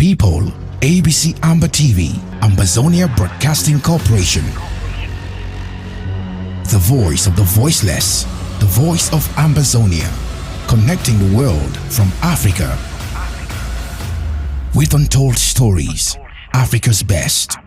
people, ABC Amber TV, Ambazonia Broadcasting Corporation. The voice of the voiceless, the voice of Ambazonia, connecting the world from Africa. With untold stories, Africa's best.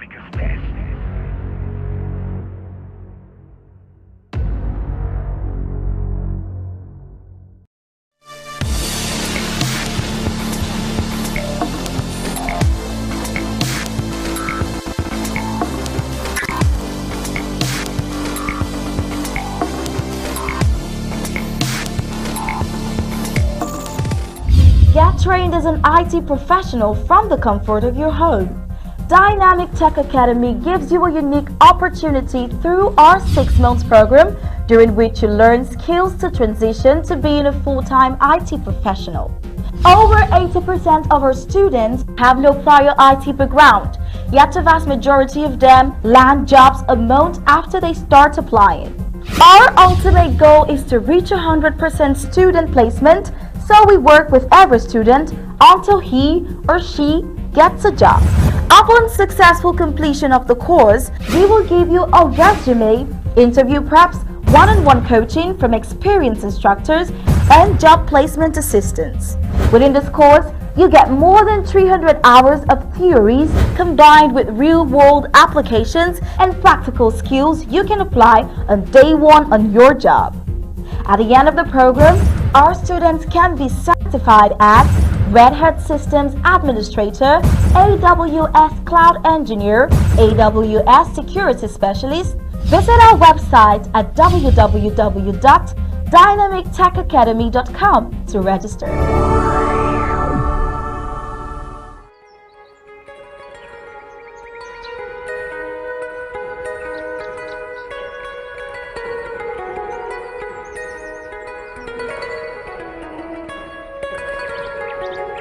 Get trained as an IT professional from the comfort of your home. Dynamic Tech Academy gives you a unique opportunity through our 6-month program, during which you learn skills to transition to being a full-time IT professional. Over 80% of our students have no prior IT background, yet the vast majority of them land jobs a month after they start applying. Our ultimate goal is to reach 100% student placement, so we work with every student until he or she gets a job. Upon successful completion of the course, we will give you a resume, interview preps, one-on-one coaching from experienced instructors, and job placement assistance. Within this course, you get more than 300 hours of theories combined with real-world applications and practical skills you can apply on day one on your job. At the end of the program, our students can be certified as Red Hat Systems Administrator, AWS Cloud Engineer, AWS Security Specialist. Visit our website at www.dynamictechacademy.com to register.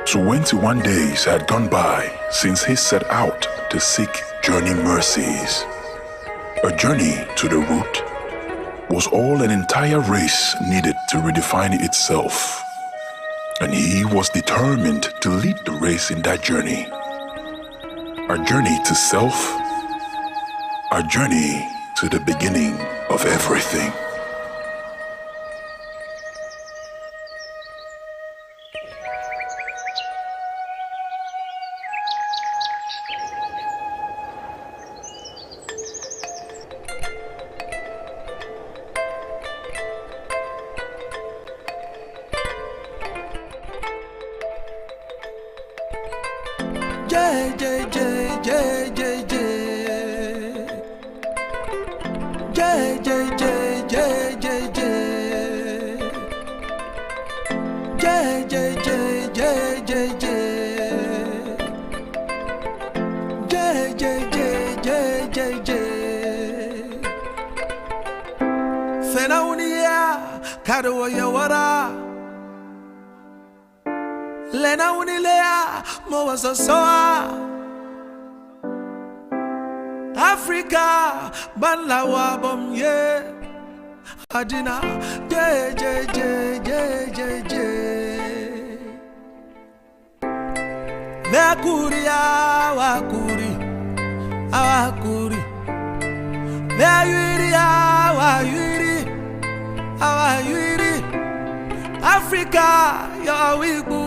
So 21 days had gone by since he set out to seek journey mercies. A journey to the root was all an entire race needed to redefine itself. And he was determined to lead the race in that journey. Our journey to self, our journey to the beginning of everything. Africa, banla wabom ye, adina, je. Mekuri awakuri, meyuri awayuri, Africa, your wibu,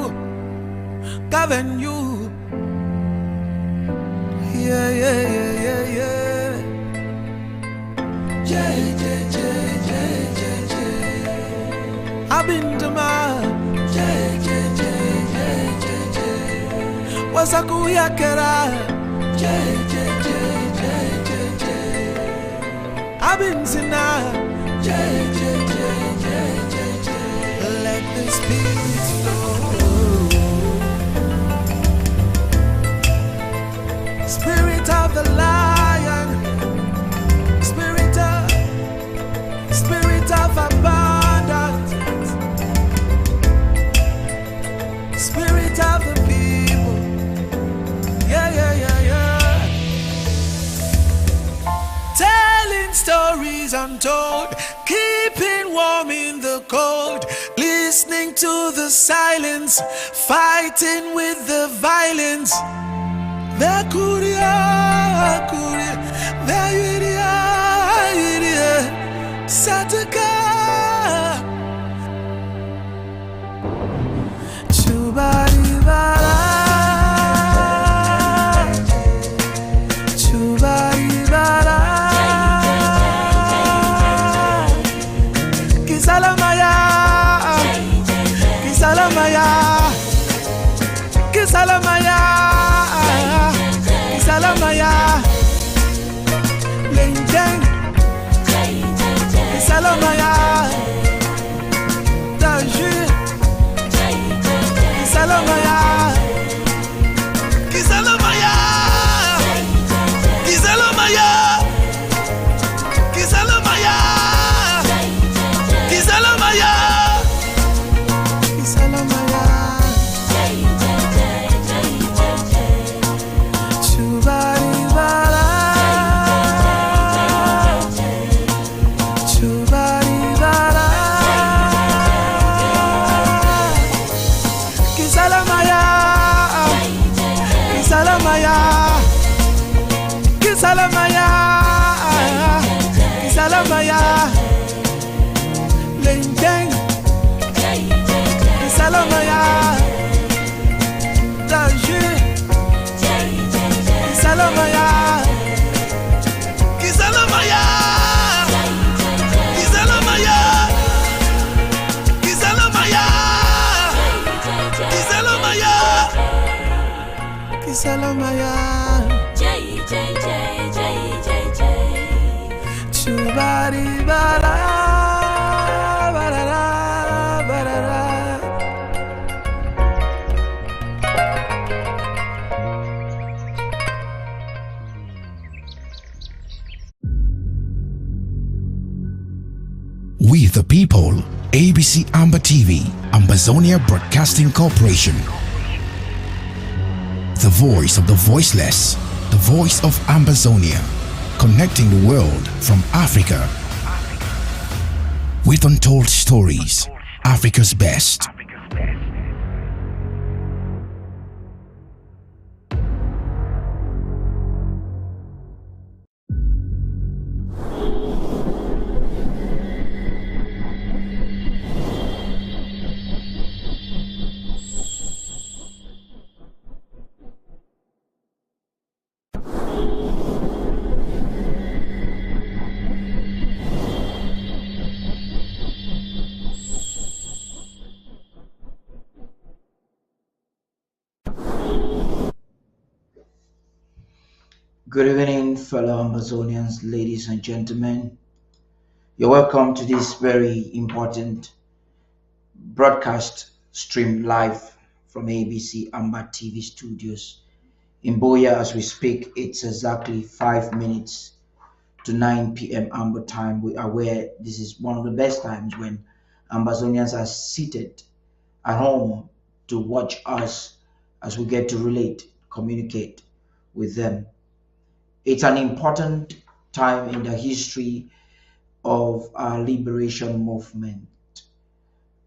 govern you. Yeah. I've been to my Wasakuya Kera. I've been to now. Let the spirit flow. Spirit of the lion, spirit of abundance, spirit of the people, yeah. Telling stories untold, keeping warm in the cold, listening into the silence, fighting with the violence. Sataka Chubaribara Chubaribara Kisalamaya Kisalamaya Kisalamaya Kisalamaya Lenjeng Kisalamaya Tarh Kisalamaya Kisalamaya Kisalamaya Kisalamaya Kisalamaya Kisalamaya Chubaribara Chubaribara Kisalamaya Kisalamaya Kisalamaya Kisalamaya Lenjeng Kisalamaya Tarh Kisalamaya Kisalamaya Kisalamaya Kisalamaya Kisalamaya Kisalamaya Chubaribara barara barara We the people, ABC Amber TV, Ambazonia Broadcasting Corporation. The voice of the voiceless, the voice of Ambazonia, connecting the world from Africa. With untold stories, Africa's best. Good evening, fellow Amazonians, ladies and gentlemen. You're welcome to this very important broadcast stream live from ABC Amber TV studios in Boya. As we speak, it's exactly 5 minutes to 9 p.m. Amber time. We are aware this is one of the best times when Amazonians are seated at home to watch us as we get to relate, communicate with them. It's an important time in the history of our liberation movement.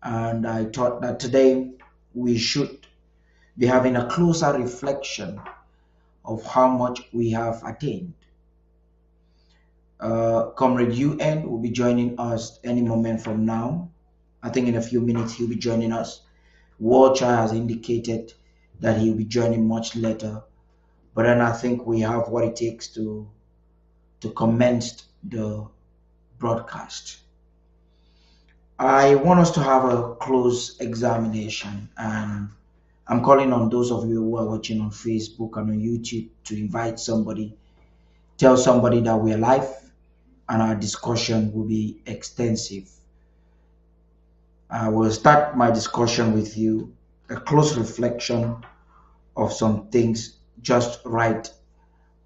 And I thought that today we should be having a closer reflection of how much we have attained. Comrade UN will be joining us any moment from now. I think in a few minutes he'll be joining us. Walter has indicated that he'll be joining much later. But then I think we have what it takes to commence the broadcast. I want us to have a close examination, and I'm calling on those of you who are watching on Facebook and on YouTube to invite somebody, tell somebody that we're live and our discussion will be extensive. I will start my discussion with you, a close reflection of some things just right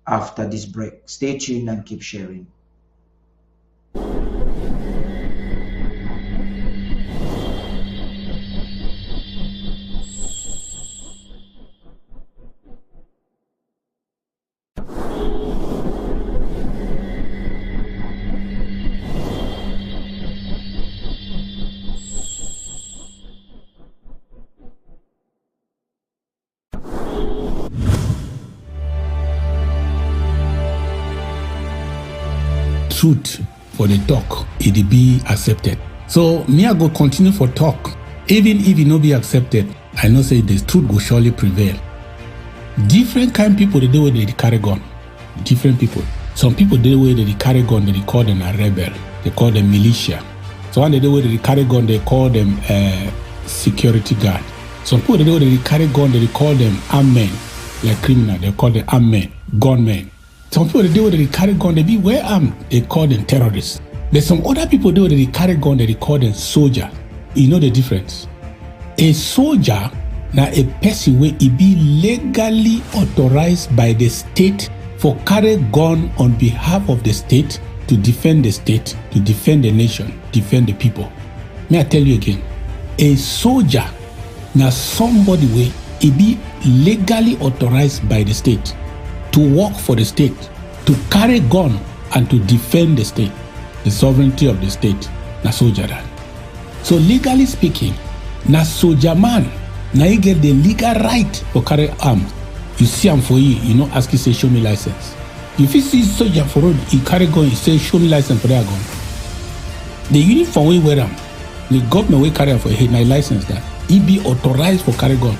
after this break. Stay tuned and keep sharing. truth for the talk, it be accepted. So me I go continue for talk. Even if it no be accepted, I know say the truth will surely prevail. Different kind of people they do where they carry gun. Different people. Some people they where they carry gun, they call them a rebel. They call them militia. So when they do where they carry gun, they call them security guard. Some people they do where they carry gun, they call them armed men, like criminal. They call them armed men, gunmen. Some people they do where they carry gun, they be well armed. They call them terrorists. There's some other people do where they carry gun, they call them soldier. You know the difference. A soldier na a person where he be legally authorized by the state for carry gun on behalf of the state to defend the state, to defend the nation, defend the people. May I tell you again, a soldier na somebody where he be legally authorized by the state to work for the state, to carry gun and to defend the state, the sovereignty of the state. Na soldier that. So legally speaking, na soldier man, na you get the legal right to carry arms. You see him for you know, ask you say show me license. If you see soldier for road, he carry gun, he say show me license for that gun. The uniform we wear them, the government will carry him for a head, na license that. He be authorized for carry gun.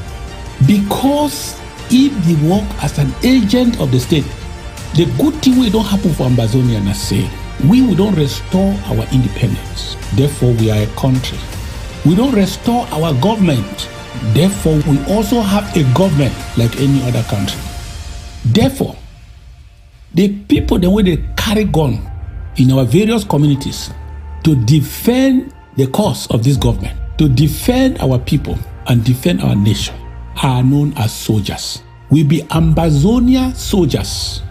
Because if they work as an agent of the state, the good thing we don't happen for Ambazonia na say, we will don't restore our independence. Therefore, we are a country. We don't restore our government. Therefore, we also have a government like any other country. Therefore, the people, the way they carry gun in our various communities to defend the cause of this government, to defend our people and defend our nation, are known as soldiers. We be Ambazonia soldiers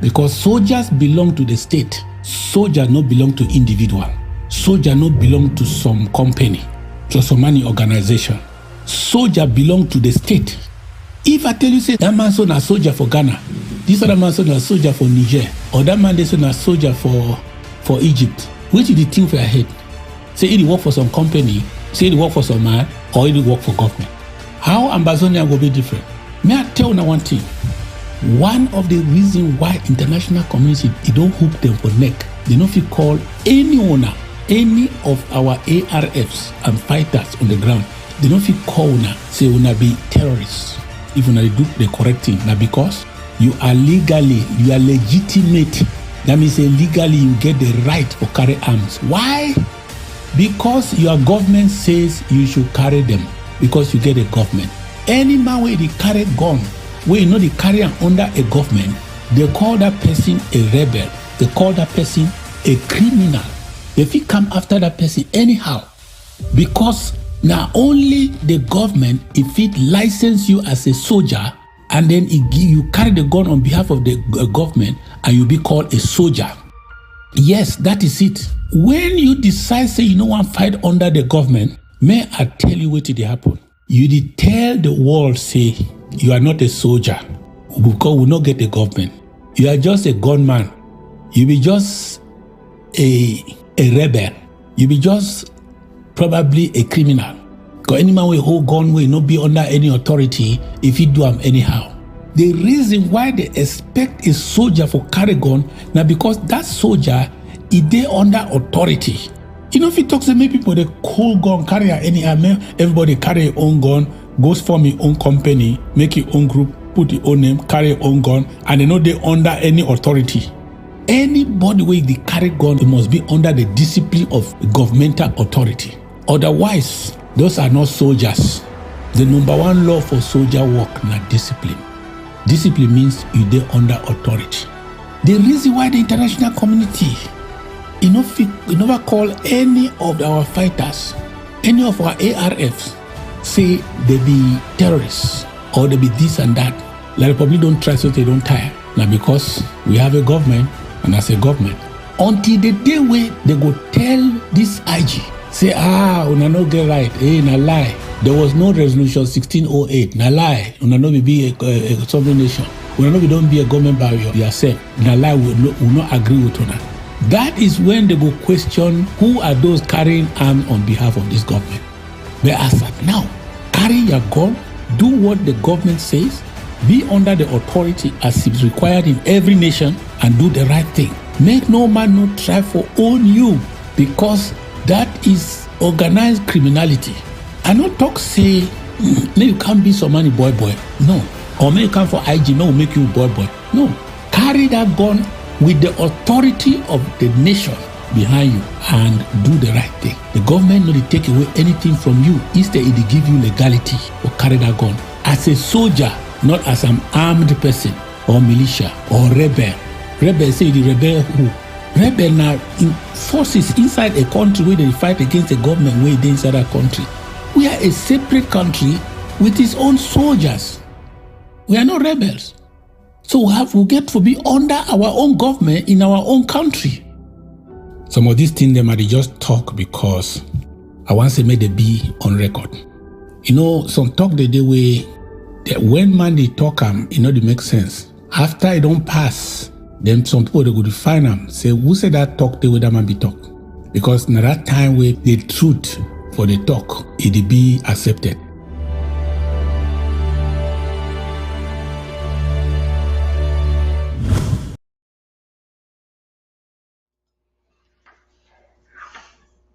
because soldiers belong to the state. Soldiers not belong to individual. Soldier not belong to some company, to some money organization. Soldier belong to the state. If I tell you say that man son a soldier for Ghana, this other man son a soldier for Niger, or that man son a soldier for Egypt, which do you think for your head? Say he work for some company, say he work for some man, or he work for government. How Ambazonia will be different? May I tell you one thing? One of the reasons why international community it don't hook them for neck, they don't feel call any owner, any of our ARFs and fighters on the ground, they don't feel call una, say una be terrorists. If una do the correct thing, now because you are legally, you are legitimate. That means say legally you get the right to carry arms. Why? Because your government says you should carry them. Because you get a government. Any man where they carry gun, where you know they carry them under a government, they call that person a rebel. They call that person a criminal. If you come after that person anyhow, because not only the government, if it license you as a soldier, and then you carry the gun on behalf of the government, and you be called a soldier. Yes, that is it. When you decide, say you don't want to fight under the government, may I tell you what did happen? You did tell the world, say, you are not a soldier, because we not get the government. You are just a gunman. You be just a rebel. You be just probably a criminal. Because any man will hold gun will not be under any authority if he do them anyhow. The reason why they expect a soldier for carry gun, now because that soldier is there under authority. You know, if you talk to many people, they call gun, carry any army, everybody carry your own gun, goes form your own company, make your own group, put your own name, carry your own gun, and they know they under any authority. Anybody where they carry gun, it must be under the discipline of governmental authority. Otherwise, those are not soldiers. The number one law for soldier work, not discipline. Discipline means you there under authority. The reason why the international community you never call any of our fighters, any of our ARFs, say they be terrorists or they be this and that. Like the public don't try so they don't tire. Now because we have a government, and as a government, until the day where they go tell this IG, say, una no get right, na lie. There was no resolution 1608, na lie. Una no be a sovereign nation. Una no be don't be a government by yourself. Na lie, we will not agree with una. That is when they go question who are those carrying arms on behalf of this government. But as at now, carry your gun, do what the government says, be under the authority as is required in every nation, and do the right thing. Make no man no try for own you, because that is organized criminality. I not talk say, may you can't be some money boy. No. Or may you come for IG, may we make you boy. No. Carry that gun with the authority of the nation behind you and do the right thing. The government not take away anything from you. Instead, it give you legality or carry that gun. As a soldier, not as an armed person or militia or rebel. Rebel say the rebel who? Rebel now in forces inside a country where they fight against the government where they inside that country. We are a separate country with its own soldiers. We are not rebels. So we get to be under our own government in our own country. Some of these things, they might just talk because I want to make the be on record. You know, some talk the day way that when man they talk it not make sense. After it don't pass, then some people they go to find them, say, who said that talk the way that man be talk? Because in that time where the truth for the talk, it be accepted.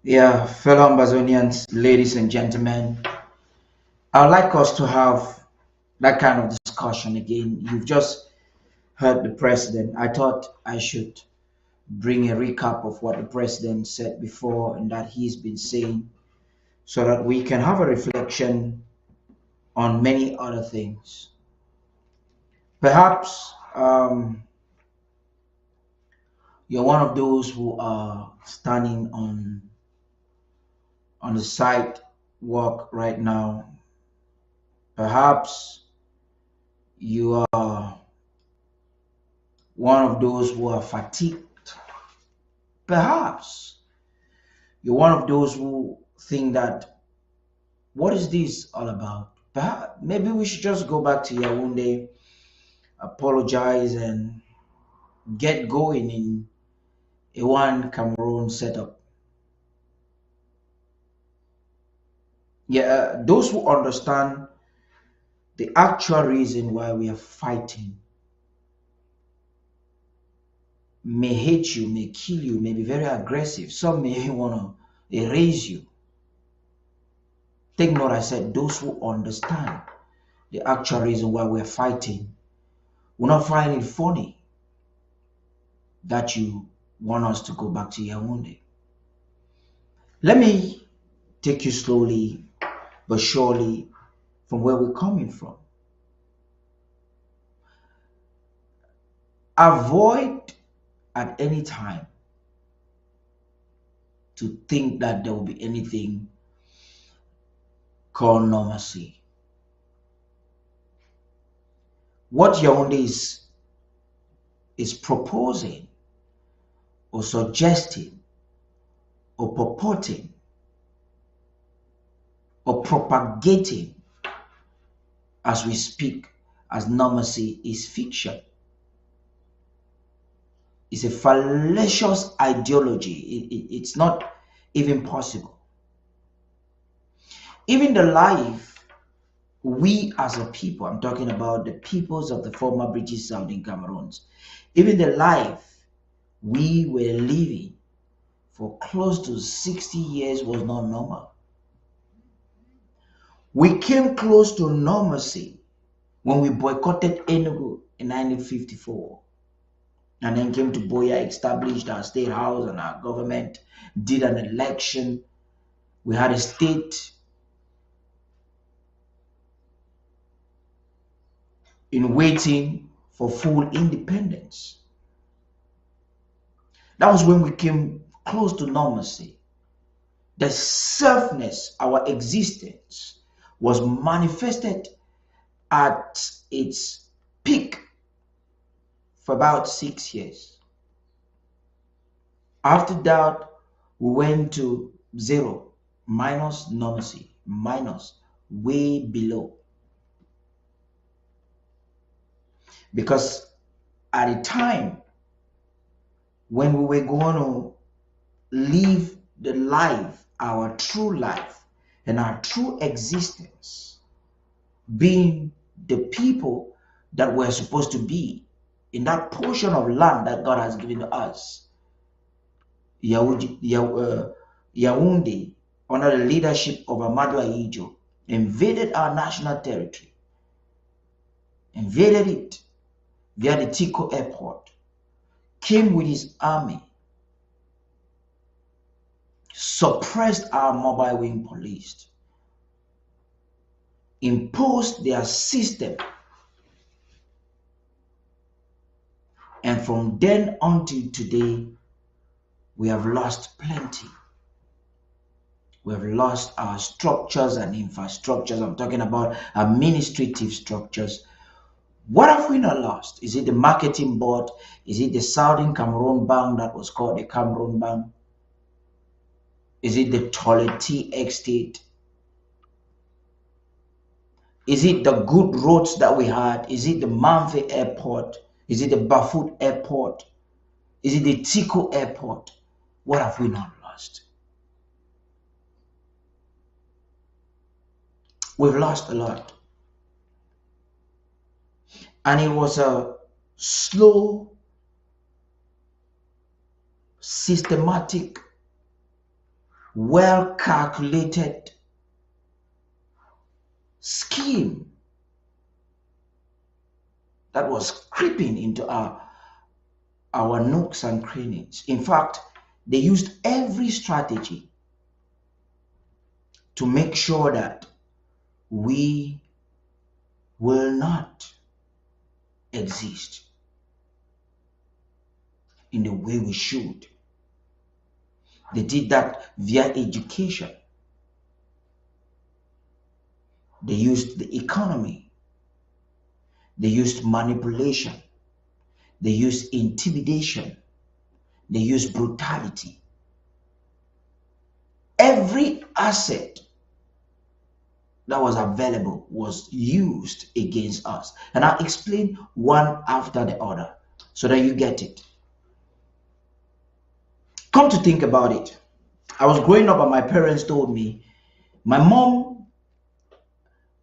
Yeah, fellow Amazonians, ladies and gentlemen, I'd like us to have that kind of discussion again. You've just heard the president. I thought I should bring a recap of what the president said before and that he's been saying so that we can have a reflection on many other things. Perhaps you're one of those who are standing on the sidewalk right now. Perhaps you are one of those who are fatigued. Perhaps you're one of those who think that, what is this all about? Perhaps, maybe we should just go back to Yaoundé, apologize, and get going in a one Cameroon setup. Yeah, those who understand the actual reason why we are fighting may hate you, may kill you, may be very aggressive. Some may want to erase you. Take note, I said those who understand the actual reason why we're fighting will not find it funny that you want us to go back to Yaoundé. Let me take you slowly but surely from where we're coming from. Avoid at any time to think that there will be anything called normalcy. What Yaoundé is proposing or suggesting or purporting or propagating as we speak as normalcy is fiction. It's a fallacious ideology. It's not even possible. Even the life we as a people, I'm talking about the peoples of the former British Southern Cameroons, even the life we were living for close to 60 years was not normal. We came close to normalcy when we boycotted Enugu in 1954. And then came to Boya, established our state house and our government, did an election. We had a state in waiting for full independence. That was when we came close to normalcy. The selfness, our existence, was manifested at its peak for about 6 years. After that, we went to zero, minus normalcy, minus, way below. Because at a time when we were going to live the life, our true life and our true existence, being the people that we're supposed to be in that portion of land that God has given to us, Yaoundé, under the leadership of Amadou Ahidjo, invaded our national territory, invaded it via the Tico airport, came with his army, suppressed our mobile wing police, imposed their system, and from then until today, we have lost plenty. We have lost our structures and infrastructures. I'm talking about administrative structures. What have we not lost? Is it the marketing board? Is it the Southern Cameroon Bank that was called the Cameroon Bank? Is it the Toletti Estate? Is it the good roads that we had? Is it the Manfe Airport? Is it the Bafut Airport? Is it the Tico Airport? What have we not lost? We've lost a lot. And it was a slow, systematic, well-calculated scheme that was creeping into our nooks and crannies. In fact, they used every strategy to make sure that we will not exist in the way we should. They did that via education. They used the economy. They used manipulation. They used intimidation. They used brutality. Every asset that was available was used against us. And I'll explain one after the other so that you get it. Come to think about it, I was growing up and my parents told me, my mom,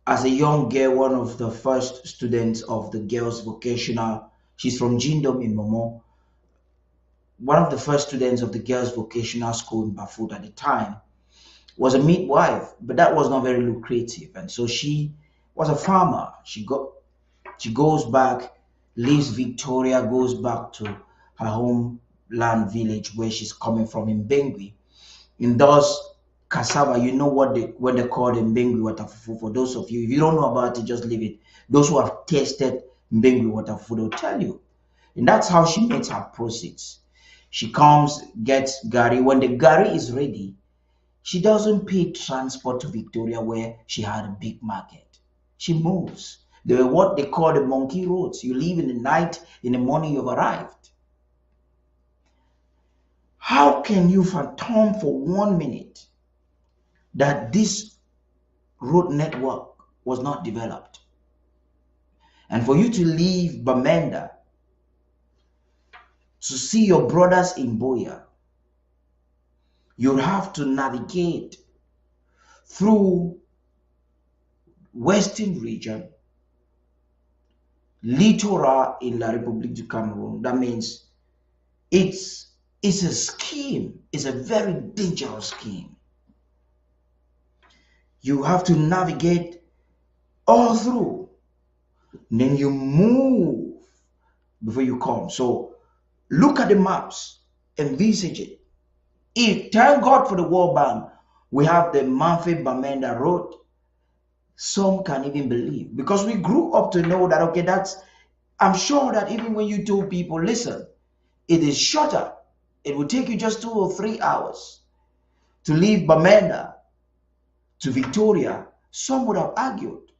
as a young girl, one of the first students of the girls' vocational, she's from Jindom in Momo, one of the first students of the girls' vocational school in Bafut at the time, was a midwife, but that was not very lucrative. And so she was a farmer. She goes back, leaves Victoria, goes back to her homeland village where she's coming from in Bengui, and does cassava. You know what they call the Bengui waterfufu. For those of you, if you don't know about it, just leave it. Those who have tasted Bengui waterfufu will tell you. And that's how she makes her proceeds. She comes, gets gari. When the gari is ready, she doesn't pay transport to Victoria where she had a big market. She moves. They were what they call the monkey roads. You leave in the night, in the morning you've arrived. How can you fathom for 1 minute that this road network was not developed? And for you to leave Bamenda to see your brothers in Boya, you have to navigate through Western region, Littoral in La République du Cameroon. That means it's a scheme. It's a very dangerous scheme. You have to navigate all through. And then you move before you come. So look at the maps, envisage it. Thank God for the World Bank, we have the Manfe Bamenda Road. Some can even believe, because we grew up to know that, okay, I'm sure that even when you told people, listen, it is shorter, it will take you just 2 or 3 hours to leave Bamenda to Victoria, some would have argued.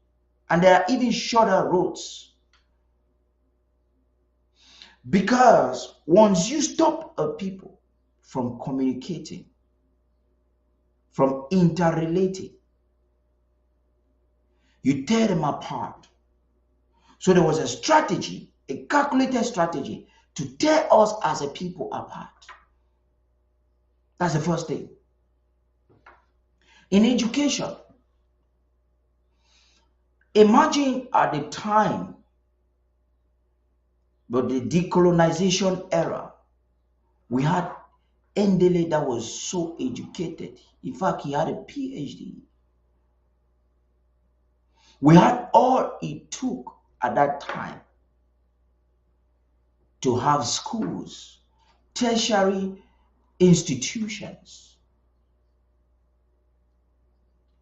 And there are even shorter roads. Because once you stop a people from communicating, from interrelating, you tear them apart. So there was a strategy, a calculated strategy to tear us as a people apart. That's the first thing. In education, imagine at the time, but the decolonization era, we had Endele that was so educated. In fact, he had a PhD. We had all it took at that time to have schools, tertiary institutions.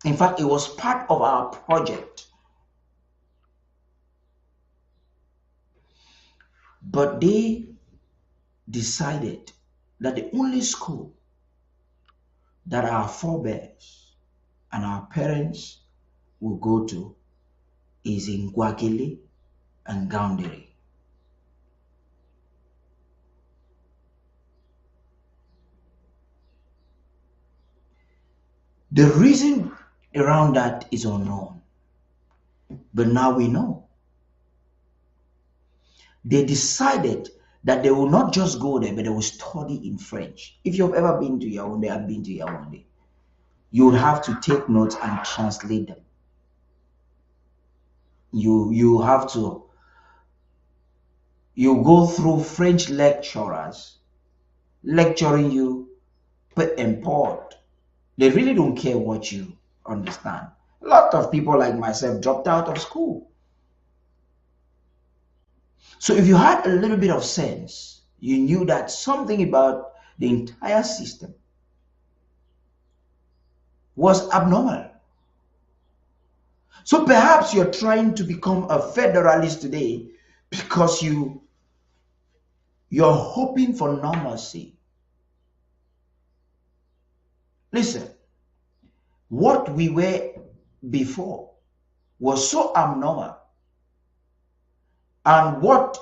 In fact, it was part of our project. But they decided that the only school that our forebears and our parents will go to is in Gwagele and Gaundere. The reason around that is unknown, but now we know. They decided that they will not just go there, but they will study in French. If you've ever been to Yaoundé, I've been to Yaoundé, you would have to take notes and translate them. You have to, you go through French lecturers lecturing you, but import. They really don't care what you understand. A lot of people like myself dropped out of school. So if you had a little bit of sense, you knew that something about the entire system was abnormal. So perhaps you're trying to become a federalist today because you're hoping for normalcy. Listen, what we were before was so abnormal, and what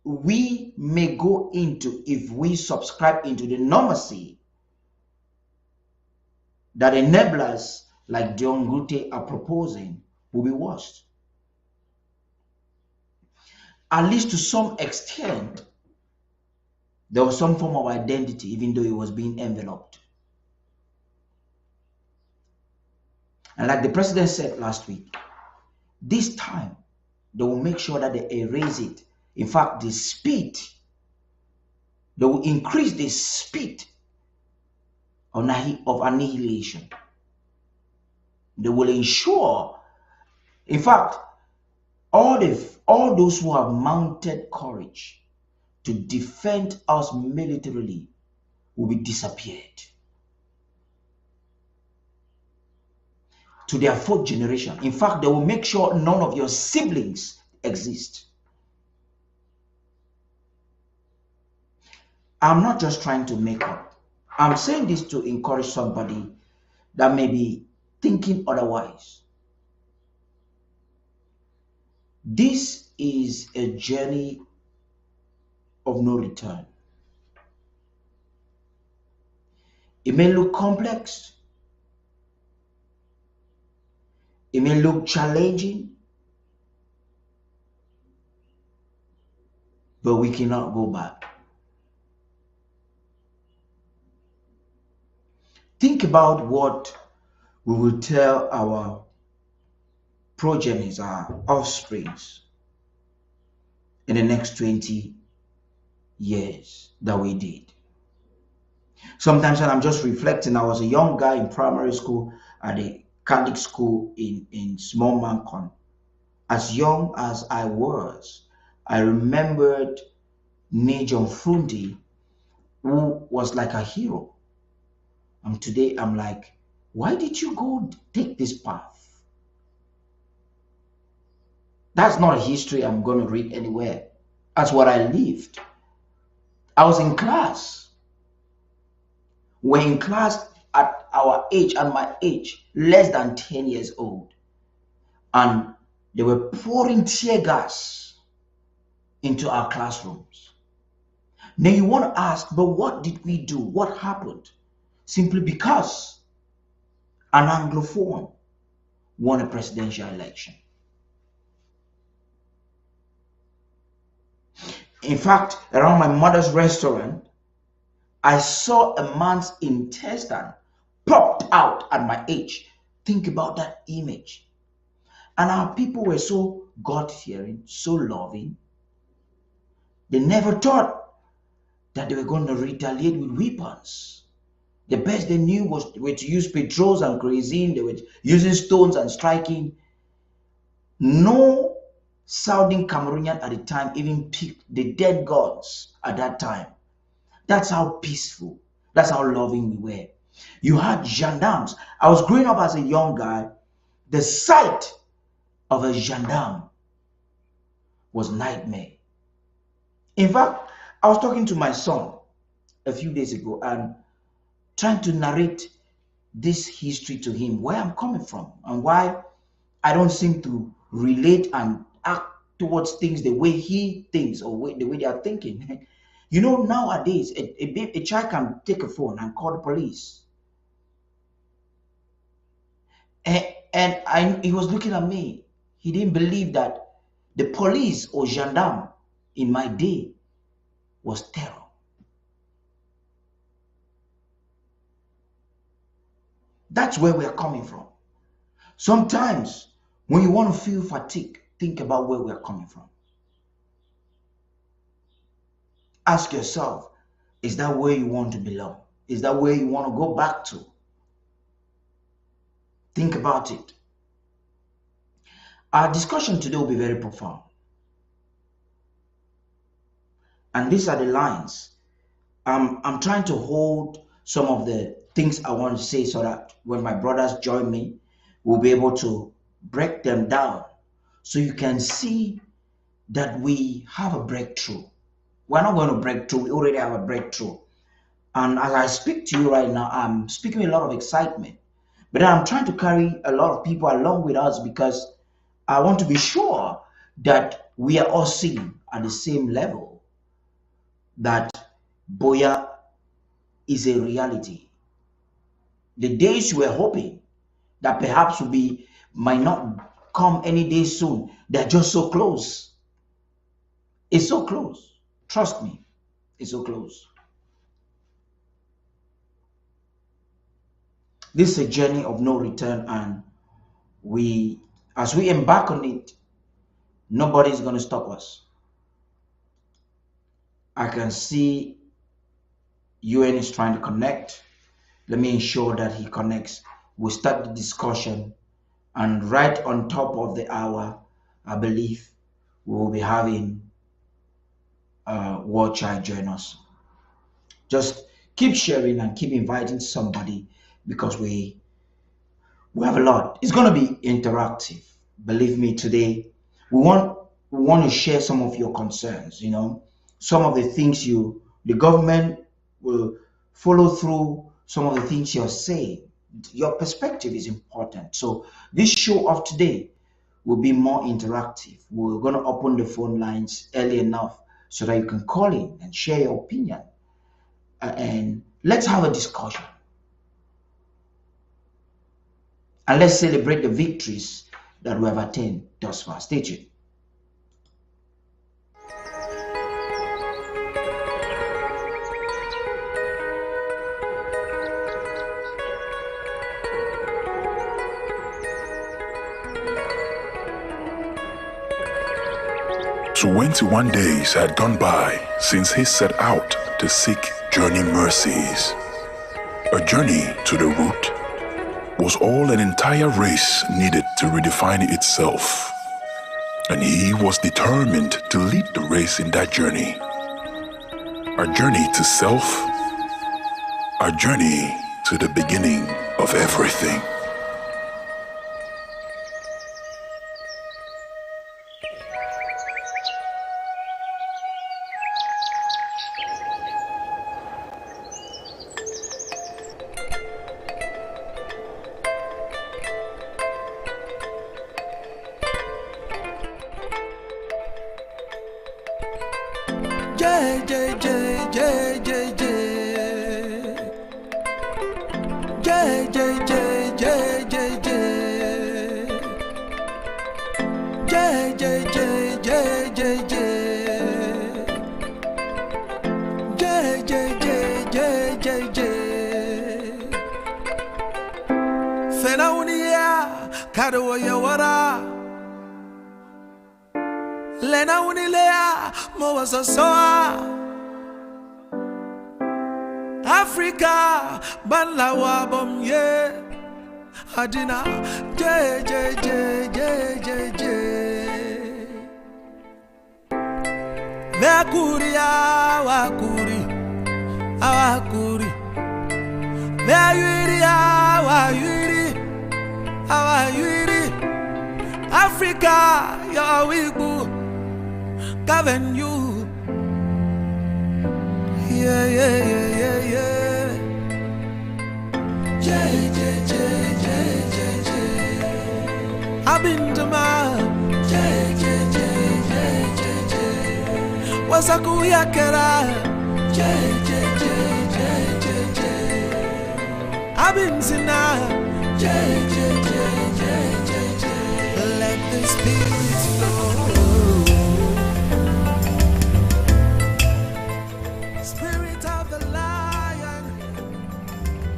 we may go into if we subscribe into the normalcy that enablers like John Gute are proposing will be worse. At least to some extent, there was some form of identity, even though it was being enveloped. And like the president said last week, this time they will make sure that they erase it. In fact, the speed, they will increase the speed of annihilation. They will ensure, in fact, all those who have mounted courage to defend us militarily will be disappeared. To their fourth generation. In fact, they will make sure none of your siblings exist. I'm not just trying to make up. I'm saying this to encourage somebody that may be thinking otherwise. This is a journey of no return. It may look complex. It may look challenging, but we cannot go back. Think about what we will tell our progenies, our offsprings, in the next 20 years that we did. Sometimes when I'm just reflecting, I was a young guy in primary school at a Catholic school in Small Mancon. As young as I was, I remembered Nejon Frundi, who was like a hero. And today I'm like, why did you go take this path? That's not a history I'm going to read anywhere. That's what I lived. I was in class. We're in class at our age and my age, less than 10 years old. And they were pouring tear gas into our classrooms. Now you want to ask, but what did we do? What happened? Simply because an Anglophone won a presidential election. In fact, around my mother's restaurant, I saw a man's intestine popped out at my age. Think about that image. And our people were so God-fearing, so loving. They never thought that they were going to retaliate with weapons. The best they knew were to use patrols and kerosene. They were using stones and striking. No Southern Cameroonian at the time even picked the dead gods at that time. That's how peaceful, that's how loving we were. You had gendarmes. I was growing up as a young guy. The sight of a gendarme was nightmare. In fact, I was talking to my son a few days ago and trying to narrate this history to him, where I'm coming from and why I don't seem to relate and act towards things the way he thinks or the way they are thinking. You know, nowadays, a child can take a phone and call the police. And he was looking at me. He didn't believe that the police or gendarme in my day was terror. That's where we are coming from. Sometimes when you want to feel fatigue, think about where we are coming from. Ask yourself, is that where you want to belong? Is that where you want to go back to? Think about it. Our discussion today will be very profound. And these are the lines. I'm trying to hold some of the things I want to say so that when my brothers join me, we'll be able to break them down so you can see that we have a breakthrough. We're not going to break through. We already have a breakthrough. And as I speak to you right now, I'm speaking with a lot of excitement. But I'm trying to carry a lot of people along with us because I want to be sure that we are all singing at the same level, that Boya is a reality. The days we're hoping that perhaps might not come any day soon, they're just so close. It's so close. Trust me, it's so close. This is a journey of no return, and as we embark on it, nobody's going to stop us. I can see UN is trying to connect. Let me ensure that he connects. We'll start the discussion, and right on top of the hour, I believe we will be having World Child join us. Just keep sharing and keep inviting somebody because we have a lot. It's going to be interactive. Believe me, today we want to share some of your concerns. You know, some of the things the government will follow through. Some of the things you're saying. Your perspective is important. So this show of today will be more interactive. We're going to open the phone lines early enough so that you can call in and share your opinion. And let's have a discussion. And let's celebrate the victories that we have attained thus far. Stay tuned. So 21 days had gone by since he set out to seek journey mercies. A journey to the root was all an entire race needed to redefine itself. And he was determined to lead the race in that journey. A journey to self, a journey to the beginning of everything. Africa, banla wabom ye. Adina, J. Wakuri, awakuri. Awayuri. Africa, your wibu, govern you. Yeah. J. I've been to my J. Wasakuya kera J. I've been sina J. Let the spirit flow. Spirit of the lion.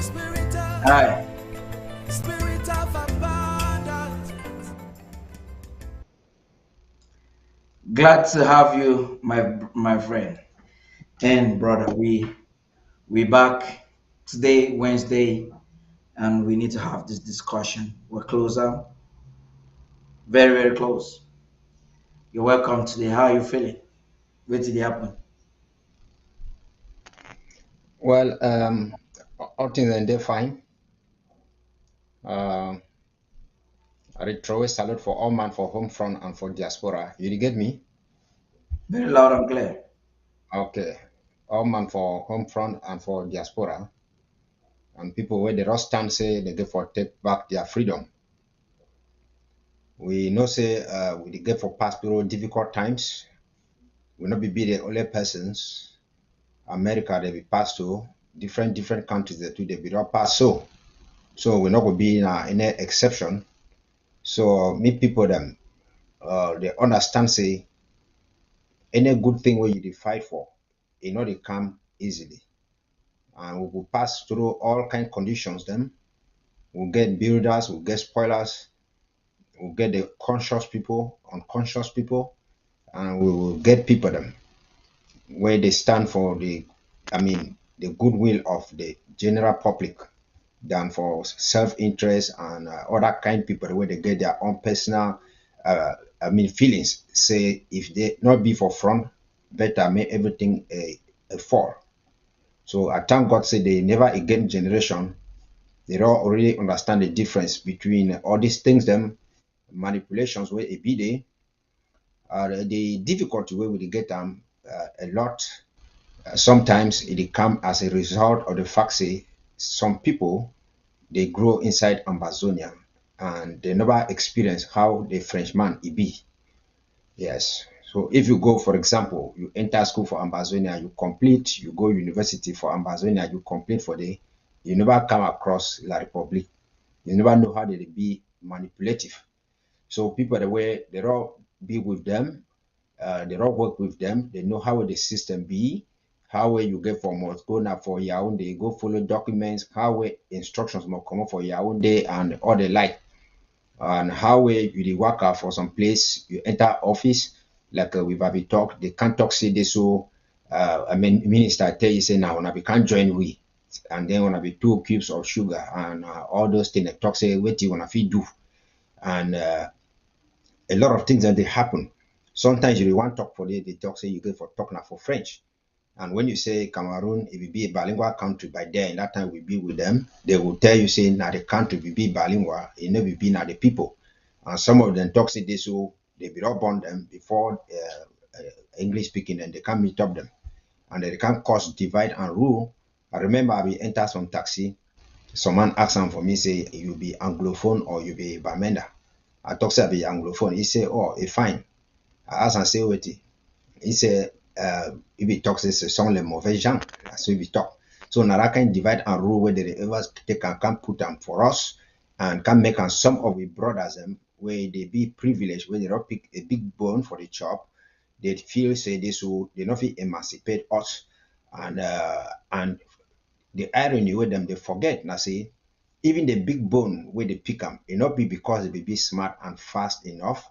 Spirit of Hi. Spirit of abundance. Glad to have you, my friend and brother. We back today, Wednesday, and we need to have this discussion. We're closer, very close. You're welcome today. How are you feeling? What did happen? Well, all things and they're fine. I throw a salute for all man for home front and for diaspora. You get me? Very loud and clear. Okay. All man for home front and for diaspora. And people where they just stand say they get for take back their freedom. We know say we get for pass through difficult times. We not be the only persons. America they be passed to different countries that they be not pass so. So we're not gonna be in any exception. So me people them they understand say any good thing where you dey fight for, it not dey come easily. And we will pass through all kind conditions then. We'll get builders, we'll get spoilers, we'll get the conscious people, unconscious people, and we will get people them where they stand for the goodwill of the general public than for self-interest and other kind people where they get their own personal feelings. Say if they not be for front, better make everything a fall. So I thank God say they never again generation, they don't already understand the difference between all these things, them manipulations where it be the difficulty where we get them a lot. Sometimes it come as a result of the fact say some people they grow inside Amazonia and they never experience how the Frenchman it be. Yes. So if you go, for example, you enter school for Amazonia, you complete, you go university for Amazonia, you complete for the, you never come across La Republic. You never know how they be manipulative. So people the way they all be with them, they all work with them, they know how the system be, how you get from must go now for Yaoundé, go follow documents, how instructions must come up for Yaoundé and all the like. And how you dey work out for some place, you enter office, like we've already talked, they can't talk say this so minister tell you say now when we can't join we and then when be 2 cubes of sugar and all those things they talk say what you wanna feed do and a lot of things that they happen. Sometimes you want talk for they talk say you go for talk now for French. And when you say Cameroon, it will be a bilingual country by then, that time we be with them, they will tell you say now the country will be bilingual, it never be now the people. And some of them talk say this so they be up on them before English speaking and they can't meet up them. And they can't cause divide and rule. I remember I enter some taxi, someone asked them for me, say you be Anglophone or you be Bamenda. I talk say I be Anglophone. He say, oh, it's fine. I ask and say, wait. He say, if he talks, ce sont les mauvais gens. So if he talk. So now that can divide and rule where they ever take and can put them for us and can make and some of the brothers where they be privileged, where they don't pick a big bone for the chop, they feel say this will they not feel emancipate us. And the irony with them they forget now say even the big bone where they pick them, it not be because they be smart and fast enough.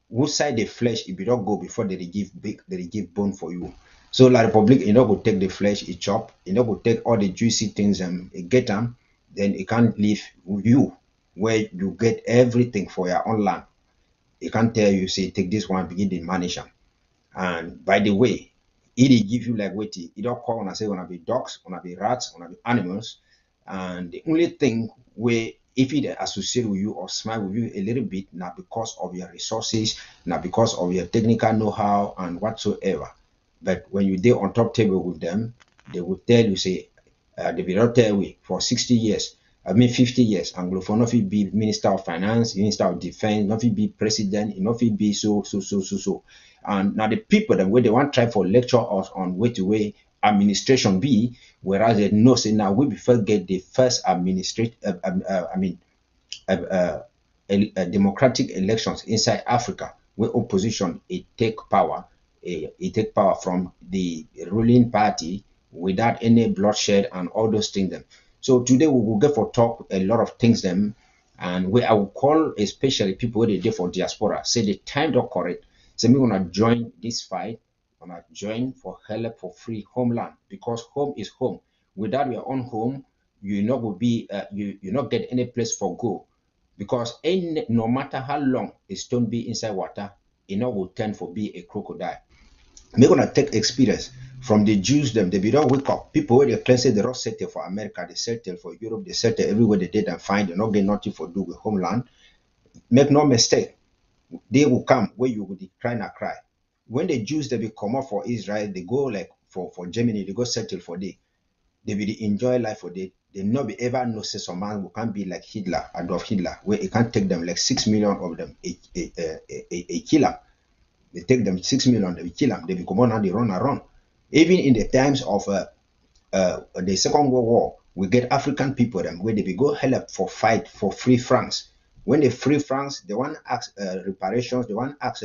who side the flesh if you don't go before they give bone for you. So La Republic, you know, go take the flesh, it chop, you know, go take all the juicy things and get them, then it can't leave you where you get everything for your own land. It can't tell you, say, take this one, begin to manage them. And by the way, it give you like waiting. It don't call when I say when I be dogs, when I be rats, when I be animals. And the only thing where if it associate with you or smile with you a little bit, not because of your resources, not because of your technical know-how and whatsoever. But when you deal on top table with them, they will tell you, say, they will not tell you for 60 years, 50 years, Anglophone, not fit be Minister of Finance, Minister of Defense, not fit be President, not fit be so. And now the people that way they want to try for lecture us on way to way administration be, whereas they know say now we before get the first uh, uh, democratic elections inside Africa, where opposition it take power, it take power from the ruling party without any bloodshed and all those things. Them. So today we will get for talk a lot of things them, and we I will call especially people where they did for diaspora. Say the time don't correct. Say me gonna join this fight. Gonna join for help for free homeland because home is home. Without your own home, you not will be you not get any place for go because any, no matter how long a stone be inside water, it not will turn for be a crocodile. We're gonna take experience from the Jews them. They be don't wake up. People where they claim say they don't settle for America, they settle for Europe, they settle everywhere they did and find they not get nothing for do with homeland. Make no mistake, they will come where you will cry and cry. When the Jews they be come up for Israel, they go like for Germany, they go settle for they will enjoy life for they not be ever know say some man who can be like Hitler, Adolf Hitler, where it can take them like 6 million of them a killer. They take them 6 million, they will kill them, they will come on and they run around. Even in the times of the Second World War, we get African people them where they will go help for fight for free francs. When they free francs, they want ask reparations, they want ask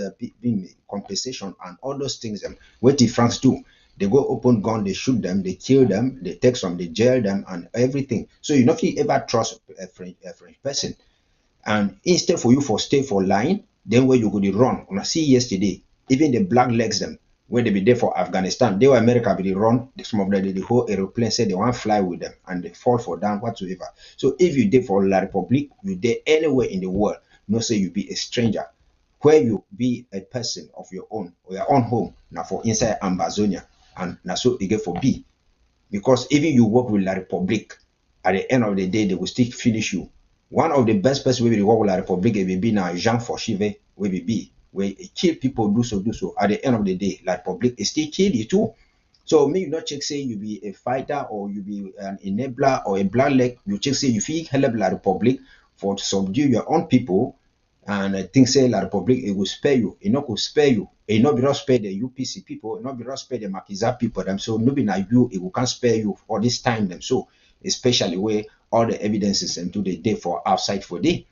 compensation and all those things. What the francs do? They go open gun, they shoot them, they kill them, they take some, they jail them, and everything. So you know if you ever trust a French person, and instead for you for stay for line, then where you go to run. When I see yesterday, even the black legs them, where they be there for Afghanistan, they were America be they run, some of them the whole aeroplane said they want to fly with them and they fall for down whatsoever. So if you did for La Republic, you did anywhere in the world, no say you be a stranger. Where you be a person of your own or your own home, now for inside Amazonia, and now so you get for B. Because even you work with La Republic, at the end of the day, they will still finish you. One of the best person we will work with La Republic will be now Jean Fauchive, will be where kill people, do so. At the end of the day, La Republic is still kill you too. So me, you not check say you be a fighter or you be an enabler or a black leg. You check say you feel help La Republic for to subdue your own people, and I think say La Republic it will spare you. It not will spare you. It not be not spare the UPC people. It not be not spare the Makiza people. Them so no be na you. It will can spare you for this time. Them so especially where all the evidences and to the day for outside for day.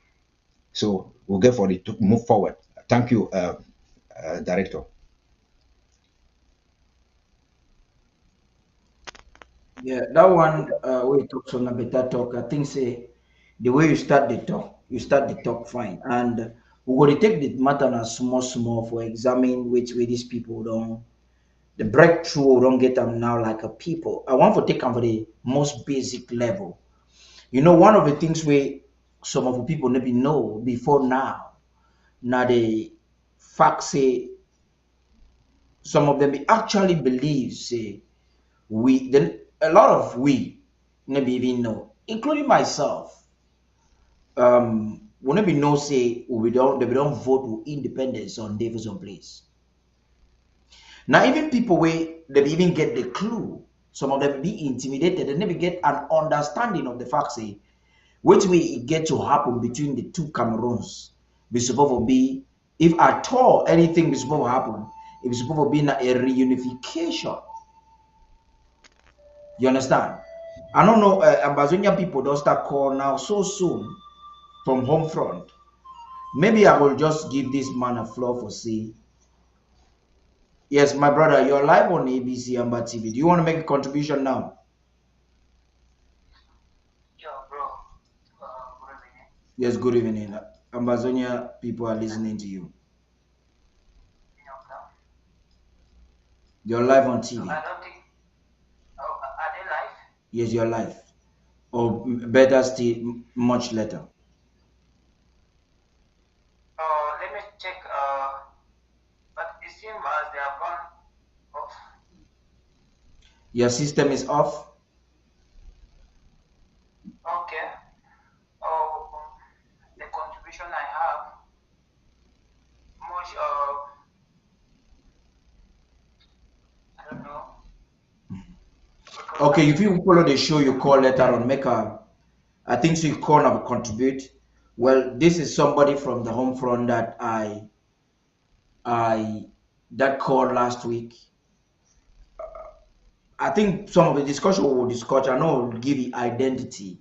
So we'll get for it to move forward. Thank you, Director. Yeah, that one we talk on a better talk. I think say the way you start the talk fine, and we going to take the matter na small for examine which way these people don't the breakthrough don't get them now like a people. I want to take them for the most basic level. You know, one of the things we some of the people never know before now the fact say some of them actually believe say we then a lot of we never even know, including myself. We never know say we don't vote with independence on Davidson place. Now even people where they even get the clue, some of them be intimidated, they never get an understanding of the fact say which way it get to happen between the two Cameroons. Be supposed to be if at all anything is supposed to happen, it's supposed to be a reunification. You understand? I don't know, Amazonian people don't start call now so soon from home front. Maybe I will just give this man a floor for see. Yes, my brother, you're live on ABC Amba TV. Do you want to make a contribution now? Yes, good evening. Amazonia people are listening to you. You're live on TV. I don't think. Oh, are they live? Yes, you're live. Or better still, much later. Let me check. But it seems as they have gone off. Your system is off. Okay. Oh, the contribution I have much. I don't know. Okay, if you follow the show, you call later on, make a, I think so you call and contribute. Well, this is somebody from the home front that that called last week. I think some of the discussion we will discuss, I know we'll give you identity,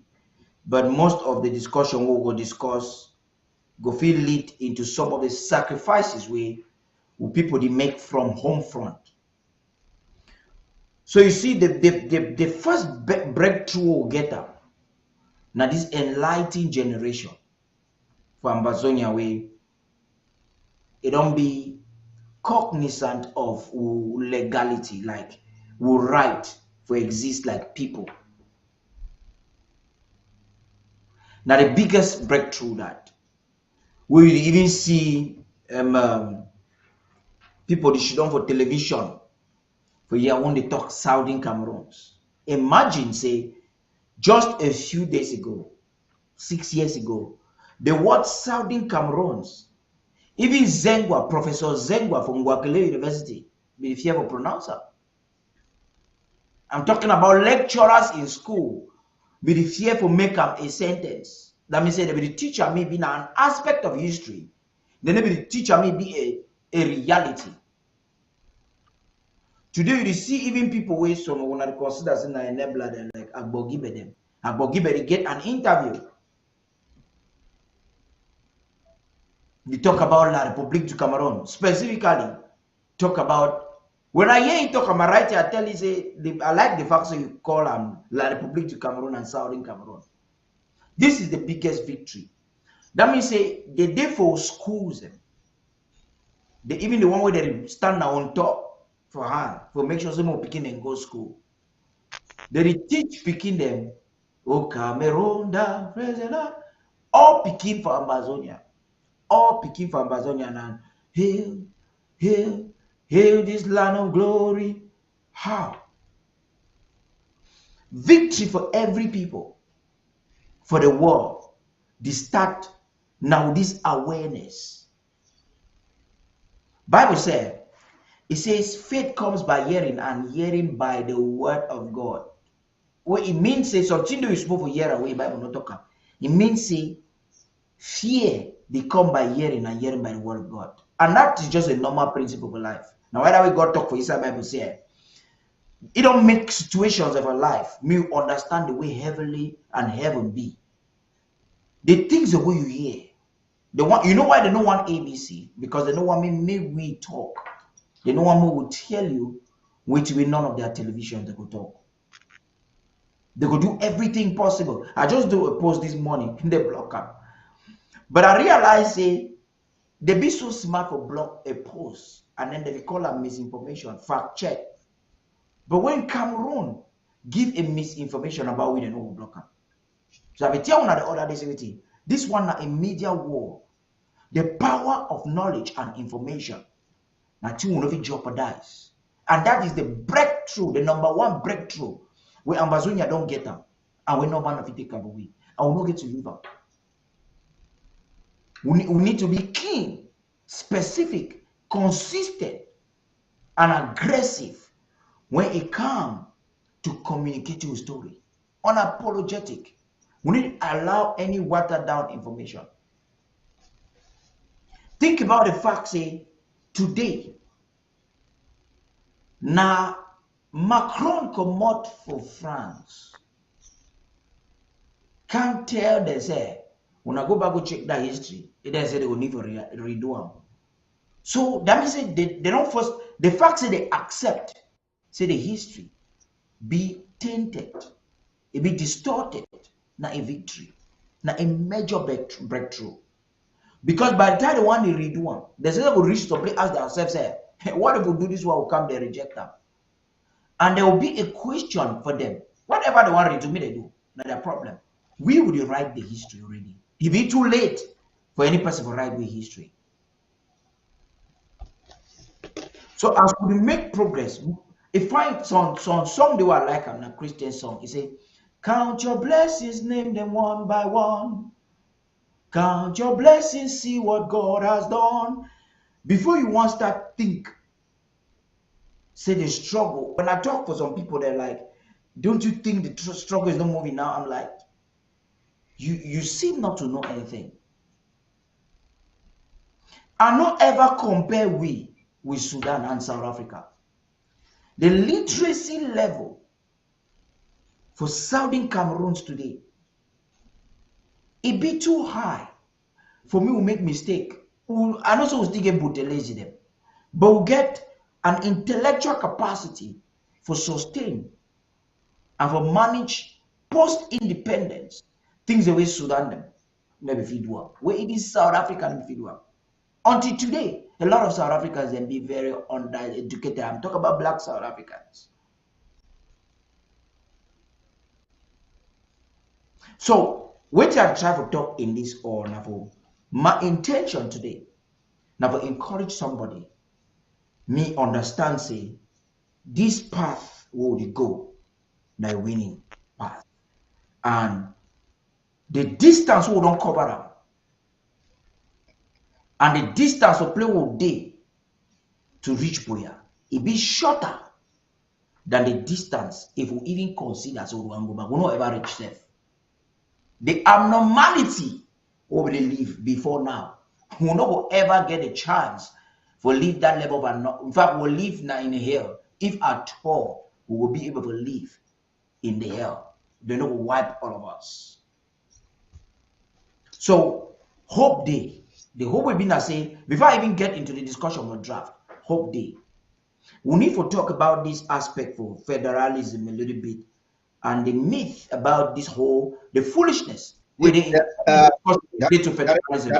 but most of the discussion we will discuss go feel lead into some of the sacrifices we people they make from home front. So you see, the first breakthrough we'll get up now this enlightened generation for Ambazonia way, it don't be cognizant of legality, like we right for exist like people. Now the biggest breakthrough that we will even see people they should on for television for year when they talk Southern Cameroons. Imagine say just a few days ago, 6 years ago, the word Southern Cameroons, even Zengwa, Professor Zengwa from Gwakele University, be fear for pronouncer. I'm talking about lecturers in school, be the fear for make up a sentence. That means say the teacher may be now an aspect of history. Then maybe the teacher may be a reality. Today you see even people where some when I consider as an enabler them like Agbogibe them. Agbogibe get an interview. We talk about La République du Cameroon, specifically talk about, when I hear you talk about right, I tell you say I like the fact that you call La République du Cameroon and Southern Cameroon. This is the biggest victory. That means say the day for schools, even the one where they stand on top for hand for make sure some more picking and go school. They teach picking them, oh Cameroon, all picking for Amazonia. All picking for Amazonia and hail, hail, hail this land of glory. How? Victory for every people, for the world. The start now this awareness. Bible says, it says faith comes by hearing and hearing by the word of God. What it means say something you supposed to hear away, Bible not talk. It means say fear they come by hearing and hearing by the word of God. And that is just a normal principle of life. Now whether we God talk for inside Bible say it don't make situations of our life me understand the way heavenly and heaven be. The things the way you hear. The one you know why they don't want ABC? Because they don't want me we talk. They don't want me will tell you which will none of their television they go talk. They go do everything possible. I just do a post this morning in the block up. But I realize they be so smart for block a post and then they call them misinformation, fact check. But when Cameroon give a misinformation about we, they know we block them. So I will tell you the other day, this one a media war. The power of knowledge and information. Now two will not jeopardize. And that is the breakthrough, the number one breakthrough where Ambazonia don't get them. And we no man of it take away. And we not get to live up. We need to be keen, specific, consistent, and aggressive when it comes to communicate your story. Unapologetic. We need to allow any watered down information. Think about the fact, say, today, now Macron come out for France. Can't tell they say, when I go back to check that history, it doesn't say they will need to redo them. So that means they don't first, the fact that they accept, say the history be tainted, it be distorted, not a victory, not a major breakthrough. Because by the time they want to redo them, they say they will reach to play ask themselves, say, What if we do this one will come, they reject them. And there will be a question for them. Whatever they want to me, they do. Not their problem. We would write the history already. It be too late for any person to write the history. So as we make progress, if find some song they were like a Christian song, it say, count your blessings, name them one by one. Count your blessings, see what God has done. Before you want to start think, say the struggle. When I talk for some people, they're like, don't you think the struggle is not moving now? I'm like, you seem not to know anything. I not ever compare we with Sudan and South Africa. The literacy level for Southern Cameroons today, it be too high for me to make mistake. I know so we still get brutalize them, but we get an intellectual capacity for sustain and for manage post-independence things the way Sudan them maybe feed work. Where it is South African feed work. Until today, a lot of South Africans then be very undereducated. I'm talking about black South Africans. So, what I try to talk in this or now, my intention today, now to encourage somebody, me understand say this path will they go, my winning path, and the distance we don't cover them, and the distance of play will day to reach Boya, it be shorter than the distance if we even consider so we will not ever reach there. The abnormality we will live before now, we will not ever get a chance for live that level of in fact we'll live now in hell. If at all we will be able to live in the hell, they know will wipe all of us. So hope day, the hope will be now say before I even get into the discussion on draft, hope day. We need to talk about this aspect for federalism a little bit and the myth about this whole the foolishness within to federalism.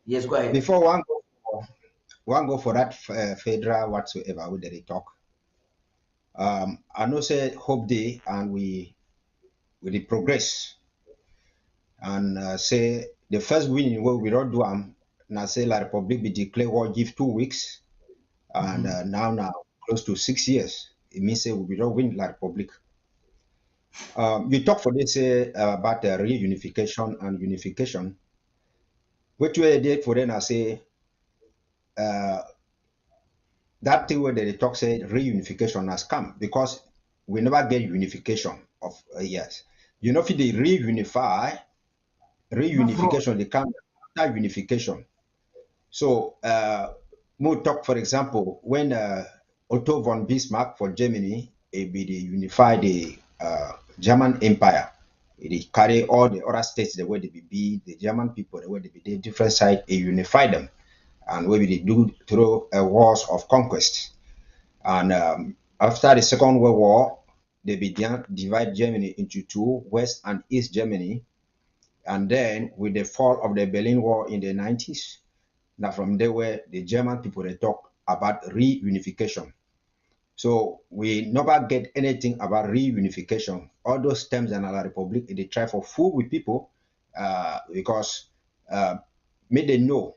Yes, go ahead. Before one go for that federal whatsoever where they talk. I know say hope day and we the progress and say the first winning where we don't do now say La Republic be declare war give 2 weeks and now close to 6 years. It means say we don't win La Republic. You talk for this about reunification and unification. Which way they for them I say that thing where they talk say reunification has come because we never get unification of yes. You know if they reunification they come after unification. So more talk for example when Otto von Bismarck for Germany it be the unify the German Empire. It carry all the other states the way they be the German people the way they be the different side it unify them and what they do through wars of conquest. And after the Second World War, they began to divide Germany into two, West and East Germany. And then with the fall of the Berlin Wall in the 90s, now from there where the German people they talk about reunification. So we never get anything about reunification. All those terms in La Republic, they try for fool with people because may they know,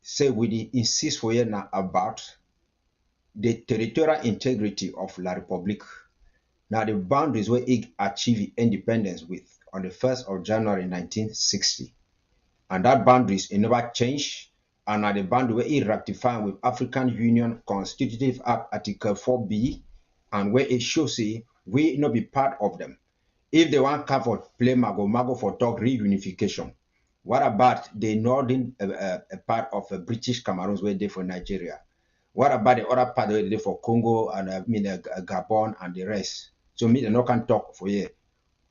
say we insist for you now about the territorial integrity of La Republic. Now the boundaries where it achieved independence with on the 1st of January 1960. And that boundaries it never changed. And at the boundary where it ratified with African Union Constitutive Act Article 4B and where it shows say we not be part of them. If they want to for play mago for talk reunification, what about the northern part of British Cameroons where they for Nigeria? What about the other part where they for Congo and Gabon and the rest? So me they no can talk for you.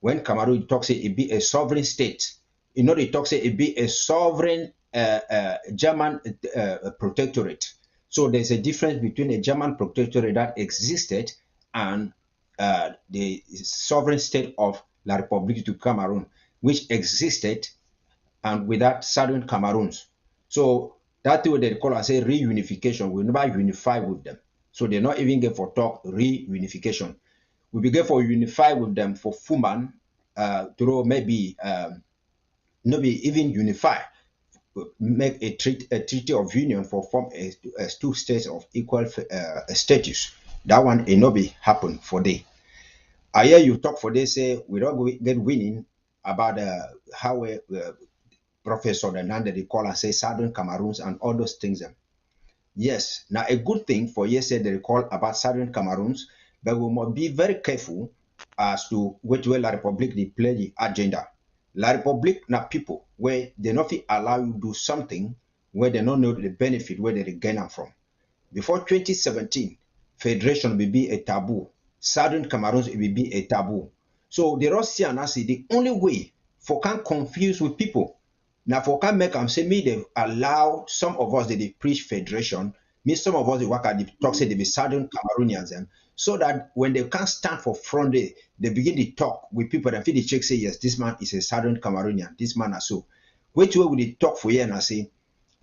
When Cameroon talks say it be a sovereign state, you know they talk say it be a sovereign German protectorate. So there's a difference between a German protectorate that existed and the sovereign state of La République du Cameroon, which existed and without Southern Cameroons. So That thing they call, I say, reunification. We never unify with them. So they not even get for talk reunification. We begin for unify with them for Fuman, through maybe maybe even unify, make a treaty of union for form as two states of equal status. That one it not be happen for day. I hear you talk for they say we don't get winning about how Professor Nanda they call and say Southern Cameroons and all those things. Yes, now a good thing for yes said they recall about Southern Cameroons, but we must be very careful as to which way La Republic they play the agenda. La Republic na people where they not allow you do something where they don't know the benefit where they gain them from. Before 2017, federation will be a taboo. Southern Cameroons will be a taboo. So the Russian say the only way for can confuse with people. Now for can make them say me they allow some of us that they preach federation, me some of us they work at the talk say they be Southern Cameroonians so that when they can't stand for front they begin to talk with people and feel the check say yes, this man is a Southern Cameroonian, this man is so. Which way would they talk for you and I say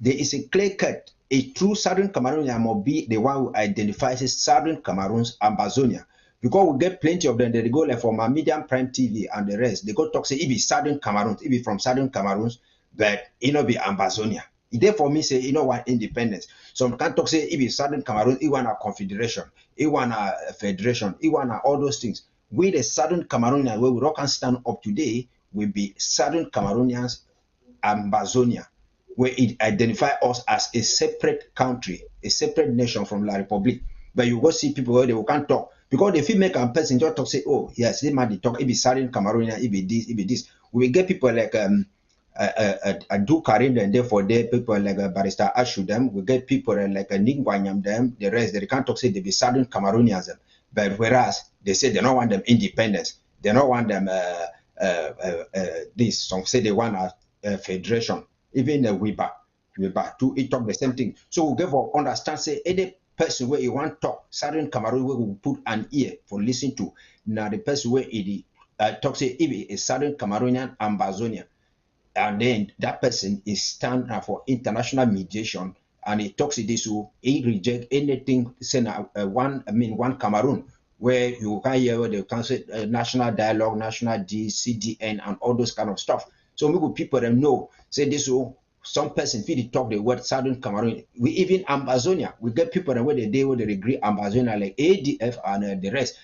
there is a clear cut. A true Southern Cameroonian must be the one who identifies as Southern Cameroons Ambazonia. Because we get plenty of them, they go like from my medium prime TV and the rest. They go talk say it be Southern Cameroons, it be from Southern Cameroons, but it not be Ambazonia. Therefore, me say, want independence. Some can talk say it be Southern Cameroons, it want a confederation, it want a federation, it want all those things. We the Southern Cameroonians, where we all can stand up today, will be Southern Cameroonians Ambazonia, where it identify us as a separate country, a separate nation from La Republic. But you go see people where they can't talk. Because if you make a person just talk, say, oh, yes, they might talk, it be Southern Cameroon, it be this, it be this. We get people like do Karim and therefore there people like Barrister Ashu them. We get people like Nick Wanyam them, the rest, they can't talk, say they be Southern Cameroonians. But whereas they say they don't want them independence, they don't want them this. Some say they want a federation. Even the Weber too, it talk the same thing. So we give understand say any person where you want talk, Southern Cameroon where we put an ear for listen to. Now the person where it talk say it is Southern Cameroonian Ambazonia, and then that person is stand for international mediation, and he talks this so he reject anything say one Cameroon where you can hear where they can say national dialogue, national CDN, and all those kind of stuff. So we people them know say this so some person feel talk the word Southern Cameroon. We even Ambazonia. We get people that where they agree Ambazonia like ADF and the rest.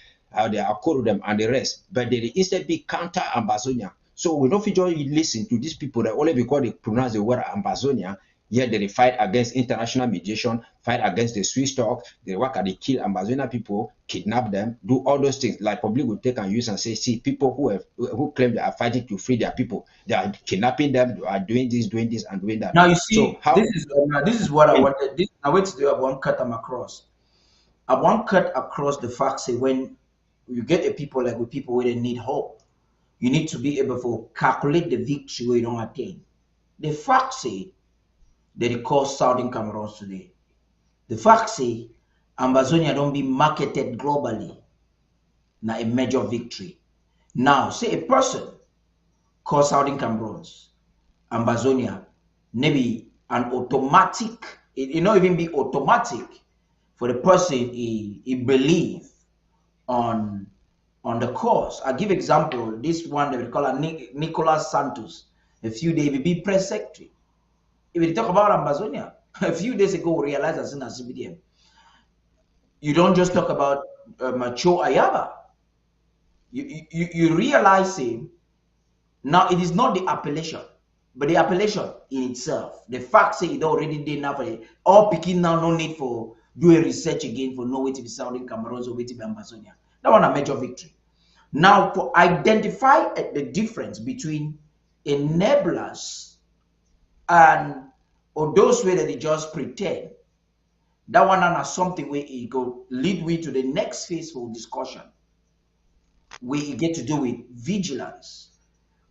They are called them and the rest. But they instead be counter Ambazonia. So we don't feel listen to these people that only because they pronounce the word Ambazonia, yet they fight against international mediation, fight against the Swiss talk, they work at the kill Ambazonia people, kidnap them, do all those things. Like public will take and use and say, see, people who claim they are fighting to free their people, they are kidnapping them, they are doing this, and doing that. Now you see, so how, this is what I wanted. I wait to do. I want cut them across. I want cut across the fact say when you get a people like with people where they need hope, you need to be able to calculate the victory where you don't attain. The fact say that it calls Southern Cameroons today. The fact say Ambazonia don't be marketed globally. Now a major victory. Now say a person calls Southern Cameroons, Ambazonia, maybe an automatic, it not even be automatic for the person he believe on the cause. I give example, this one that we call a Nicolas Santos. A few days he be press secretary. If we talk about Ambazonia, a few days ago we realized as in a CBDM. You don't just talk about Macho Ayaba. You realize him. Now it is not the appellation, but the appellation in itself. The fact say it already did enough for it. All picking now no need for do a research again for no way to be Southern Cameroons or way to be Ambazonia. That one a major victory. Now to identify the difference between enablers and or those way that they just pretend, that one is something where it go lead we to the next phase for discussion. We get to do with vigilance.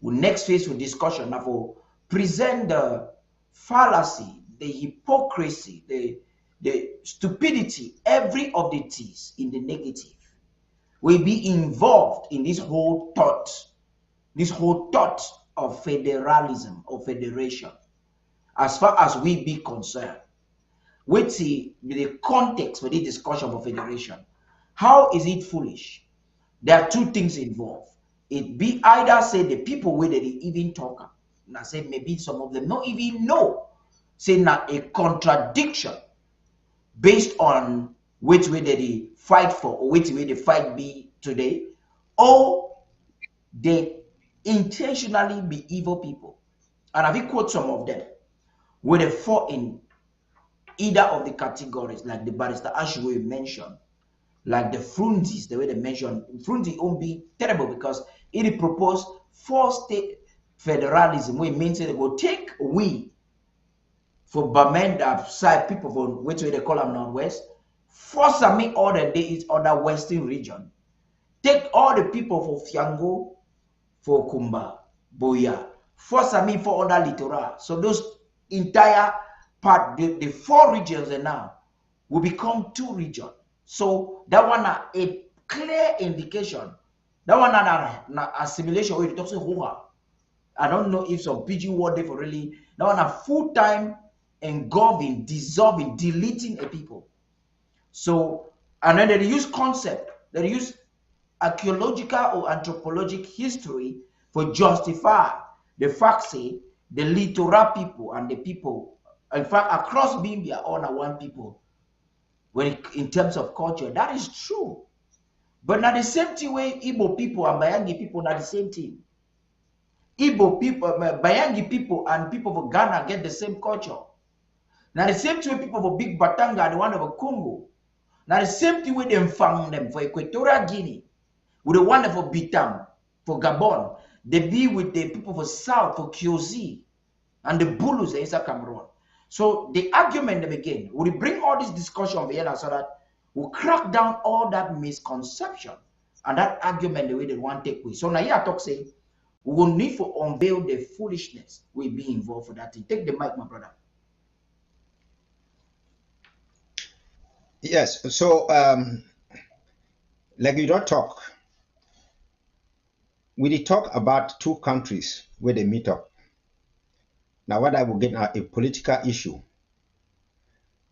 We next phase for discussion now for present the fallacy, the hypocrisy, the stupidity, every of the T's in the negative. Will be involved in this whole thought of federalism or federation. as far as we be concerned, what's the context for the discussion of federation? How is it foolish? There are two things involved. It be either say the people where they even talk, now say maybe some of them not even know, say not a contradiction based on which way they fight for or which way the fight be today, or they intentionally be evil people. And I will quote some of them where they fall in either of the categories, like the barrister Ashway mentioned, like the Frunzis, the way they mentioned. Frunzi won't be terrible because it proposed 4-state federalism, which means they will take we for Bamenda side people from which way they call them Northwest, force me all the days other Western region. Take all the people for Fiango, for Kumba, Boya, force me for other littoral. So those entire part, the 4 regions and now will become 2 regions. So that one a clear indication. That one an assimilation where you talk say I don't know if some PG word they for really that one a full time engulfing, dissolving, deleting a people. So and then they use concept, they use archaeological or anthropologic history for justify the fact say the littoral people and the people, in fact, across Bimbia, all are one people. When in terms of culture, that is true. But not the same thing way Igbo people and Bayangi people not the same thing. Igbo people, Bayangi people and people of Ghana get the same culture. Now the same thing way people of Big Batanga and the one of Congo. Now the same thing way they found them for Equatorial Guinea, with the one for Bitam, for Gabon. They be with the people for South, for Kyozi, and the Bulus in Cameroon. So the argument them again, we bring all this discussion over here so that we crack down all that misconception and that argument the way they want to take away. So now here I talk say we will need to unveil the foolishness we be involved for that thing. Take the mic, my brother. Yes, so like you don't talk. We did talk about 2 countries where they meet up. Now what I will get now a political issue.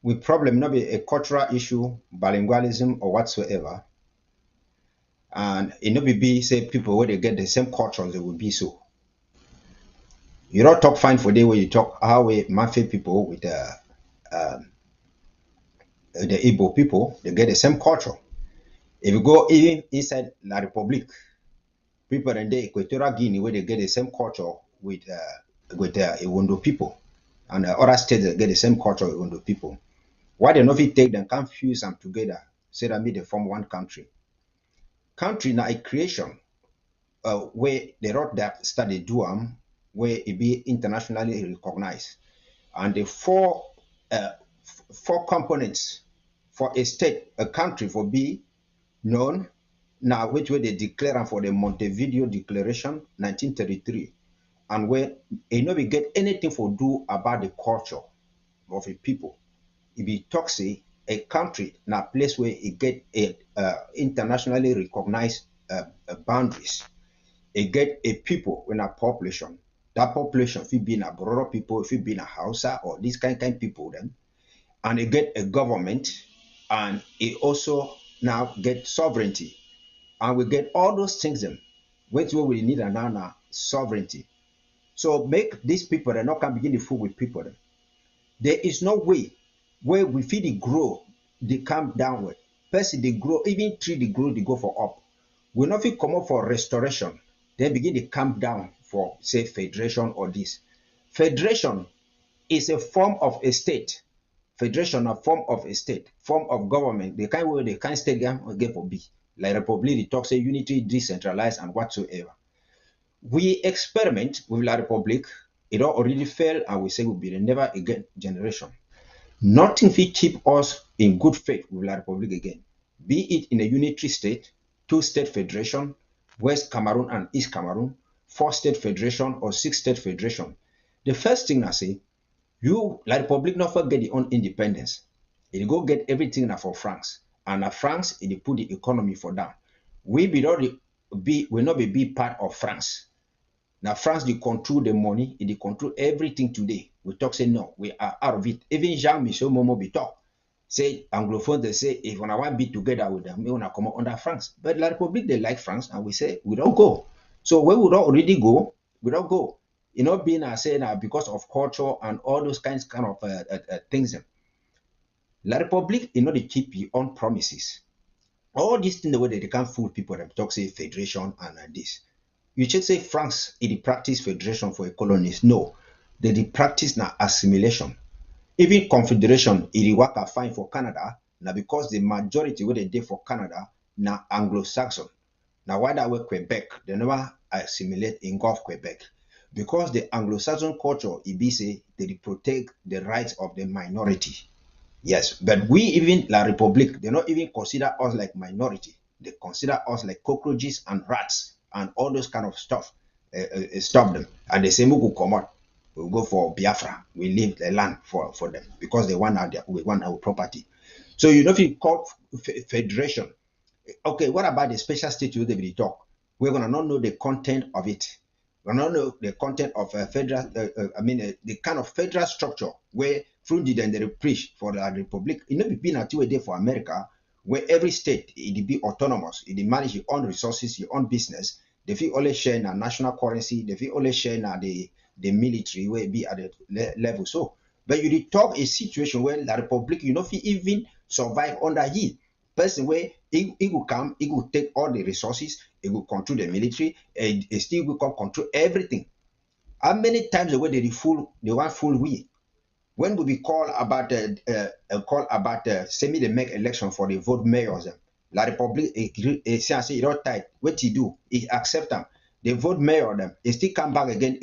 We problem not be a cultural issue, bilingualism or whatsoever. And it not be say people where they get the same cultures, they will be so. You don't talk fine for day where you talk how we mafia people with the Igbo people, they get the same culture. If you go even inside La Republique, people in the Equatorial Guinea where they get the same culture with Iwondo people, and other states that get the same culture with Iwondo people. Why they not take them, can't fuse them together, so that they form one country. Country now a creation where they wrote that study do where it be internationally recognized, and the 4 components for a state, a country for be known now, which way they declare for the Montevideo Declaration 1933, and where you know we get anything for do about the culture of a people. If you talk say a country now place where it get a internationally recognized boundaries, it get a people when a population. That population if it be a Bororo people, if it be a Hausa or this kind people then, and it get a government, and it also now get sovereignty, and we get all those things then, which we need now sovereignty. So make these people that not can begin to fool with people then. There is no way where we feel they grow, they come downward. Person they grow, even tree they grow, they go for up. We not feel come up for restoration, then begin to come down for say federation or this. Federation is a form of a state. Federation a form of a state, form of government. The kind where they can't stay again or get for B. Like Republic, it talks a unity, decentralized, and whatsoever. We experiment with La Republic, it already failed, and we say we'll be the never again generation. Nothing will keep us in good faith with La Republic again. Be it in a unitary state, 2-state federation, West Cameroon and East Cameroon, 4-state federation or 6-state federation. The first thing I say, you La Republic not forget the own independence. It go get everything now for France, and now France it put the economy for down. We will not be part of France. Now France they control the money, they control everything today. We talk say no, we are out of it. Even Jean-Michel Momo be talk. Say Anglophone, they say if when I want to be together with them, we want to come under France. But La Republic, they like France, and we say we don't go. So when we don't already go, we don't go. You know, being I say now because of culture and all those kind of things. La Republic, you know, they keep your own promises. All these things the way they can't fool people. Them talk say federation and this. You should say France, it practice federation for a colonies. No, they practice now assimilation. Even confederation, it work a fine for Canada. Now because the majority what they did for Canada now Anglo-Saxon. Now why that way Quebec, they never assimilate engulf Quebec. Because the Anglo-Saxon culture, it be say they protect the rights of the minority. Yes, but we even La Republic, they not even consider us like minority. They consider us like cockroaches and rats and all those kind of stuff. Stop them. And they say, we will come out. We'll go for Biafra. We leave the land for them because they want we want our property. So you know if you call federation, okay, what about the special statehood that we talk? We're gonna not know the content of it. We're not know the content of a federal. The kind of federal structure where Frundi and they preach for the republic. You know, be a two-way day for America, where every state it be autonomous, it manage your own resources, your own business. They feel only share in a national currency. They feel only share in the military where it be at the level. So, but you talk a situation where the republic, you know, if you even survive under it. Person where it will come, it will take all the resources, it will control the military, and it still will control everything. How many times the way they want fool we? When we be call about semi the make election for the vote mayors, La Republic say it all tight. What he do? He accept them. They vote mayor them. He still come back again.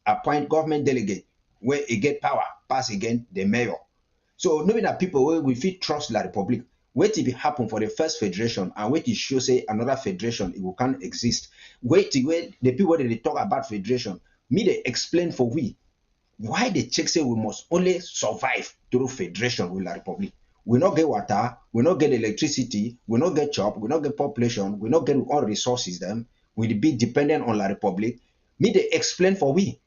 Appoint government delegate where he get power pass again the mayor. So knowing that people where we feel trust La Republic. Wait till it happen for the first federation and wait till show say another federation it will can't exist. Wait till where the people that they talk about federation, me they explain for we why the check say we must only survive through federation with La Republic. We not get water, we not get electricity, we not get job, we not get population, we not get all resources them. We be dependent on La Republic. Me they explain for we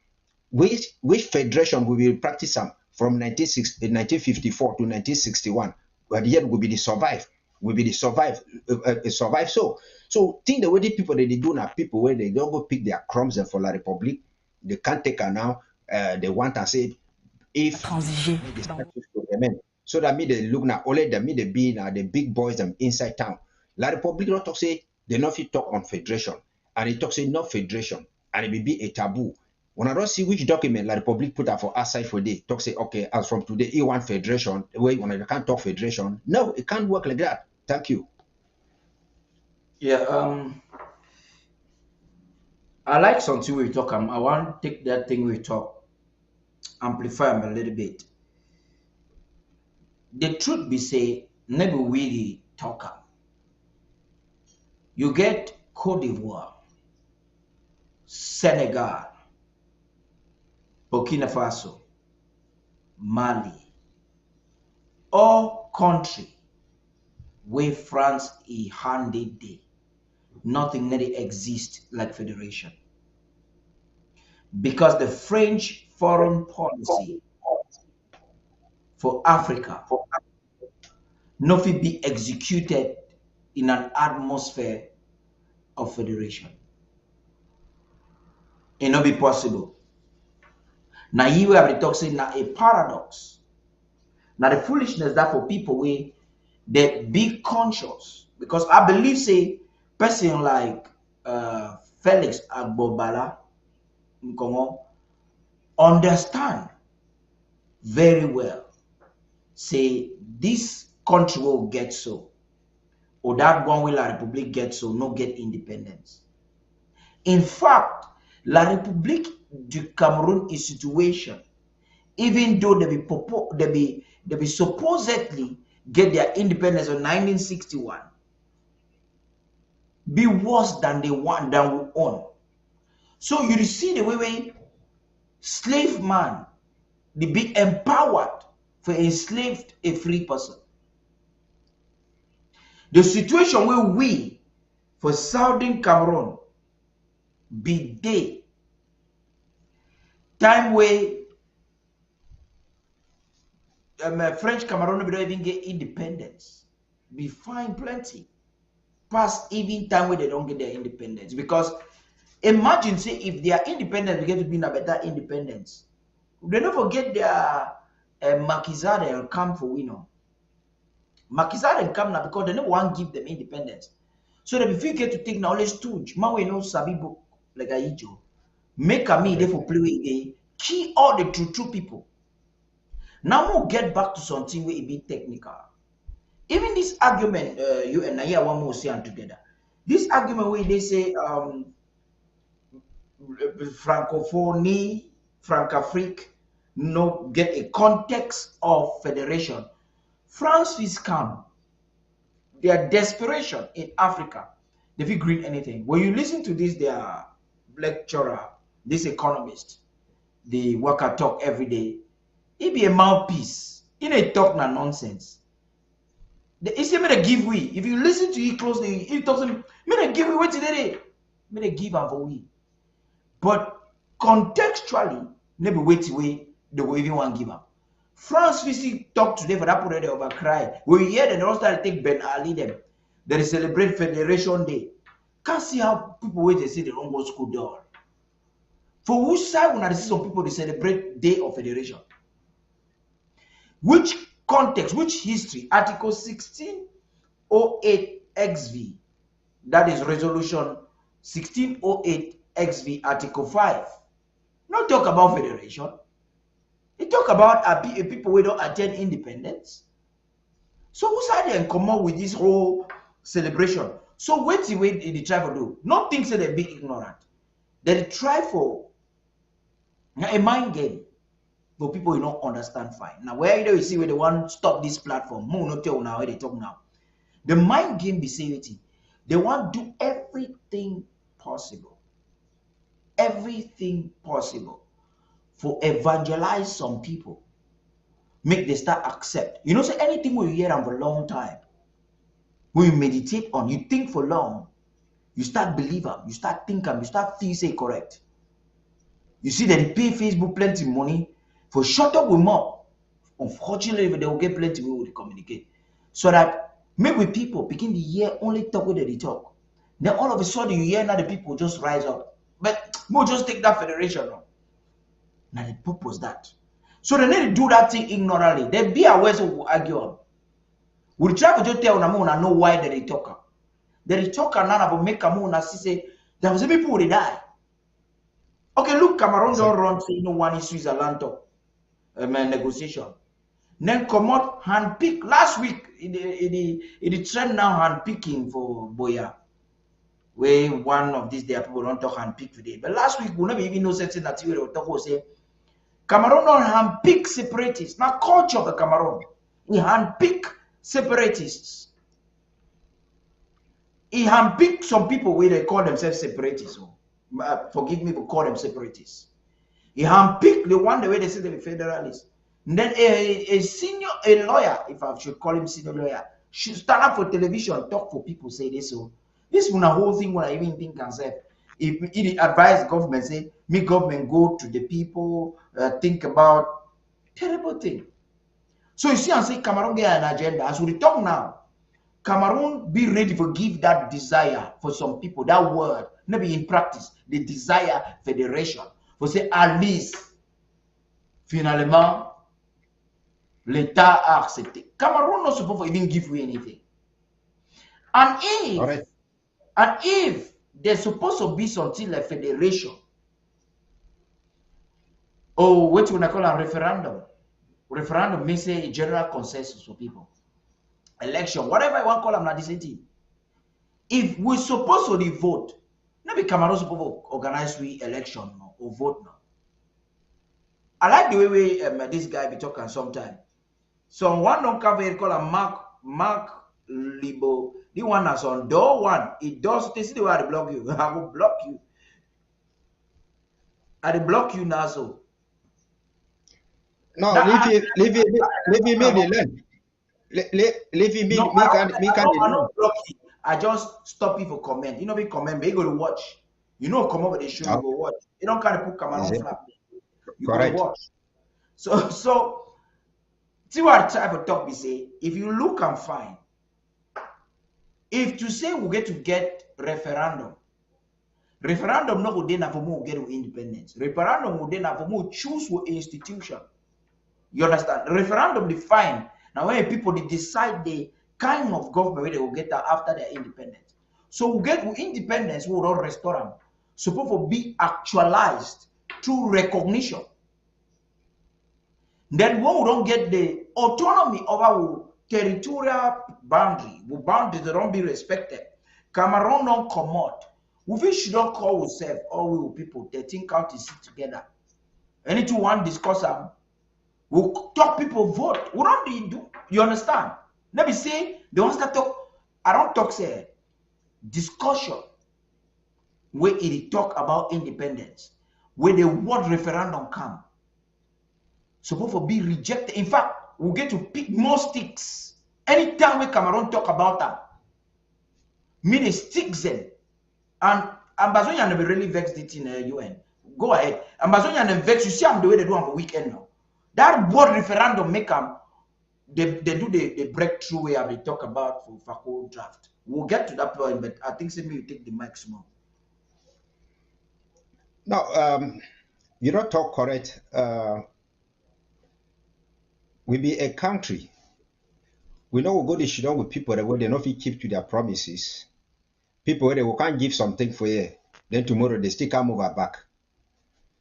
which federation we will practice from 1954 to 1961. But yet will be the survive. Will be the survive. Survive. So think the way the people that they do now, people where they don't go pick their crumbs and for La Republic, they can't take her now. They want to say if so that me they look now only the me they be now the big boys them inside town. La Republic don't talk say they not fit talk on federation and they talk say no federation and it will be a taboo. When I don't see which document La Republic put up for outside for day, talk say, okay, as from today, you want federation. Wait, when I can't talk federation. No, it can't work like that. Thank you. Yeah, I like something we talk. I want to take that thing we talk, amplify them a little bit. The truth be say, never really talk. You get Cote d'Ivoire, Senegal, Burkina Faso, Mali, all country where France is handed day. Nothing really exists like federation. Because the French foreign policy for Africa not be executed in an atmosphere of federation. It not be possible. Now you have the talk saying now a paradox. Now the foolishness that for people we they be conscious because I believe say person like Felix Agbobala Nkongo understand very well say this country will get so or that one will La Republic get so no get independence. In fact, La République du Cameroon is situation, even though they be supposedly get their independence in 1961, be worse than the one that we own. So you see the way slave man they be empowered for enslaved a free person. The situation where we for Southern Cameroon be day time where French Cameroon don't even get independence. Be fine plenty. Past even time where they don't get their independence. Because imagine say if they are independent, we get to be in a better independence. They don't forget their Maquisard and come for we know. Maquisard and come now because they don't want to give them independence. So that if you get to take knowledge too, man we know sabi book like a ijo. Make a me therefore play a key all the true people. Now we'll get back to something where it be technical. Even this argument, you and I one more saying together. This argument where they say Francophonie, Francafrique, no get a context of federation. France is calm. Their desperation in Africa, they feel green anything. When you listen to this, their lecturer, this economist, the worker talk every day. He be a mouthpiece. He ain't talk na nonsense. He say me they give we. If you listen to it closely, he talks me they give we what today. Me they give and for we. But contextually, never wait away the way even want give up. France physically talk today for that put they over cry. We hear they don't start to take Ben Ali them. They celebrate Federation Day. Can't see how people wait they say they don't go school door. For which side when I see some people they celebrate Day of Federation? Which context, which history? Article 1608 XV, that is resolution 1608 XV, Article 5. Not talk about federation. It talk about people who don't attend independence. So who's there and come up with this whole celebration? So wait till they try to do. Not think that they be ignorant. They try for a mind game. For people you don't understand fine. Now, where you see where they want to stop this platform, more not tell now where they talk now. The mind game be saying they want to do everything possible for evangelize some people, make they start accept. You know, say anything we hear them for a long time, when you meditate on, you think for long, you start believe them, you start think them, you start feel say correct. You see that they pay Facebook plenty money. For shut up with more, unfortunately, they will get plenty we will communicate. So that maybe people begin to hear only talk where they talk. Then all of a sudden you hear now the people just rise up. But we'll just take that federation now. Now the purpose that. So they need to do that thing ignorantly. They be aware so we'll argue on. We'll try to just tell them and know why they talk. They talk and now make them and say there was people who die. Okay, look, Cameroon don't run to one in Switzerland talk. Negotiation. Then come out hand pick last week in the trend now hand picking for Boya. Where one of these there people don't talk hand pick today. But last week we never even know certain that we were talking say Cameroon don't hand pick separatists. Now culture of the Cameroon. He hand pick separatists. He hand pick some people where they call themselves separatists. Forgive me, but call them separatists. He handpicked the one the way they say they're federalists. And then a lawyer, if I should call him senior lawyer, should stand up for television, talk for people, say this. So this one a whole thing when I even think and say, if he advise government, say, me government go to the people, think about terrible thing. So you see and say Cameroon get an agenda. As we talk now, Cameroon be ready to give that desire for some people, that word, maybe in practice, the desire federation. For say at least, finalement, l'État a accepté. Cameroon not supposed to even give you anything. And if there's supposed to be something like federation, or what we call a referendum. Referendum means a general consensus for people. Election, whatever I want to call them, not the same thing. If we're supposed to vote, maybe Cameroon supposed to organize election or vote now. I like the way this guy be talking sometimes. So one don't cover call a Mark Libo. The one that's on door one. It does this is the way I block you. I will block you. I will block you now. So no, leave him alone. Leave him. I just stop you for comment. You know, we comment, but you go to watch. You know, come over the show, you go watch. You don't kind of put Cameroon flag. You go to watch. So See what type of talk we say, if you look and find, if to say we get referendum no go dey na for more get independence. Referendum go dey na for more choose what institution. You understand? Referendum define now when people they decide the kind of government they will get after their independence. So we get independence, we will restore them. Supposed to be actualized through recognition. Then when we don't get the autonomy of our territorial boundary, the boundaries that don't be respected. Cameroon don't come out. We should not call ourselves all we people 13 counties sit together. Anything one discuss them, we'll talk people vote. We don't need do. You understand? Let me say they want to talk. I don't talk say discussion where it talk about independence, where the word referendum come. Supposed to be rejected. In fact, we'll get to pick more sticks. Anytime we Cameroon talk about that, mean sticks them. And Ambazonia never really vexed it in the UN. Go ahead. Ambazonia never vexed. You see them the way they do on the weekend now. That word referendum make them, they do the breakthrough where they talk about for FACO draft. We'll get to that point, but I think simply you take the maximum. Now, you don't talk correct. We be a country. We know we go to shit with people that they not keep to their promises. People where they can't give something for you, then tomorrow they still come over back.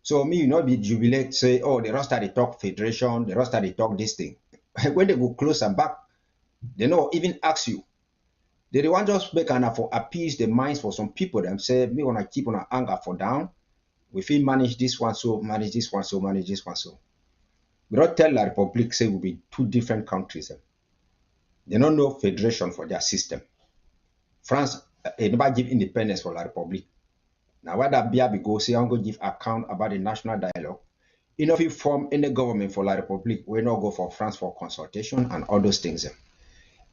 So me, you not be jubilate, say, oh, the rest they talk federation, the rest they talk this thing. When they go close and back, they don't even ask you. They want just make enough for appease the minds for some people. Them say, me wanna keep on anger for down. We feel manage this one, so manage this one, so manage this one, so. We don't tell the Republic say we'll be two different countries. They don't know federation for their system. France, they never give independence for the Republic. Now, why that BRB go say I'm going to give account about the national dialogue? You know, if you form any government for the Republic, we not go for France for consultation and all those things.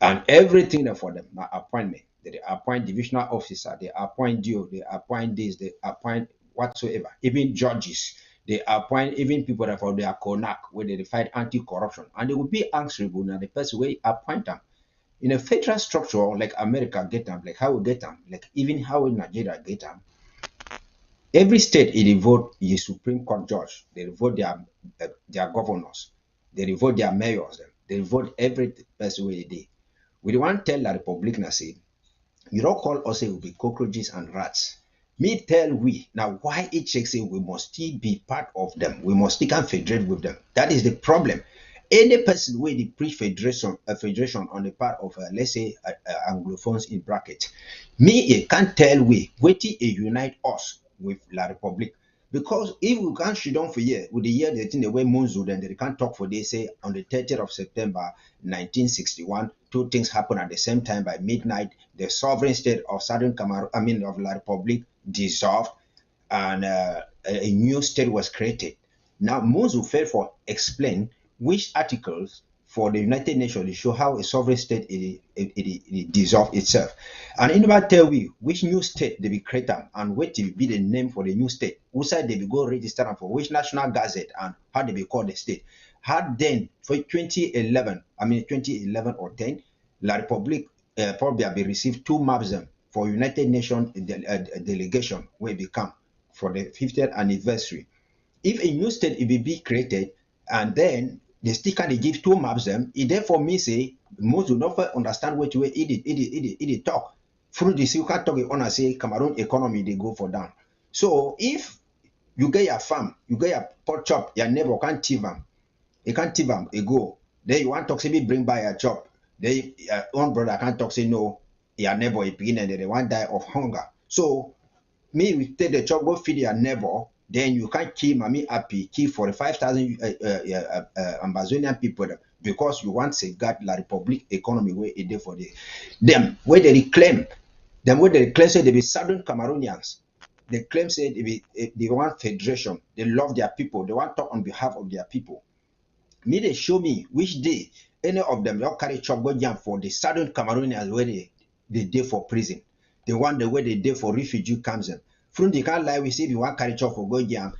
And everything for them, now appointment. They appoint divisional officer, they appoint DO, they appoint this, they appoint whatsoever. Even judges, they appoint even people that for their CONAC, where they fight anti-corruption. And they will be answerable now the person way appoint them. In a federal structure like America get them, like how we get them, like even how in Nigeria get them, every state they vote a Supreme Court judge, they vote their governors, they vote their mayors, they vote every person way they. We don't want to tell the Republic now say, you don't call us say we be cockroaches and rats. Me tell we now why it checks say we must still be part of them, we must still confederate with them. That is the problem. Any person where the pre-federation, a federation on the part of, let's say, Anglophones in bracket, me can't tell we waiting unite us with La Republic. Because if we can't shoot down for year, with the year they think the way Monzo, then they can't talk for they say on the 30th of September 1961, two things happen at the same time by midnight. The sovereign state of Southern Cameroon, of La Republic dissolved, and a new state was created. Now Monzo failed for explain which articles for the United Nations show how a sovereign state it dissolve itself. And in about tell we which new state they be create and what will be the name for the new state. Who side they be go register them for which national gazette and how they be called the state. Had then for 2011 or 10, La Republique probably be received 2 maps for United Nations delegation where it become for the 50th anniversary. If a new state will be created and then the sticker they give 2 maps it therefore me say most will not understand what way it talk. Through this you can't talk on and say Cameroon economy they go for down. So if you get your farm, you get your pot chop, your neighbor can't thief them. You can't thief them, you go. Then you want to say bring by your chop. Then your own brother can't talk say no, your neighbor is begin and they want die of hunger. So me we take the chop, go feed your neighbor. Then you can't kill mommy happy, kill 45,000 Amazonian people because you want to safeguard La Republic economy where it is for them. Where they reclaim, them where they reclaim say they be Southern Cameroonians. They claim say they want federation, they love their people, they want to talk on behalf of their people. Me they show me which day any of them don't carry chop go jam for the Southern Cameroonians where they did for prison. The one the way they did for refugee camps. From the can't lie, we say if you want carry chop for go jam,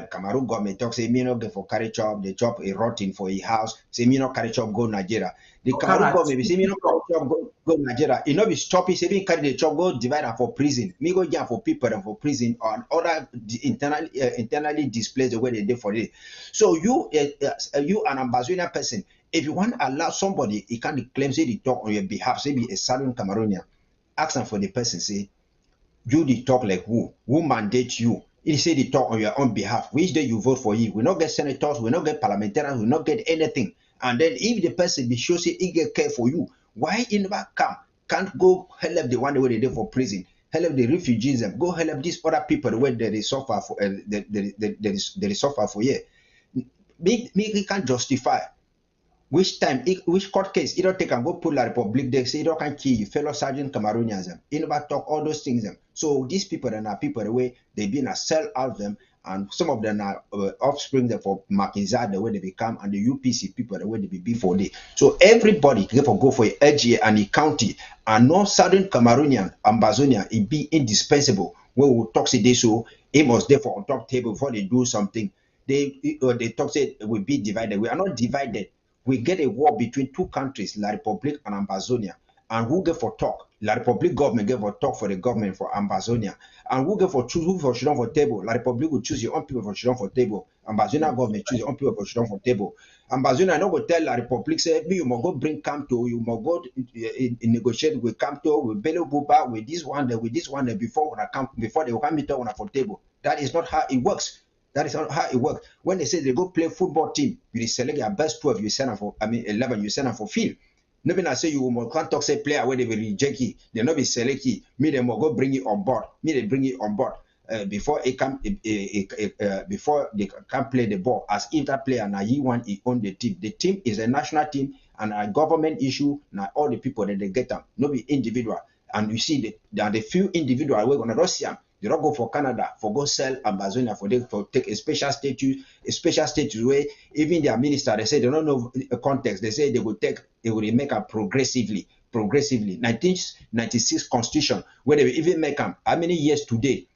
Cameroon government talk say me not get for carry chop, the chop a rotting for a house, say me not carry chop go Nigeria. The Cameroon government say me not carry chop go Nigeria. It not be stop it, say me carry the chop go divide am for prison. Me go jam for people and for prison or other internally displaced the way they did for it. So you an ambassador person, if you want to allow somebody, he can't claim say they talk on your behalf, say be a Southern Cameroonian, ask them for the person say. You the talk like who mandate you? He say they talk on your own behalf. Which day you vote for you? We not get senators, we not get parliamentarians, we not get anything. And then if the person be sure say he get care for you, why he never come? Can't go help the one the way they did for prison, help the refugees, them go help these other people the way they suffer for they suffer for here. Me can't justify. Which time, which court case, you don't take and go pull La Republic, they say you don't can kill you, fellow Sergeant Cameroonians, you never talk all those things. So these people that are people the way they've been a sell out them, and some of them are offspring for Makinza the way they become, and the UPC people the way they be before they. So everybody can go for LGA and the county, and no Southern Cameroonian, Ambazonia, it be indispensable. When we talk today, so it must therefore on top table before they do something. They talk say we be divided. We are not divided. We get a war between two countries, La Republic and Ambazonia. And who get for talk? La Republic government get for talk for the government for Ambazonia. And who get for choose who for Sudan for table? La Republic will choose your own people for Sudan for table. Ambazonia government choose your own people for Sudan for table. Ambazonia no go tell La Republic say, me you must go bring Camto, you must go negotiate with Camto, with Bello Buba, with this one, before they will come meet on for table. That is not how it works. That is not how it works. When they say they go play football team, you select your best 12, you send them for 11, you send them for field. Nobody say you can't talk say player where they will reject you, they not be select you. Me they will go bring you on board. Me they bring you on board before before they can play the ball as if that player now he want he own the team. The team is a national team and a government issue. Now all the people that they get them, not be individual. And you see the few individual we're gonna Russia. They don't go for Canada for go sell Ambazonia for take a special status where even their minister they say they don't know the context. They say they will make them progressively. 1996 constitution where they will even make them how many years today?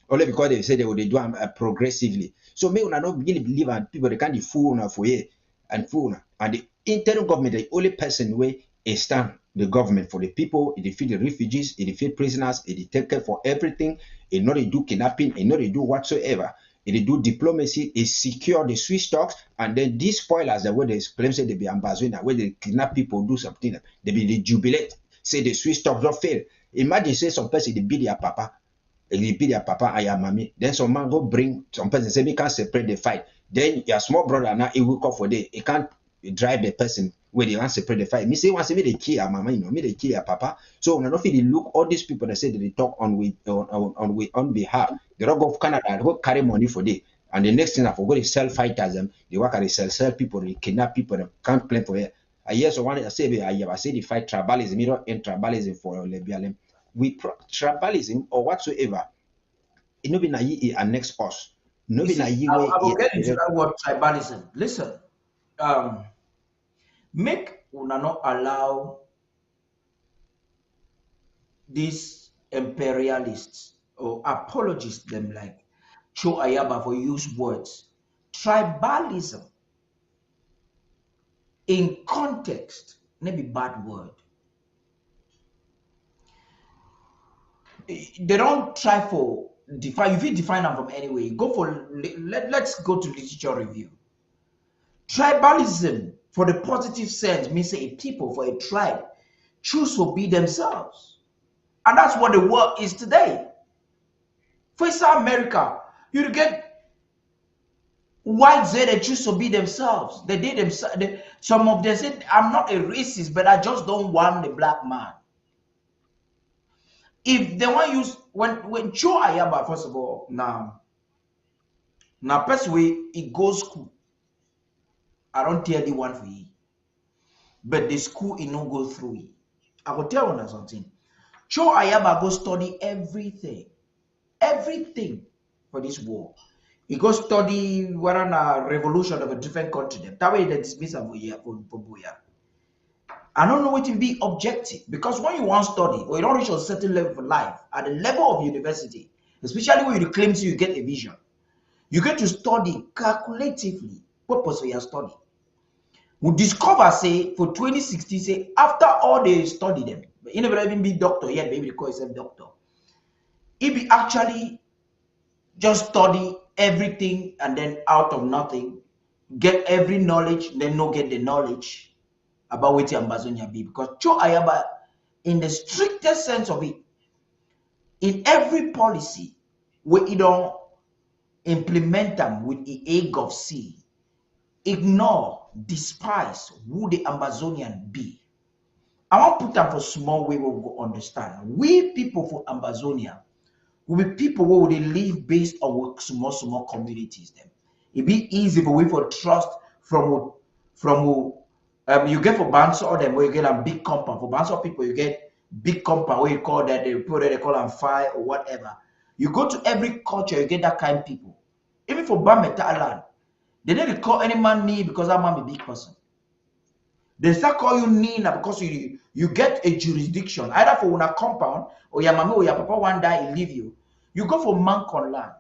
Only because they say they will do them progressively. So me una not really believe and people they can't fool una for here and fool una. And the internal government the only person where is stand the government for the people, it defeat the refugees, it defeat prisoners, it take care for everything, it not do kidnapping, it not do whatsoever, it do diplomacy, it secure the Swiss stocks, and then these spoilers that where they claim say they be ambassador, where they kidnap people, do something, they jubilate, say the Swiss stocks don't fail. Imagine say some person they beat their papa and your mommy, then some man go bring some person say we can't separate the fight. Then your small brother now he will come for day, he can't drive the person where they want to separate the fight. Me say once me they kill your mama, me they kill your papa. So when I feel they look all these people that say that they talk on behalf, they don't go to Canada, they go carry money for day. And the next thing I forgot is sell fighters them, they work at the sell people, they kidnap people, they can't claim for it. I hear someone say they fight tribalism, you don't end tribalism for Lebialem. We tribalism or whatsoever, it no be na ye annex us. No be na ye way. I will get into that word tribalism. Listen. Make una not allow these imperialists or apologists them like Cho Ayaba for use words. Tribalism in context, maybe bad word. They don't try for define. If you define them from any way, go for let's go to literature review. Tribalism, for the positive sense, means a people for a tribe choose to be themselves. And that's what the world is today. For South America, you get whites there, they choose to be themselves. They did themselves. Some of them said, I'm not a racist, but I just don't want the black man. If they want to use, when Cho Ayaba, first of all, now person way it goes school. I don't tell the one for you. But the school it no go through it. I will tell you something. Cho Ayaba go study everything for this war. He go study whether a revolution of a different country. That way they dismiss him for Boya. I don't know what to be objective because when you want to study or you don't reach a certain level of life at the level of university, especially when you claim you get a vision. You get to study calculatively purpose of your study. We discover, say, for 2016, say, after all they study them, you never even be doctor yet, maybe they call yourself doctor. If you actually just study everything and then out of nothing, get every knowledge, then no get the knowledge about what Ambazonia be. Because Cho Ayaba, in the strictest sense of it, in every policy, we don't implement them with the egg of sea, ignore, despise who the Ambazonian be. I want to put them for small way we will understand. We people for Ambazonia will be people who will live based on small communities. Them. It be easy for we for trust from you get for Banso or them where you get a big compound. For Banso people you get big compound where you call that they call them fire or whatever. You go to every culture, you get that kind of people. Even for Bameta land, they didn't call any man me because that man be a big person. They start call you Nina because you get a jurisdiction either for una compound or your mama or your papa one day he leave you. You go for Mancon land.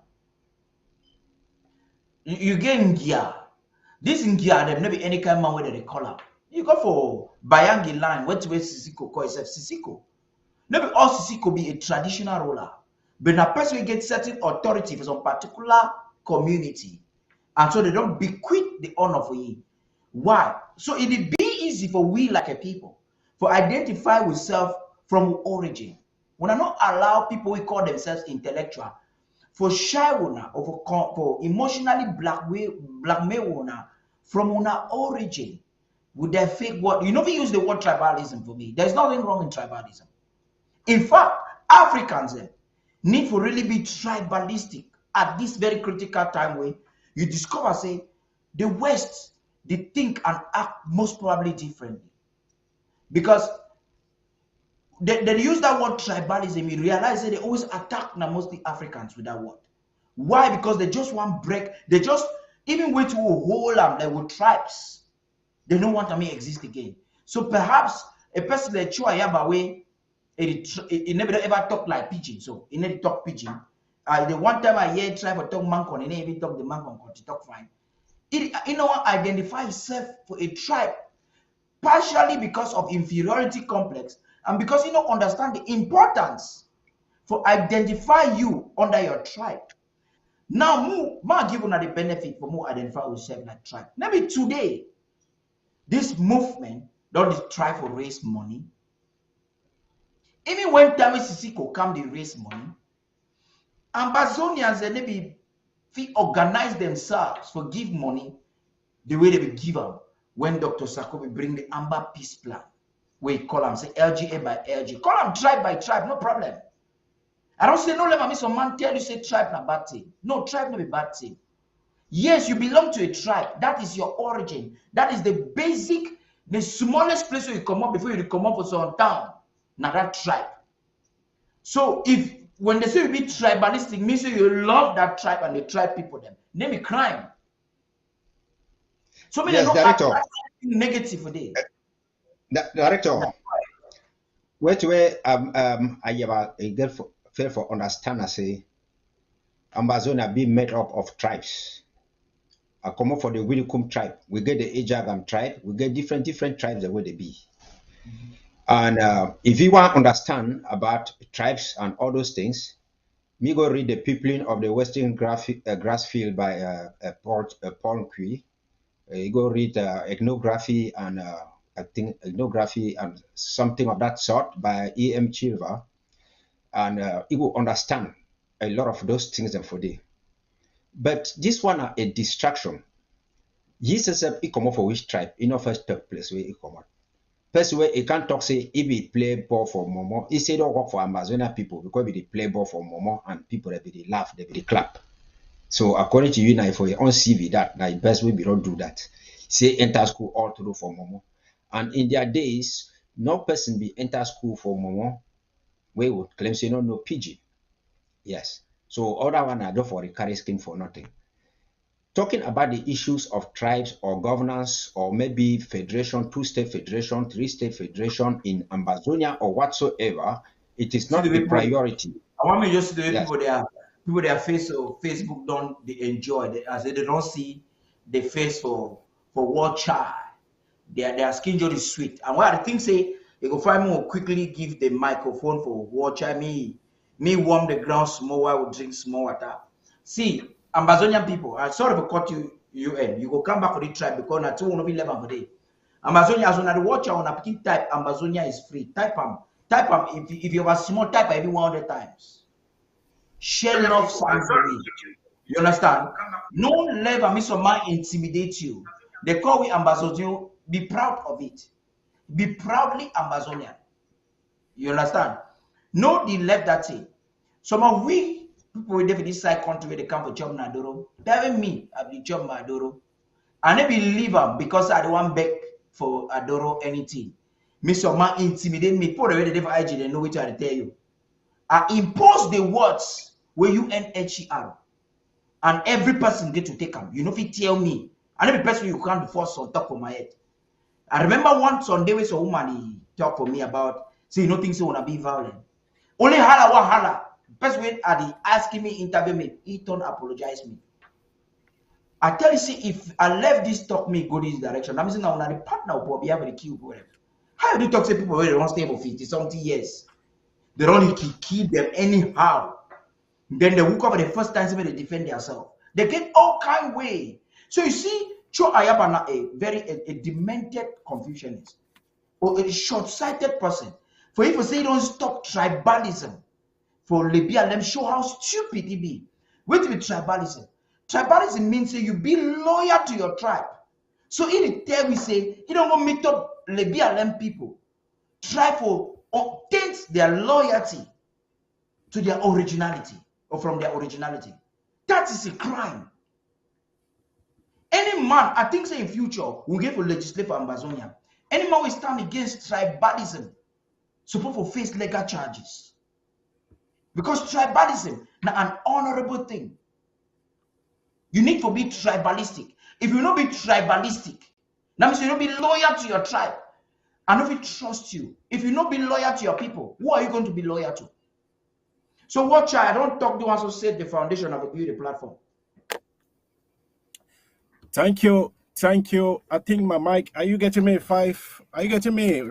You get Ngia. This Ngia, there may be any kind of man where they call up. You go for Bayangi land, where Sisiko call itself Sisiko. Maybe all Sisiko be a traditional ruler, but a person will get certain authority for some particular community, and so they don't bequeath the honor for you. Why? So it be easy for we like a people for identify with self from origin. When I not allow people who call themselves intellectual for shy una or for emotionally blackmail una from una origin with their fake word. You know, we use the word tribalism for me. There's nothing wrong in tribalism. In fact, Africans need to really be tribalistic at this very critical time where you discover, say, the West, they think and act most probably differently. Because they use that word tribalism, you realize that they always attack mostly Africans with that word. Why? Because they just want break, they just, even way to hold them, like with tribes, they don't want to exist again. So perhaps a person like Chua Yaba way, he never ever talk like pidgin, so he never talk pidgin. The one time I hear tribe or talk Mancon, he never even talk the Mancon, he talk fine. It, identify himself for a tribe, partially because of inferiority complex, and because you don't understand the importance for identify you under your tribe. Now, more give the benefit for more identify yourself like tribe. Maybe today, this movement don't try for raise money. Even when Tami Sisiko come, they raise money. Ambazonians, they maybe organize themselves for give money the way they will give them when Dr. Sakobi bring the Amber Peace Plan. We call them, say LGA by LG. Call them tribe by tribe, no problem. I don't say, no, let me some man tell you, say tribe na bad thing. No, tribe no be bad thing. Yes, you belong to a tribe. That is your origin. That is the basic, the smallest place where you come up before you come up for some town. Now that tribe. So if, when they say you be tribalistic, means you love that tribe and the tribe people them. Name it crime. So many yes, director. Negative for this. Director, where I have a girl fail for understand. I say, Ambazonia be made up of tribes. I come up for the Willicum tribe. We get the Ejagam tribe. We get different tribes the way they be. And if you want to understand about tribes and all those things, me go read the Peopling of the Western Grass Field by Paul Cui. You go read ethnography and I think ethnography and something of that sort by E.M. Chilver, and you will understand a lot of those things for day. But this one are a distraction. Jesus said, "He come out for which tribe? In the first place where he come out. First way he can't talk say he be play ball for Momo. He said don't work for Amazonia people because they play ball for Momo and people they laugh, they clap. So according to you now, for your own CV, that now best way we don't do that. Say enter school all through for Momo. And in their days, no person be enter school for Momo. We would claim say no PG. Yes. So other one I don't for the carry skin for nothing. Talking about the issues of tribes or governance or maybe federation, 2-state federation, 3-state federation in Ambazonia or whatsoever, it is not the priority. I want me just to do people there. people their face of Facebook don't they enjoy as they don't see the face for World Child. Their skin joy is sweet. And what I think say you go find more quickly give the microphone for World Child me warm the ground small while we drink small water. See, Ambazonian people, I'm sorry for cut you UN. You go come back for the tribe because na 211 for day. Amazonia as on the watch on a pick type Amazonia is free. Type if you have a small type every 100 times. Share love sign for me. You understand? No level miss of man intimidate you. They call we Ambazonian. Be proud of it. Be proudly Ambazonian. You understand? No, they left that thing. Some of we people with this side country where they come for job Nadoro. Tell me, I be job Nadoro. And they believe them because I don't want back for Adoro anything. Miss of man intimidate me. Put away the devil IG, they know what I tell you. I impose the words where UNHCR. And every person get to take them. You know if you tell me. And every person you can't force on top of my head. I remember one Sunday with a woman he talked for me about say you know things wanna be violent. Only hala wa hala. Person when Adi asking me interview me, he don't apologize me. I tell you, see, if I left this talk me go this direction, I'm saying now the partner will be able to kill whatever. How do you talk to people where they don't stay for 50 something years? They don't kill them anyhow. Then they woke up the first time when they defend themselves. They get all kind of way. So you see, Cho Ayabana a demented Confucianist or a short-sighted person. For if you say don't stop tribalism, for Libya, let me show how stupid it be. Wait with tribalism. Tribalism means say you be loyal to your tribe. So in the tell we say you don't go meet up Libya people. Try for obtain their loyalty to their originality or from their originality. That is a crime. Any man, I think say in future, will get for legislate for Amazonia. Any man will stand against tribalism, supposed to face legal charges. Because tribalism now an honorable thing. You need to be tribalistic. If you don't be tribalistic, that means you don't be loyal to your tribe. And if we trust you, if you don't be loyal to your people, who are you going to be loyal to? So watch out, I don't talk the ones who set the foundation of a beauty platform. Thank you. Thank you. I think my mic, are you getting me 5? Are you getting me?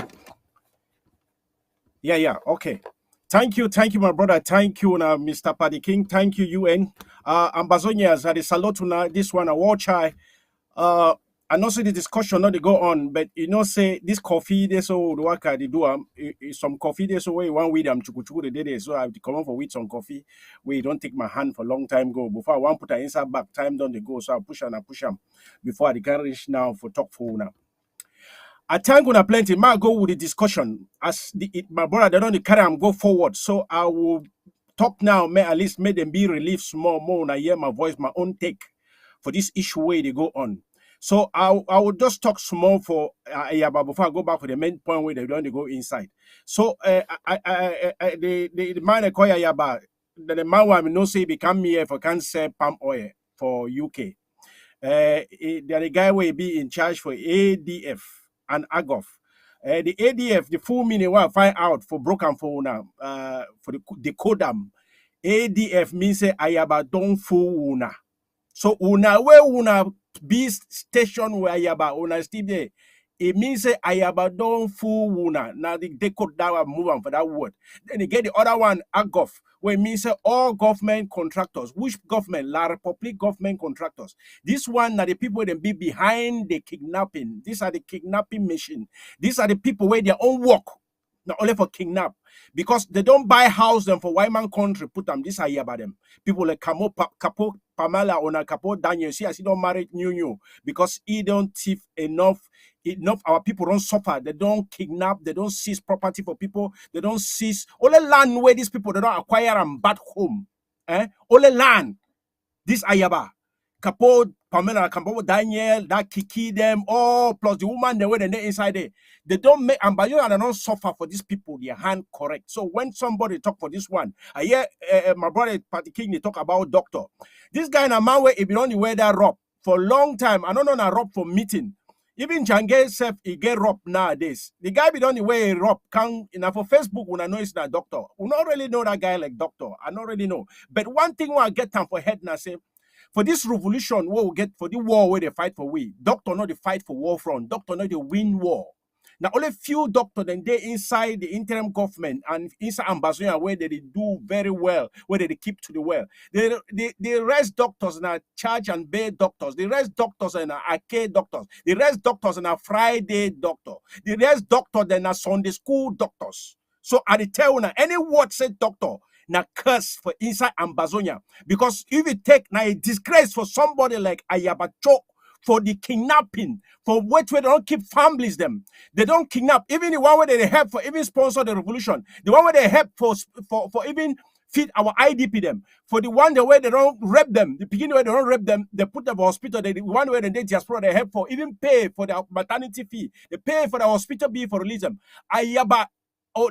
Yeah, okay. Thank you, my brother. Thank you, Mr. Paddy King. Thank you, UN. Ambazonians, I salute to this one, a watch I. And also the discussion not they go on, but you know, say this coffee they so the work I do some coffee they so way one with them chukuchuku the day so I have to come on for with some coffee. We don't take my hand for a long time go before I want put an inside back time don't they go so I push them before I can reach now for talk for now. I think gonna plenty might go with the discussion as my brother they don't carry them go forward. So I will talk now, may at least make them be relieved small more and I hear my voice, my own take for this issue way they go on. So I will just talk small for Ayaba before I go back to the main point where they don't go inside. So the man I call Ayaba, the man who no say become here for can sell palm oil for UK. The guy will be in charge for ADF and AGOF. The ADF, the full meaning what I find out for broken phone for the codam. ADF means say Ayaba don't fool una. So una where una be station where Ayaba una still there. It means say Ayaba don't fool una. Now they could down move on for that word. Then you get the other one, AGOF, where it means say all government contractors. Which government? La Republic government contractors. This one are the people that be behind the kidnapping. These are the kidnapping machine. These are the people where their own work. Not only for kidnap, because they don't buy house them for white man country, put them this here about them. People like Capo Pamela or Capo Daniel, see as he don't marry new because he don't thief enough our people don't suffer, they don't kidnap, they don't seize property for people, they don't seize only land where these people they don't acquire and back home. Only land. This Ayaba. Capo, Pamela, Capo, Daniel, that Kiki, them, all plus the woman, the way they inside there. They don't make, and they don't suffer for these people, their hand correct. So when somebody talk for this one, I hear my brother, Paddy King, they talk about doctor. This guy in a man where he been on the way that rob for a long time. I don't know a rob for meeting. Even Jange self, he get robbed nowadays. The guy be done the way he rob can for Facebook when I know it's not doctor. We not really know that guy like doctor. I not really know. But one thing when I get time for head now say, for this revolution, what we get for the war where they fight for we. Doctor not the fight for war front. Doctor not the win war. Now only few doctors then they inside the interim government and inside Ambazonia where they do very well, where they keep to the well. The rest doctors are charge and bay doctors. The rest doctors are arcade doctors. The rest doctors are Friday doctor. The rest doctor then are Sunday school doctors. So I tell you now, any word said doctor, now curse for inside Ambazonia. Because if you take now a disgrace for somebody like Ayabacho for the kidnapping, for which way they don't keep families them. They don't kidnap. Even the one where they help for even sponsor the revolution. The one where they help for even feed our IDP them. For the one where they don't rape them. The beginning where they don't rape them, they put them in hospital. The one where they diaspora, they help for even pay for their maternity fee. They pay for the hospital fee for release them. Ayaba,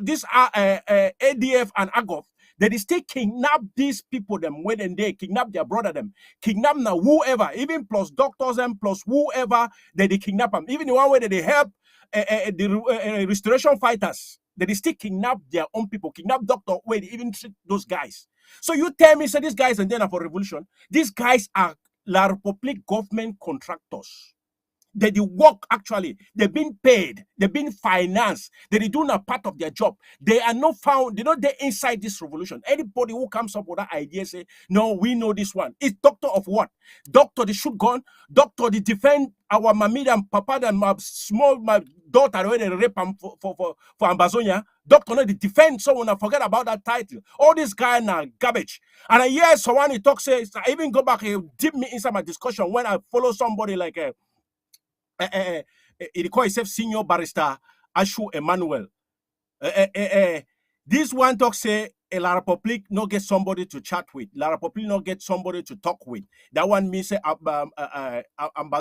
this ADF and AGOF. They still kidnap these people them when they kidnap their brother them. Kidnap now whoever, even plus doctors and plus whoever they kidnap them. Even the one where they help the restoration fighters. They still kidnap their own people. Kidnap doctor where they even treat those guys. So you tell me, say these guys and then for revolution. These guys are La Republic government contractors. They do work actually. They've been paid. They've been financed. They do not part of their job. They are not found. They're not there inside this revolution. Anybody who comes up with that idea say, no, we know this one. It's doctor of what? Doctor the shoot gun. Doctor the defend our mammy and papa and my daughter where they rape them for Ambazonia. Doctor not the defend someone. I forget about that title. All this guy now garbage. And I hear someone he talk says, I even go back and dip me inside my discussion when I follow somebody like he call himself senior barrister Ashu Emmanuel. This one talk say La Republic not get somebody to chat with. La Republic not get somebody to talk with. That one means say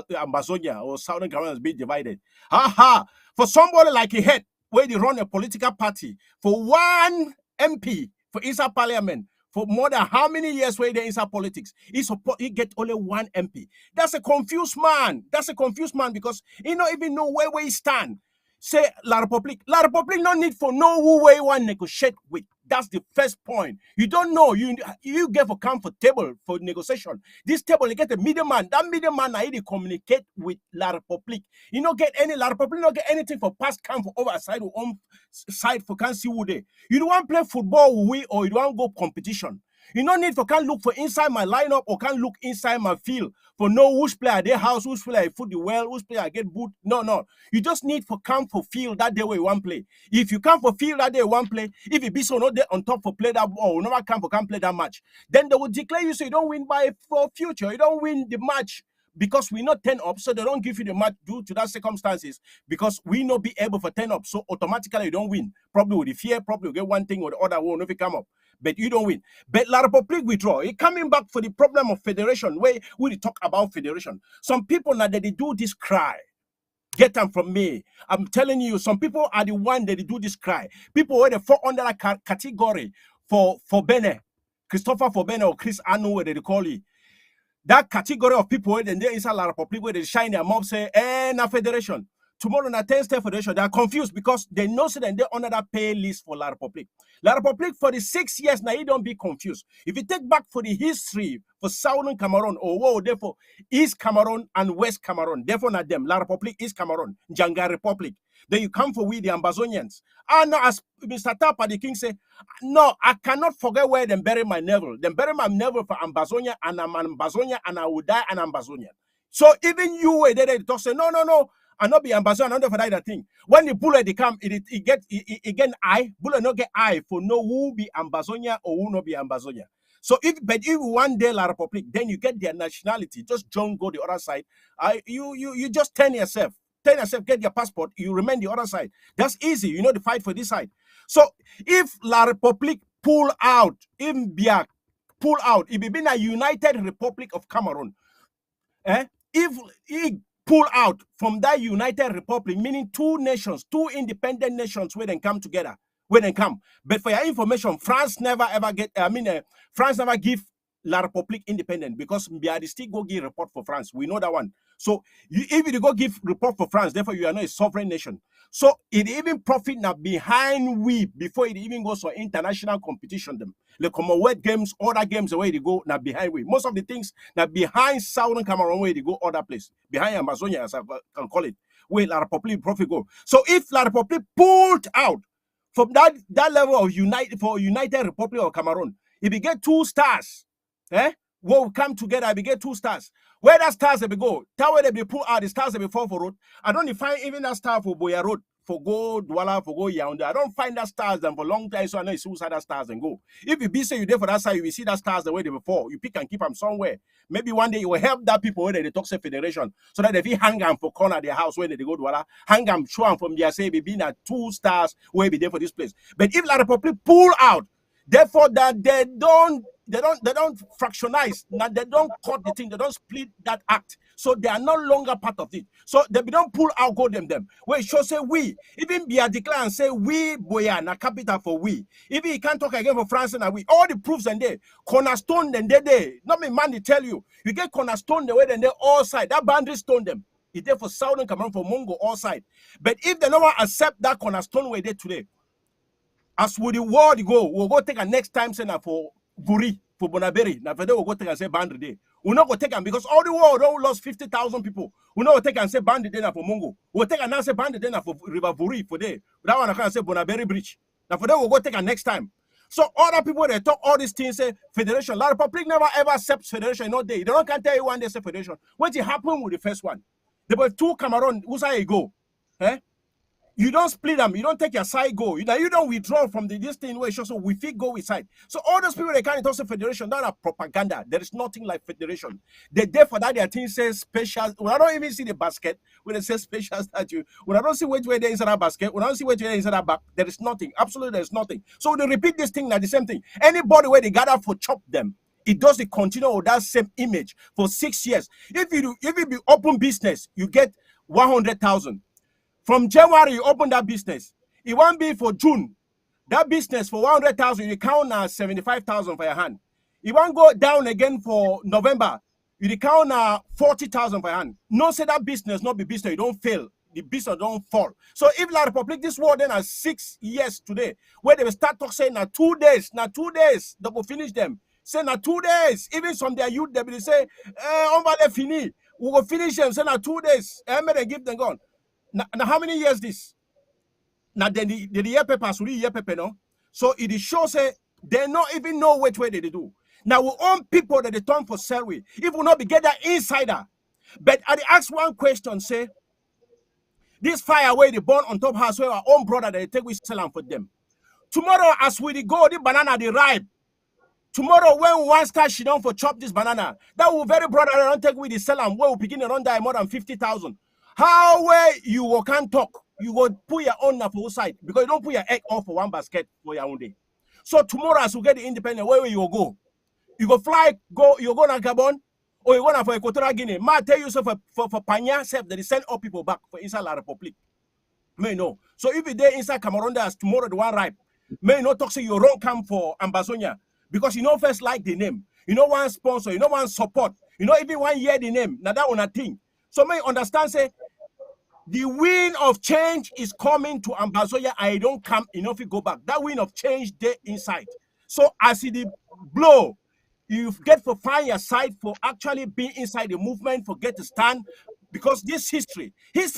Ambazonia or Southern Carolina is being divided. For somebody like he had where they run a political party for one MP for inside parliament. For more than how many years where they're inside politics, he get only one MP. That's a confused man. That's a confused man because he don't even know where he stand. Say La Republic. La Republic no need for no who way one negotiate with. That's the first point. You don't know. You get for come for table for negotiation. This table, you get a middleman. That middleman I communicate with La Republic. You don't get any La Republic, don't get anything for past come for overside or on side for can't see who they. You don't want to play football with we or you don't want to go competition. You don't need for can look for inside my lineup or can look inside my field for know which player their house, which player foot the well, which player get boot. No. You just need for come for field that day where you want play. If you come for field that day one play, if it be so not there on top for play that ball, never come for can play that match, then they will declare you so you don't win by for future. You don't win the match because we not 10 up, so they don't give you the match due to that circumstances because we not be able for 10 up, so automatically you don't win. Probably with the fear, probably you get one thing or the other will never come up. But you don't win. But La Republic withdraw. It coming back for the problem of federation, where we talk about federation. Some people now that they do this cry. Get them from me. I'm telling you, some people are the one that they do this cry. People where they fall under that category for Bene, Christopher for Bene or Chris Anu, where they call it. That category of people where they're inside La Republic where they shine their mouth say, na federation. Tomorrow na 10-state federation, they are confused because they know so that they're under that pay list for La Republic. La Republic for the 6 years now, you don't be confused. If you take back for the history for Southern Cameroon or therefore East Cameroon and West Cameroon, therefore not them. La Republic, East Cameroon, Janga Republic. Then you come for we the Ambazonians. No, as Mr. Paddy King say, no, I cannot forget where them bury my navel. Them bury my navel for Ambazonia and I'm an Ambazonia and I will die an Ambazonian. So even you were there, they talk say, no. And not be Ambazonian, not for that thing. When the bullet they come, it get eye. Bullet not get eye for no who be Ambazonia or who not be Ambazonia. So if one day La Republic, then you get their nationality. Just don't go the other side. You just turn yourself, get your passport. You remain the other side. That's easy. You know the fight for this side. So if La Republic pull out, if it be a United Republic of Cameroon, if he pull out from that United Republic, meaning two nations, two independent nations where they come together, where they come. But for your information, France never ever France never give La Republique independent because Mbiadi still go give report for France. We know that one. So if you go give report for France, therefore you are not a sovereign nation. So it even profit now behind we before it even goes for international competition. Them the Commonwealth Games, other games the way they go now behind we. Most of the things now behind Southern Cameroon where they go other place behind Amazonia as I can call it. Where La Republic profit go. So if La Republic pulled out from that level of United Republic of Cameroon, if we get 2 stars, we'll come together, we get 2 stars. Where that stars they be go, that way they be pull out the stars they be fall for road. I don't find even that star for Boya Road, for go Douala, for go Yaoundé. I don't find that stars them for long time, so I know it's suicide that stars and go. If you be say you there for that side, you will see that stars the way they before. You pick and keep them somewhere. Maybe one day you will help that people where they talk say federation, so that if you hang them for corner their house where they go Douala, hang them show them from their say be being at 2 stars where be there for this place. But if La Republic pull out, therefore that they don't fractionize, they don't cut the thing, they don't split that act, so they are no longer part of it. So they don't pull out go them. Where it should say we, even be a declare and say we boya na capital for we. If he can't talk again for France and we, all the proofs and they cornerstone then they not me man they tell you get cornerstone the way then they all side that boundary stone them. It's there for Southern Cameroon for Mongo all side. But if they don't accept that cornerstone way there today, as with the world go, we'll go take a next time sender for Buri, for Bonaberi. Now for they will go take and say boundary day. We'll not go take them because all the world all lost 50,000 people. We'll not go take and say boundary day for Mongo. We'll take and say boundary day for River Buri for day. That one I can say Bonaberi Bridge. Now for they will go take a next time. So other people they talk all these things say federation. La Republic never ever accepts federation. No day. They don't can tell you one day say federation. What happened with the first one? There were 2 Cameroon. Who's I go? You don't split them. You don't take your side go. You don't withdraw from this thing where so we feel go with side. So all those people they can't also federation. That are propaganda. There is nothing like federation. They're there for that. Their thing says special. When I don't even see the basket when they say special statue. When I don't see which way there is in that basket. When I don't see which way there is in that back. There is nothing. Absolutely, there is nothing. So they repeat this thing like the same thing. Anybody where they gather for chop them, it does the continue with that same image for 6 years. If you be open business, you get 100,000. From January, you open that business. It won't be for June. That business for 100,000, you count now 75,000 for your hand. It won't go down again for November. You count now 40,000 for your hand. No say that business not be business. You don't fail. The business don't fall. So if La Republic, this war then has 6 years today, where they will start talk saying now 2 days, they will finish them. Say now 2 days. Even some their youth, they will say, on va les fini. We will finish them. Say now 2 days. They give them gone. Now, how many years this? Now, then the year papers, year paper, no? So it shows they not even know which way they do. Now, we own people that they turn for salary. If we not be get that insider. But I ask one question, say, this fire where they burn on top house where our own brother they take we sell them for them. Tomorrow, as we go, the banana they ripe. Tomorrow, when one start she down for chop this banana, that will very brother don't take with the sell them where we begin to run die more than 50,000. How way you can't talk? You go put your own for side because you don't put your egg off for one basket for your own day. So tomorrow, as you get the independent, where you go? You go fly, you go to Gabon, or you go for Equatorial Guinea. Ma tell you so for Panya, self that they send all people back for inside La Republic. May no. So if you there inside Cameroon, there's tomorrow the one ripe. May not talk say you don't come for Ambazonia because you know first like the name. You know one sponsor, you know one support, you know even 1 year the name. Now that one a thing. So may understand say the wind of change is coming to Ambazonia. I don't come enough to go back. That wind of change there inside. So as it blow, you get to find your side for actually being inside the movement, for get to stand. Because this history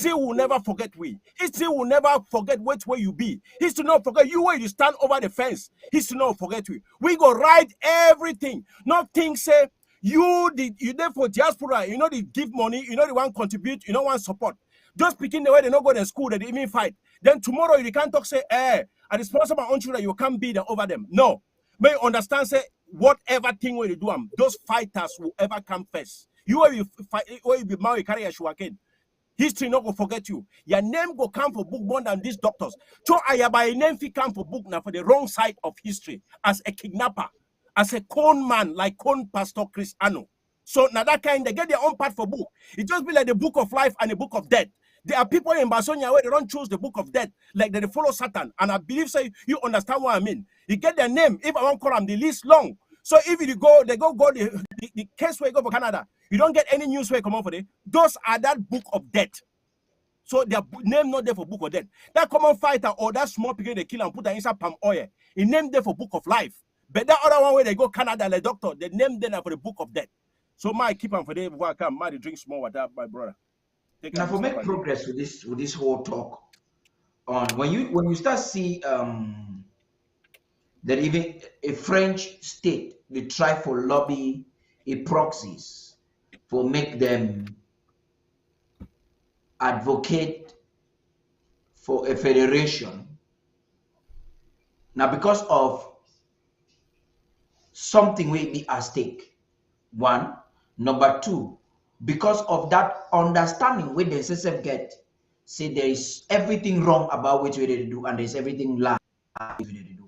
will never forget we. History will never forget which way you be. History not forget you where you stand over the fence. History not forget we. We go write everything. Nothing say you there for diaspora. You know they give money. You know they want contribute. You know want support. Just picking the way they not go to school. They even fight. Then tomorrow you can't talk say I sponsor my own children. You can't be there over them. No. May you understand say whatever thing where you do them, those fighters will ever come first. You will fight, where you be married, carry a shoe again. History not go forget you. Your name go come for book more than these doctors. So I by name fi come for book now for the wrong side of history as a kidnapper, as a con man like con Pastor Chris Ano. So now that kind they get their own part for book. It just be like the book of life and the book of death. There are people in Barcelona where they don't choose the book of death, like they follow Satan. And I believe say you understand what I mean. You get their name. If I want to call them the least long. So if you go, they go the case where you go for Canada. You don't get any news where come on for them. Those are that book of death. So their name not there for book of death. That common fighter or that small pig they kill and put that inside palm oil. He named there for book of life. But that other one where they go Canada, the doctor, they named them for the book of death. So my keep on for them before I come. My drink small water, my brother. Now for make progress with this whole talk on when you start see that even a French state they try for lobby a proxies for make them advocate for a federation. Now because of something will be at stake. One, number two, because of that understanding where the SSF get, say there is everything wrong about which way they do, and there's everything right which way they do.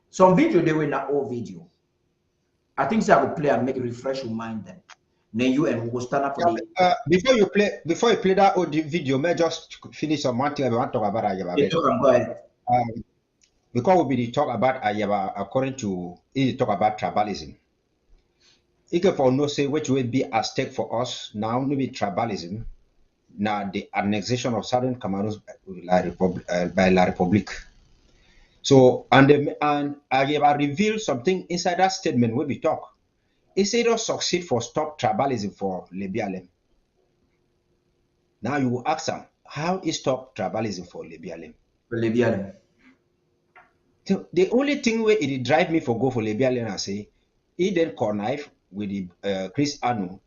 Some video they were in that old video. I think so I will play and make it refresh your mind then. Then you and we will stand up for the before you play that audio video, may just finish on one thing I want to talk about Ayaba. Go ahead. Because we be talk about Ayaba according to he talk about tribalism. If for no say which will be at stake for us now, maybe tribalism. Now the annexation of Southern Cameroon by La Republique. So and Ayaba revealed something inside that statement when we talk. He said it succeed for stop tribalism for Lebialem. Now you will ask them, how is stop tribalism for Lebialem? For Lebialem. So the only thing where it drive me for go for Lebialem, I say, he then connive with the Chris Anu,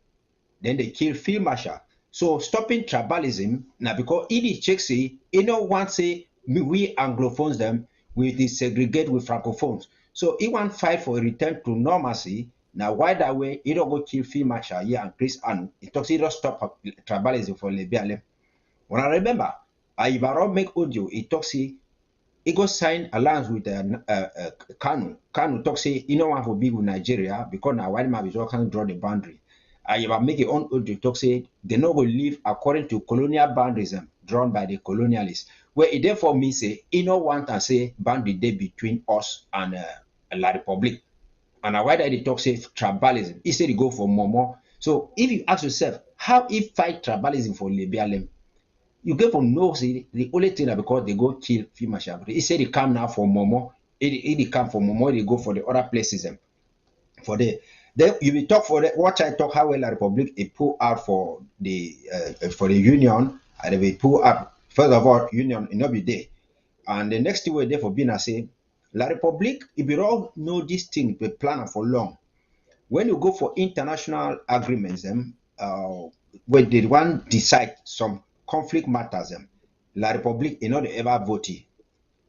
then they kill Field Marshal. So stopping tribalism, now because he check say, he don't want say we Anglophones them, we desegregate with Francophones. So he want fight for a return to normalcy. Now, why that way? You don't go kill Field Marshal here and Chris Anu. It talks, you don't stop tribalism for Lebialem. When I remember, I make audio, it talks, he go sign alliance with Kanu. Kanu talks, you don't want to be with Nigeria because now white man is all can't draw the boundary. I make it on audio, talks, they not going to live according to colonial boundaries drawn by the colonialists. Where it therefore means, say, you don't want to say boundary day between us and La Republique. And why did he talk say tribalism? He said he go for Momo. So if you ask yourself, how he fight tribalism for Lebialem? You get from no say the only thing that because they go kill Field Marshal. He said he come now for Momo. He come for Momo, they go for the other places. For the then you will talk for the what I talk how well La Republique it pull out for the union, and they will pull out first of all union in not be there. And the next thing we there for being I say La Republique, if you all know this thing, we plan for long. When you go for international agreements, when they want decide some conflict matters, La Republique, you know, they ever vote.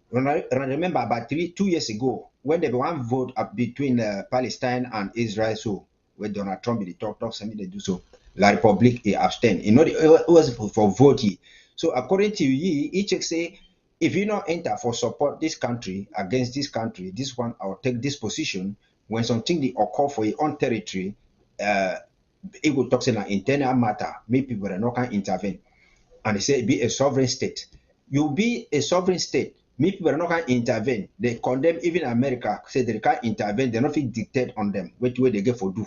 When I remember about 2 years ago, when they want vote between Palestine and Israel, so when Donald Trump they talk, something they do so, La Republique they abstain. You know, it was for voting. So according to you, each say, if you not enter for support this country against this country, this one I'll take this position. When something they occur for your own territory, it will talk about internal matter. Maybe people are not going to intervene, and they say be a sovereign state. You be a sovereign state. Maybe people are not going to intervene. They condemn even America. Say they can't intervene. They not fit dictate on them which way they get for do.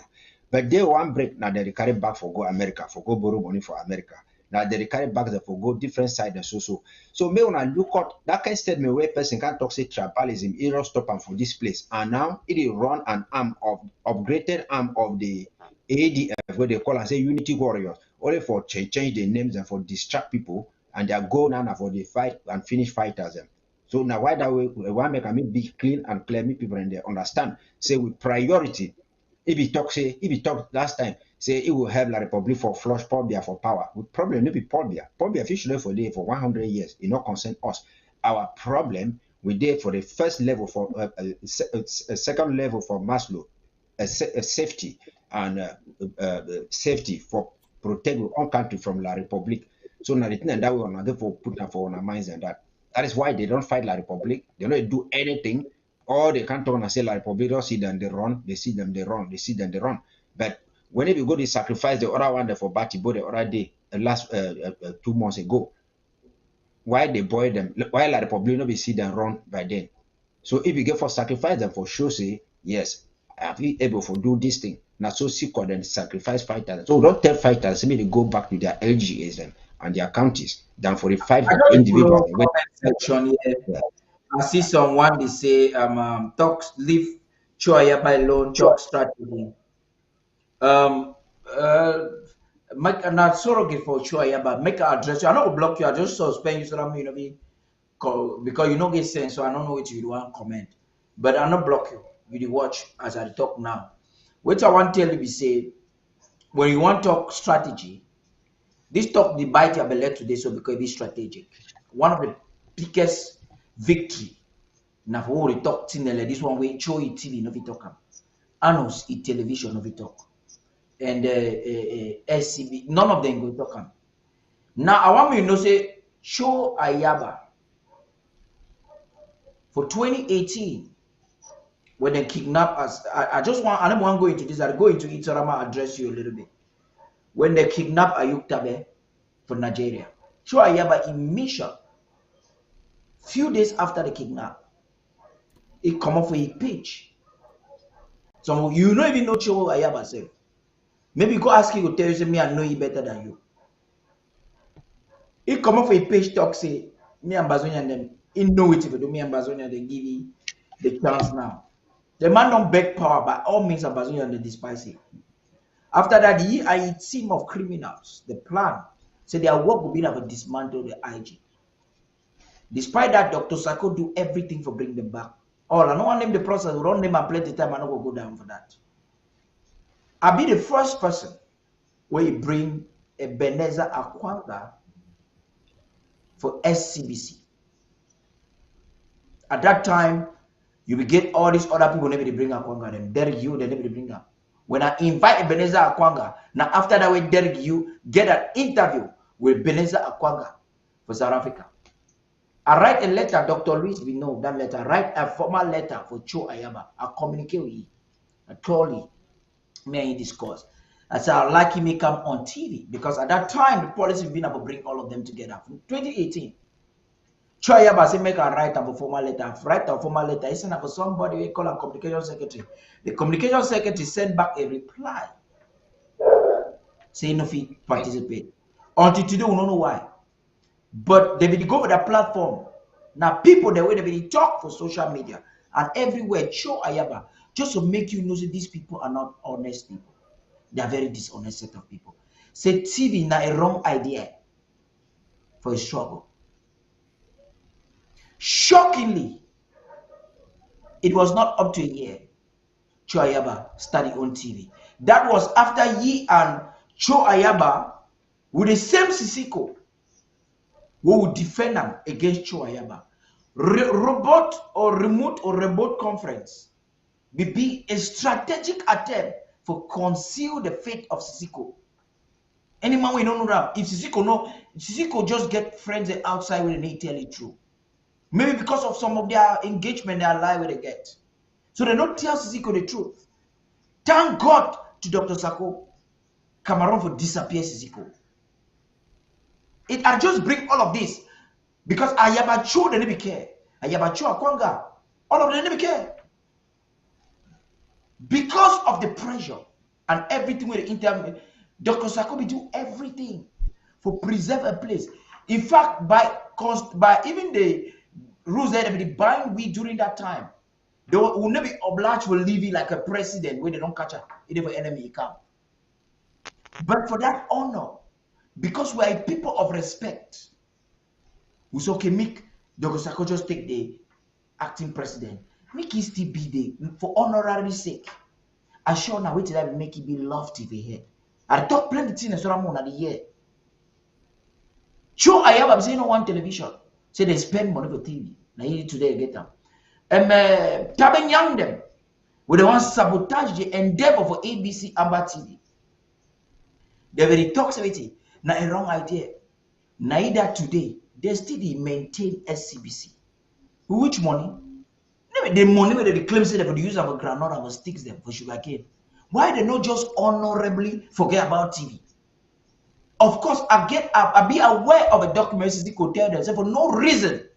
But they want break now. They carry back for go America for go borrow money for America. Now they carry back the for go different side and so. So me when I look at that kind of statement where person can talk say tribalism, it will stop them for this place. And now it will run an arm of upgraded arm of the ADF where they call and say Unity Warriors, only for change the names and for distract people, and their goal now for the fight and finish fighters. So now why that way we want to make be clean and clear, make people and they understand. Say with priority. If he talk last time, say it will help La Republique for flush Paul Biya for power. We problem not be Paul Biya. Paul Biya officially for there for 100 years. It not concern us. Our problem we did for the first level for second level for Maslow, safety and safety for protect our own country from La Republique. So now the thing that we want to put that for our minds and that is why they don't fight La Republique. They don't do anything. Or they can't talk and say La Republique, don't see them, they run, they see them, they run, they see them, they run. But whenever you go, they sacrifice the other one for Batibo the other day, last 2 months ago. Why they boil them? Why La Republique not be see them run by then? So if you get for sacrifice them for sure, say, yes, Have you able to do this thing? Now so sick or then sacrifice fighters. So don't tell fighters maybe they go back to their LGAs and their counties than for the fight I for don't individuals. follow comment section here. Yeah. I see someone they say talk leave Choya by alone talk strategy. Um uh make an surrogate for Choya but make an address you. I not block you, I just suspend you so that you know be because you know get sense, so I don't know what you want comment. But I not block you. You dey watch as I talk now. What I want tell you be say when you want talk strategy, this talk the bite your belly today, so because it be strategic. One of the biggest victory. Now for all the talk thing this one way show it TV no fit talk am. Anos it television no fit talk. And SCB none of them go talk am. Now I want me to know say show Ayaba for 2018 when they kidnap us. I just want I don't want to go into this. I'll go into it so I'ma address you a little bit. When they kidnap Ayuk Tabe for Nigeria, show Ayaba in mission. Few days after the kidnap, it come up for a page. So you don't even know Cho Ayaba self. Maybe go ask you to tell you say me I know you better than you. It come up for a page talk say me and Bazonian them in know it if you do me and Bazonian they give you the chance now. The man don't beg power by all means and Bazonian they despise it. After that, he and a team of criminals, the plan said their work will be to dismantle the IG. Despite that, Dr. Sako do everything for bring them back. All I don't want name the process, we don't name and plenty time, I don't go down for that. I'll be the first person where you bring a Beneza Akwanga for SCBC. At that time, you will get all these other people never bring Akwanga, them Derek you, they never bring up. When I invite Beneza Akwanga, now after that, when Derek you get an interview with Beneza Akwanga for South Africa. I write a letter, Dr. Luis, we know that letter. Write a formal letter for Cho Ayaba. I communicate with him. I told him, me and he discuss. I said, I'd like him to come on TV because at that time, the policy has been able to bring all of them together. From 2018, Cho Ayaba said, make a write a formal letter. I've write a formal letter. He sent up for somebody we call a communication secretary. The communication secretary sent back a reply saying if he participate. Until today, we don't know why. But they will go with a platform. Now, people, the way they will talk for social media and everywhere, show Ayaba, just to make you know that these people are not honest people. They are very dishonest set of people. Say TV now a wrong idea for a struggle. Shockingly, it was not up to a year. Cho Ayaba started on TV. That was after he and Cho Ayaba with the same Sisiko who would defend them against Cho Ayaba. Robot or remote or remote conference will be a strategic attempt for conceal the fate of Sisiko. Any man we don't know that. If Sisiko know, Sisiko just get friends outside when they tell it true. Maybe because of some of their engagement, their lie where they get. So they don't tell Sisiko the truth. Thank God to Dr. Sako Cameroon for disappear Sisiko. It I just bring all of this because Ayaba Cho they never care. Ayaba Cho Akwanga, all of them never care. Because of the pressure and everything with the internet, Dr. Sako will do everything for preserve a place. In fact, by even the rules that they buying weed during that time, they will never be obliged to leave it like a president where they don't catch up. If an enemy come. But for that honor, because we are a people of respect, we say, okay, make Dr. Sako just take the acting president. Make it still be there for honorary sake. I sure now wait till I make it be loved if he head. I talk plenty things so I'm on the year. Sure, I have seen on one television. Say they spend money for TV. Now you today get them. Taben young them. We want to sabotage the endeavor for ABC Amber TV. They very toxicity. Now a wrong idea. Neither today, they still maintain SCBC. Which money? The money where they claim say they could use them for granola and sticks them for sugarcane. Why they not just honorably forget about TV? Of course, I be aware of a document they could tell them. So for no reason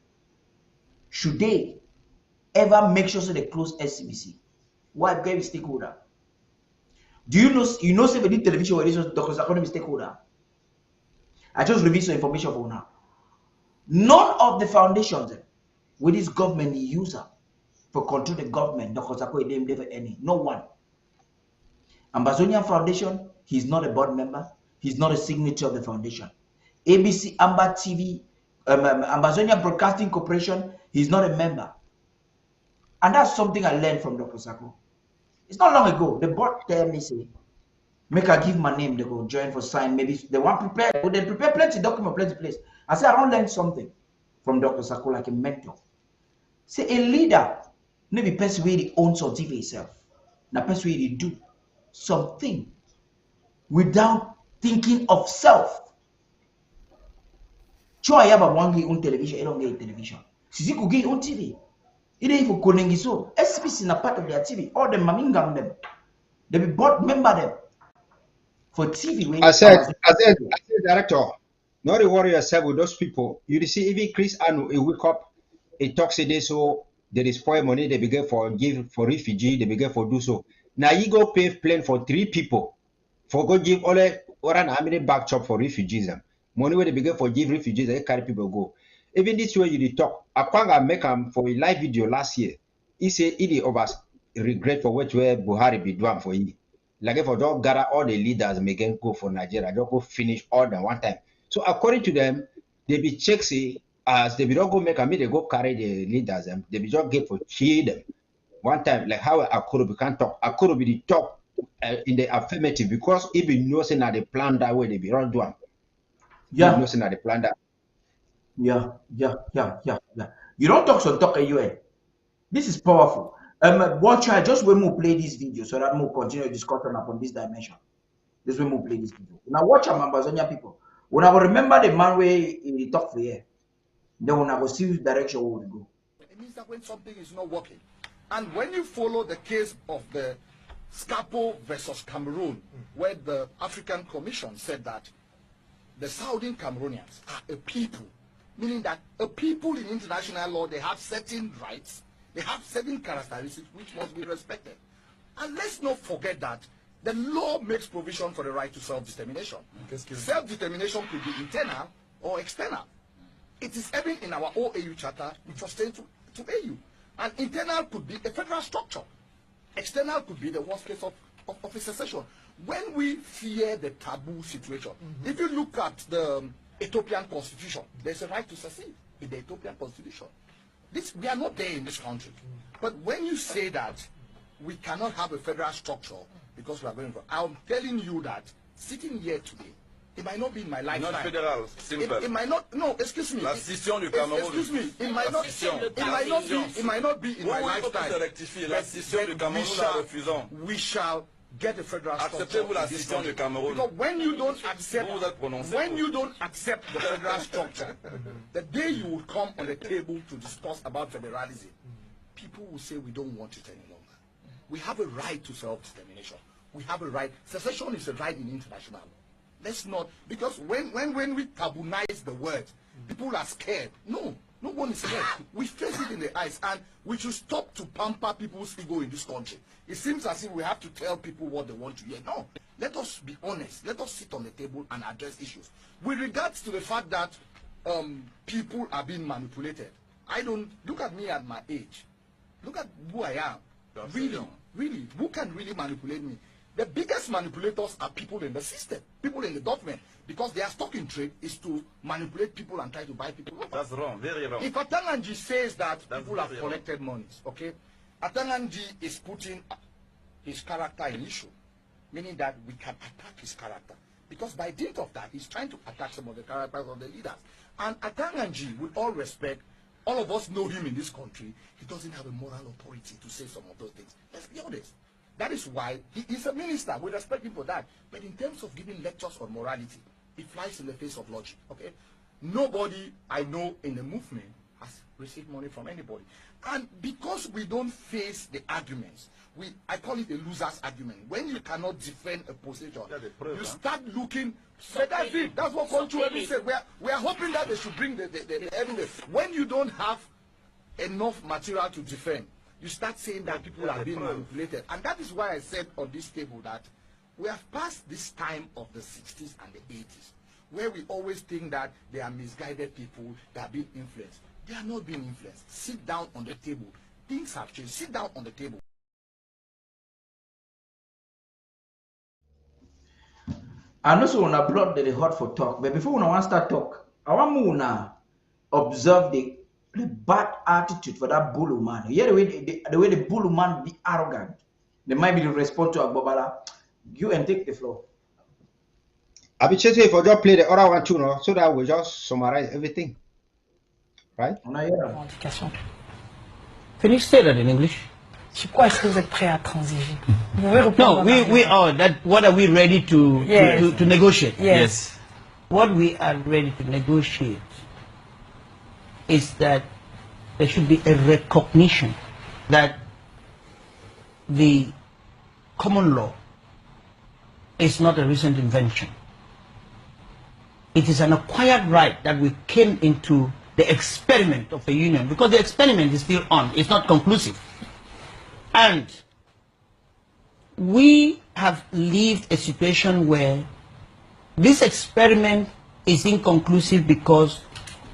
should they ever make sure so they close SCBC. Why became a stakeholder? Do you know say the television where this was Dr. Sakon stakeholder? I just revealed some information for now. None of the foundations with this government user for control the government, Dr. Sakon never any. No one. Ambazonian Foundation, he's not a board member, he's not a signature of the foundation. ABC Amba TV, Ambazonia Broadcasting Corporation, he's not a member. And that's something I learned from Dr. Sako. It's not long ago. The board tell me, say, make I give my name, they go join for sign. Maybe they want prepare, but they prepare plenty document, plenty place. I say, I don't learn something from Dr. Sako like a mentor. Say, a leader, maybe person where he owns something for himself. Now, person where he do something without thinking of self. Sure, I have a one game on television, I don't get television. Sisi could get on TV. It ain't for calling so. SPC na part of their TV. All the mamingam them. They be board member them for TV. I said, director, not to worry yourself with those people. You see, even Chris Anu, he wake up, he talks a day so there is spoil money they begin for give for refugee, they begin for do so. Now you go pay plane for 3 people for go give all an army back chop for refugees. Money where they begin for give refugees, they carry people go. Even this way you talk, Akwanga make him for a live video last year. He said he of us regret for what way Buhari be doing for you. Like for don't gather all the leaders making go for Nigeria, don't go finish all them one time. So according to them, they be check say as they be don't go make a they go carry the leaders them, they be just get for cheat them. One time, like how Akurubi can talk. Akurubi the talk in the affirmative because even knows that the plan that way they be run doing. Yeah. Knows that the plan that. Yeah. You don't talk so talk anyway. This is powerful. Watch I just when we play this video so that we'll continue discussion upon this dimension. This when we play this video. Now watch our Ambazonia people. When I will remember the man where he talk for here, then when I will see which direction we will go. It means that when something is not working, and when you follow the case of the Scapo versus Cameroon, where the African Commission said that the Southern Cameroonians are a people, meaning that a people in international law, they have certain rights, they have certain characteristics which must be respected. And let's not forget that the law makes provision for the right to self-determination. Self-determination could be internal or external. It is even in our OAU charter, which was sent to AU. And internal could be a federal structure. External could be the worst case of a secession. When we fear the taboo situation, if you look at the Ethiopian constitution, there's a right to secede in the Ethiopian constitution. We are not there in this country. But when you say that we cannot have a federal structure because we are going for, I'm telling you that sitting here today, it might not be in my lifetime. Not federal, simple. It might not. No, excuse me. La scission du Cameroun. Excuse me. It might not. It might not be in my lifetime. La scission du Cameroun, nous la refusons. We shall get a federal structure. Acceptez-vous la scission du Cameroun? Because when you don't accept the federal structure, the day you will come on the table to discuss about federalism, people will say we don't want it any longer. We have a right to self-determination. We have a right. Secession is a right in international law. Let's not, because when we taboonize the word, people are scared. No one is scared. We face it in the eyes, and we should stop to pamper people's ego in this country. It seems as if we have to tell people what they want to hear. No, let us be honest. Let us sit on the table and address issues. With regards to the fact that people are being manipulated, I don't, look at me at my age. Look at who I am. Really, who can really manipulate me? The biggest manipulators are people in the system, people in the government, because their stock in trade is to manipulate people and try to buy people over. That's wrong, very wrong. If Atanganji says that people have collected monies, okay, Atanganji is putting his character in issue, meaning that we can attack his character. Because by dint of that, he's trying to attack some of the characters of the leaders. And Atanganji, with all respect, all of us know him in this country, he doesn't have a moral authority to say some of those things. Let's be honest. That is why he is a minister. We respect him for that. But in terms of giving lectures on morality, it flies in the face of logic. Okay? Nobody I know in the movement has received money from anybody. And because we don't face the arguments, I call it a loser's argument. When you cannot defend a position, you start looking. So that's it. That's what Control said. We are hoping that they should bring the evidence. When you don't have enough material to defend, you start saying that people are being manipulated. And that is why I said on this table that we have passed this time of the 60s and the 80s, where we always think that they are misguided people that are being influenced. They are not being influenced. Sit down on the table. Things have changed. Sit down on the table. I know so on a blood that is hot for talk, but before we want to start talk, I want to now observe the bad attitude for that bull man. Yeah, the way the bull man be arrogant. They might be the response to Agbobala. You and take the floor. I'll be checking if I just play the other one too, no? So that we just summarize everything. Right? Can you say that in English? Sur quoi est-ce que vous êtes prêt à transiger? No, we are that. What are we ready to to negotiate? Yes. What we are ready to negotiate is that there should be a recognition that the common law is not a recent invention. It is an acquired right that we came into the experiment of a union, because the experiment is still on. It's not conclusive. And we have lived a situation where this experiment is inconclusive because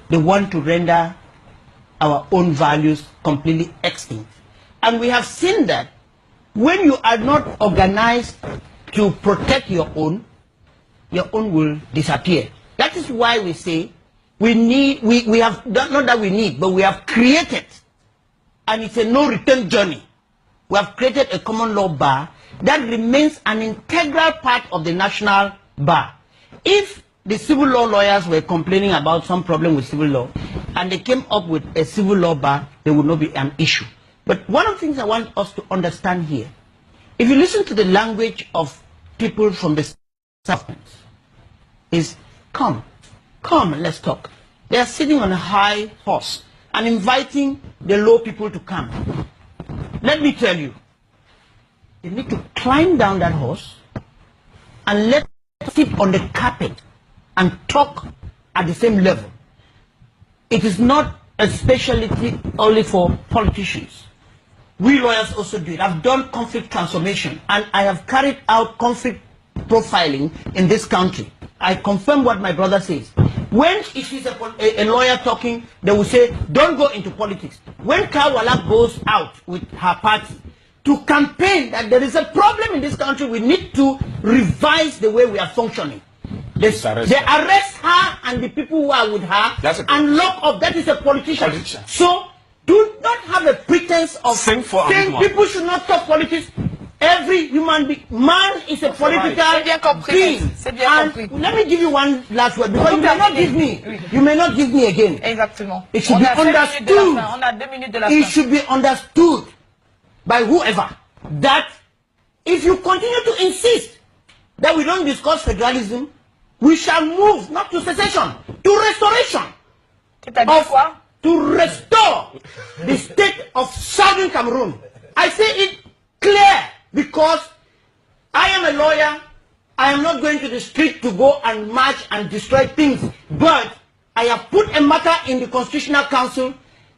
they want to render our own values completely extinct. And we have seen that when you are not organized to protect your own will disappear. That is why we say we have, not that we need, but we have created, and it's a no-return journey. We have created a common law bar that remains an integral part of the national bar. If the civil law lawyers were complaining about some problem with civil law, and they came up with a civil law bar, there would not be an issue. But one of the things I want us to understand here, if you listen to the language of people from the South, is come and let's talk. They are sitting on a high horse and inviting the low people to come. Let me tell you, you need to climb down that horse and let us sit on the carpet and talk at the same level. It is not a specialty only for politicians. We lawyers also do it. I've done conflict transformation, and I have carried out conflict profiling in this country. I confirm what my brother says. When it is a lawyer talking, they will say, don't go into politics. When Kawala goes out with her party to campaign that there is a problem in this country, we need to revise the way we are functioning. They arrest her and the people who are with her and lock up. That is a politician. So do not have a pretense of saying people should not talk politics. Every human being, man is a political being. And let me give you one last word, because you may not give me again. Exactement. It should be understood. It should be understood by whoever that if you continue to insist that we don't discuss federalism, we shall move not to secession, to restoration. To restore the state of Southern Cameroon. I say it clear, because I am a lawyer. I am not going to the street to go and march and destroy things. But I have put a matter in the Constitutional Council.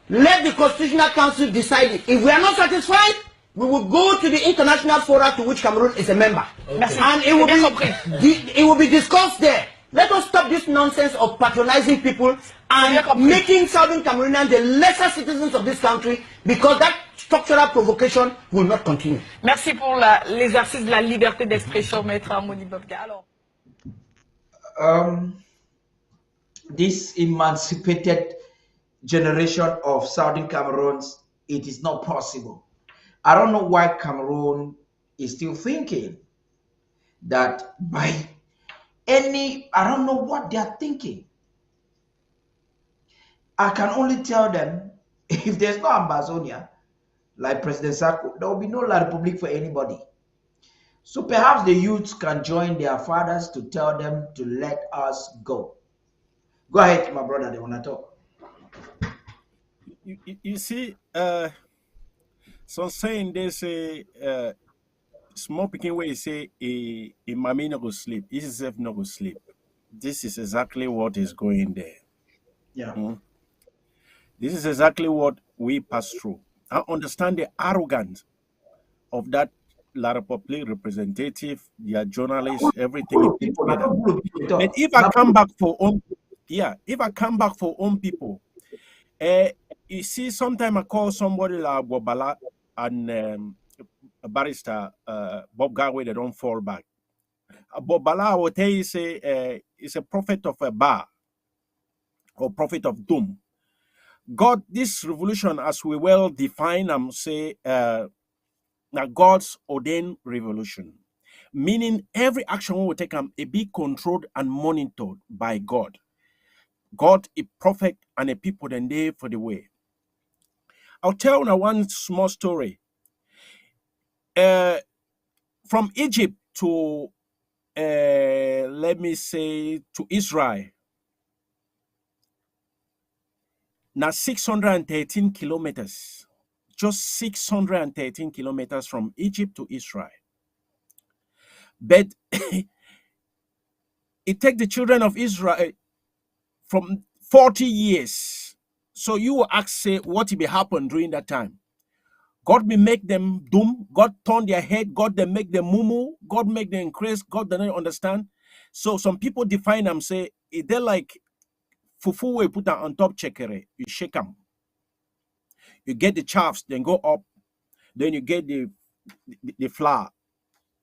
Let the Constitutional Council decide it. If we are not satisfied, we will go to the international fora to which Cameroon is a member. Okay. And it will be discussed there. Let us stop this nonsense of patronizing people and making Southern Cameroonians the lesser citizens of this country, because that structural provocation will not continue. Merci pour l'exercice de la liberté d'expression, Maître Amoni Bobka. Alors, this emancipated generation of Southern Cameroons, it is not possible. I don't know why Cameroon is still thinking that by I don't know what they are thinking. I can only tell them, if there's no Ambazonia, like President Sako, there will be no La Republique for anybody. So perhaps the youths can join their fathers to tell them to let us go. Go ahead, my brother, they want to talk. You see, so saying they say, small picking way say a mommy no go sleep, his no go sleep. This is exactly what is going there. Yeah. This is exactly what we pass through. I understand the arrogance of that La Republic representative, their journalists, everything is put together. But if I come back for own, yeah, if I come back for own people, you see, sometimes I call somebody like Bobala and a barrister Bob Garway, they don't fall back. Bobala, I will tell you, say, is a prophet of a bar or prophet of doom. God, this revolution, as we well define them, say, now God's ordained revolution, meaning every action we will take it be controlled and monitored by God. God is perfect and a people then they for the way. I'll tell now one small story. From Egypt to let me say to Israel. Now 613 kilometers. Just 613 kilometers from Egypt to Israel. But it takes the children of Israel from 40 years. So you will ask, say, what will happen during that time? God will make them doom. God turn their head. God they make them mumu. God make them increase. God they don't understand. So some people define them, say, they're like fufu we put on top chekere. You shake them. You get the chaffs, then go up. Then you get the flour.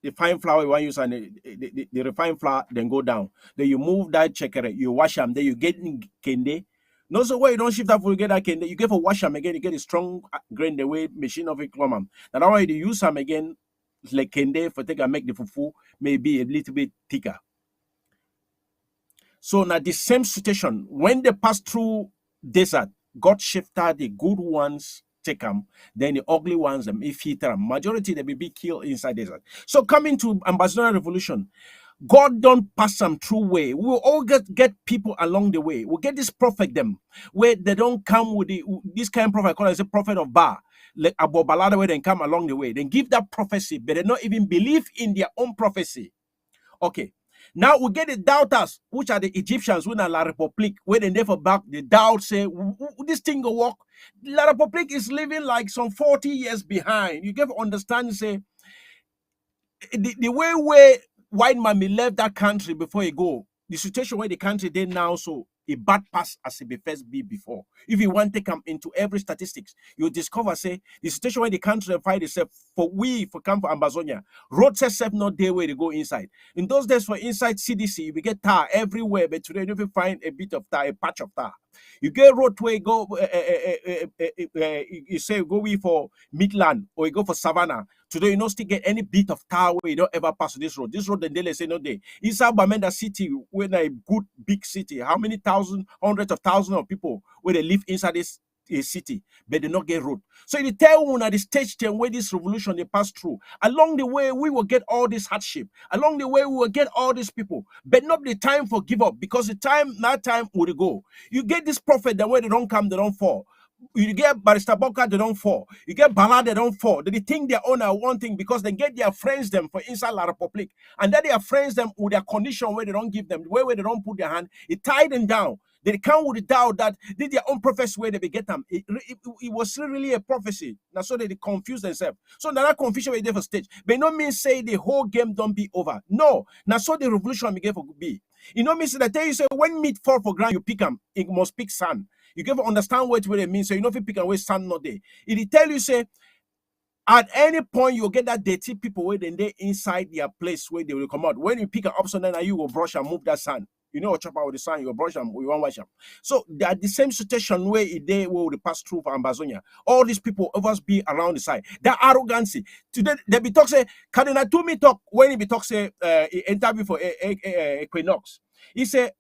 The fine flour you want to use and the refined flour, then go down. Then you move that chekere, you wash them, then you get in kende. No, so why you don't shift that for you get that kende, you get for wash them again, you get a strong grain the way machine of it come. And that way you use them again like kende for take and make the fufu maybe a little bit thicker. So now the same situation when they pass through desert, God shifted the good ones. Take them, then the ugly ones, them if he majority they will be killed inside desert. So coming to ambassadorial revolution, God don't pass them through way. We will all get people along the way. We'll get this prophet them where they don't come with this kind of prophet called as a prophet of Ba, like Abu Balada, where they come along the way. Then give that prophecy, but they don't even believe in their own prophecy. Okay. Now we get the doubters, which are the Egyptians, when La Republique, where they never back the doubt, say, this thing will work. La Republique is living like some 40 years behind. You get to understand, say, the way where white man may left that country before he go, the situation where the country did now, so a bad pass as it first be before. If you want to come into every statistics, you'll discover, say, the situation where the country find itself for come for Amazonia, road says not there where they go inside. In those days for inside CDC, we get tar everywhere, but today you find a bit of tar, a patch of tar. You get road where you go, you say go for Midland or you go for Savannah. Today you don't still get any bit of tar where you don't ever pass this road. This road, then they say no day. Inside Bamenda city, when a good big city, how many hundreds of thousands of people where they live inside this city, but they not get road. So you tell one at the stage 10 where this revolution they pass through. Along the way, we will get all this hardship. Along the way, we will get all these people, but not the time for give up, because that time will go. You get this prophet that when they don't come, they don't fall. You get Barrister Boka, they don't fall. You get Bala, they don't fall. They think their own are one thing because they get their friends them for inside La Republic. And then their friends them with their condition where they don't give them, where they don't put their hand, it tied them down. They come with the doubt that they their own prophecy where they get them. It was really a prophecy. Now so they confuse themselves. So now that confusion will for stage. But no means say the whole game don't be over. No. Now so the revolution begin for be. You know means that tell you say when meat fall for ground, you pick them, it must pick sand. You can understand what it means. So you know if you pick away sand not there. It tell you say at any point you get that dirty people where then they inside their place where they will come out. When you pick an option, then you will brush and move that sand. You know what chop out with the sand, you will brush them, you won't wash them. So they are the same situation where they will pass through for Amazonia. All these people always be around the side. That arrogancy. Today they be talk say Cardinal Toomey talk when he be talk say interview for Equinox. He said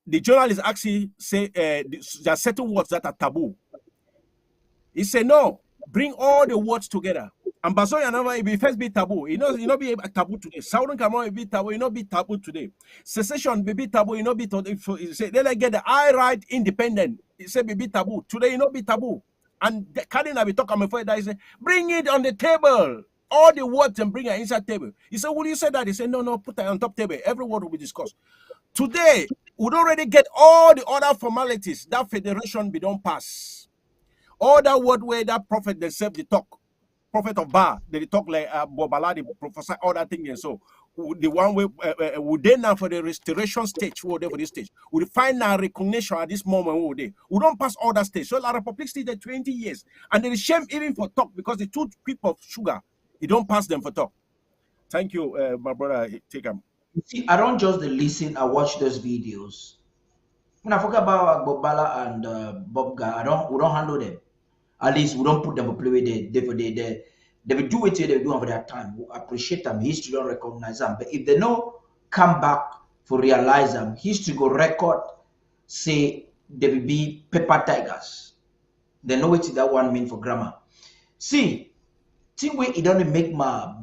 the journalist actually say there are certain words that are taboo. He said, no, bring all the words together. Ambazonia never be first be taboo. You know be taboo today. Southern Cameroon be taboo, you know be taboo today. Secession be taboo, you know be taboo. Say they like get the I right independent. He said be taboo. Today you know be taboo. And the Cardinal be talking before that he said, bring it on the table. All the words and bring it inside table. He said, will you say that? He said, no, put it on top table. Every word will be discussed. Today, we'd already get all the other formalities that federation be don't pass. All that word where that prophet themselves they talk, prophet of Ba, they talk like Bobala, the prophesy all that thing and so the one way would they now for the restoration stage, would they for this stage? We find our recognition at this moment, would they? We don't pass all that stage. So La Republic stayed there 20 years. And there is shame even for talk because the two people of sugar, you don't pass them for talk. Thank you, my brother. Take them. You see, I don't just listen, I watch those videos. When I forget about Bobala and Bob Guy, we don't handle them. At least we don't put them to play with they will do what they do over their time. We appreciate them. History don't recognize them. But if they don't come back for realize them, history go record, say they will be paper tigers. They know what that one mean for grammar. See, way it don't make my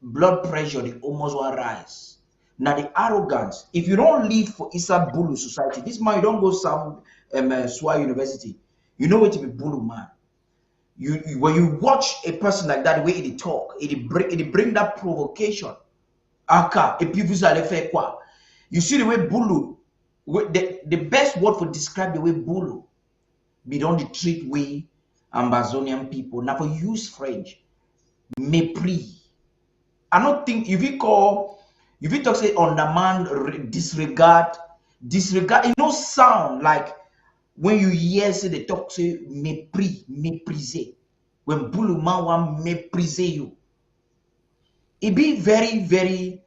blood pressure the almost one rise. Now the arrogance. If you don't live for Issa Bulu society, this man you don't go some Swa University. You know what to be Bulu man. When you watch a person like that, the way he talk, it bring that provocation. Aka, you see the way Bulu, the best word for describe the way Bulu, we don't treat we Amazonian people. Now for use French, mépris. I don't think if you talk say undermine, disregard, it no sound like when you hear say they talk say mépriser. When Buluman want mépriser you, it be very, very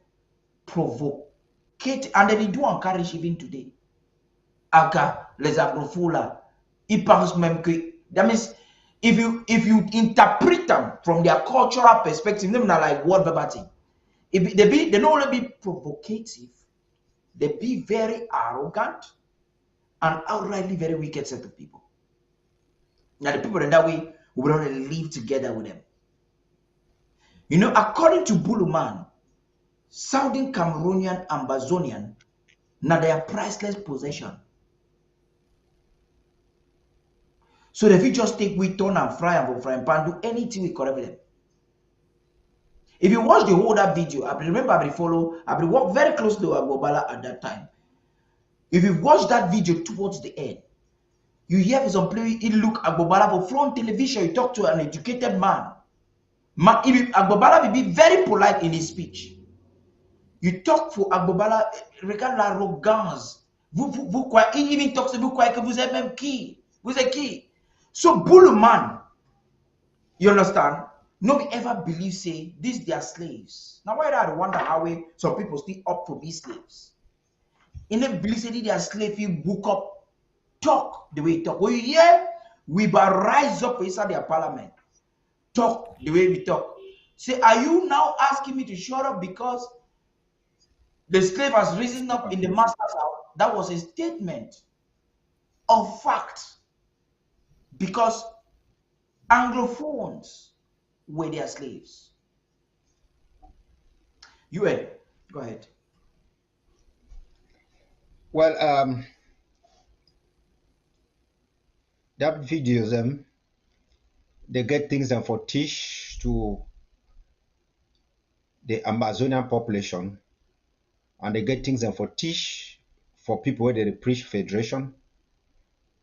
provocative, and then they do encourage even today. Aka les agrofola, it parle même que that means if you interpret them from their cultural perspective, them not like word verbatim. They don't only be provocative, they be very arrogant and outrightly very wicked set of people. Now the people in that way we don't live together with them. You know, according to Buluman, Southern Cameroonian, Ambazonian, now they are priceless possession. So if you just take we turn and fry and fry and pan, do anything we correct with them. If you watch the whole that video, I remember I work very close to Agbobala at that time. If you watch that video towards the end, you hear for some play, it look Agbobala for front television, you talk to an educated man. Agbobala will be very polite in his speech. You talk for Agbobala, regarde l'arrogance. Vous croyez, il even talk to vous croyez que vous êtes même qui? Vous êtes qui? So Buluman, you understand? Nobody ever believe say these they are slaves. Now why do I wonder how some people still up to be slaves? In the believe say they are slaves, you book up, talk the way you talk. Well, yeah, we but rise up inside their parliament. Talk the way we talk. Say, are you now asking me to shut up because the slave has risen up in the master's house? That was a statement of fact. Because Anglophones were their slaves. UN, go ahead. Well, that videos they get things and for teach to the Amazonian population, and they get things and for teach for people where they preach federation,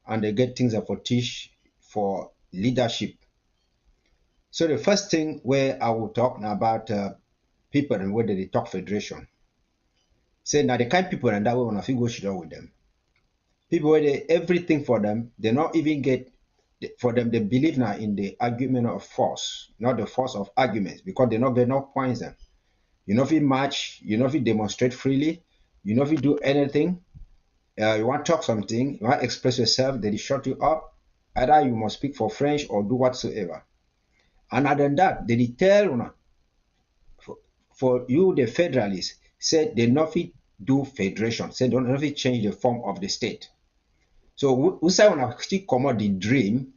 and they get things and for teach for leadership. So the first thing where I will talk now about people and whether they talk federation. Say now the kind of people and that way when I feel go shit with them. People where they everything for them, they not even get for them, they believe now in the argument of force, not the force of arguments, because they not get no points them. You know if you march, you know if you demonstrate freely, you know if you do anything, you want to talk something, you want to express yourself, they shut you up. Either you must speak for French or do whatsoever. And other than that, they tell you for you, the federalists, said they not fit do federation, said they don't fit change the form of the state. So we say when I still come out the dream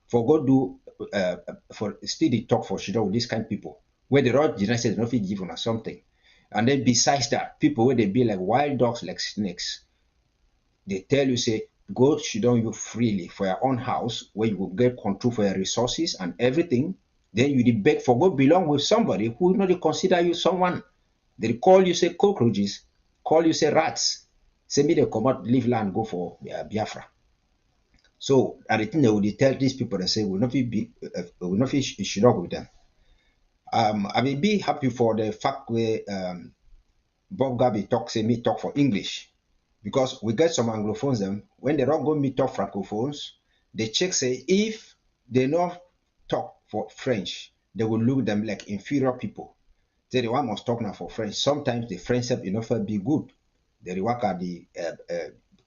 for go do for still the talk for shit with these kind of people where the United States they not fit give on something. And then besides that, people where they be like wild dogs, like snakes, they tell you say go shit on you freely for your own house where you will get control for your resources and everything. Then you beg for go belong with somebody who will not consider you someone. They call you say cockroaches, call you say rats. Say me they come out, leave land, go for Biafra. So at the thing they would tell these people and say, will not be should not with them. I will be happy for the fact where Bob Gabi talk, say me talk for English. Because we get some Anglophones them, when they don't go meet talk Francophones, they check say if they not talk for French, they will look them like inferior people. Say the one must talk now for French. Sometimes the French have enough be good. They work at the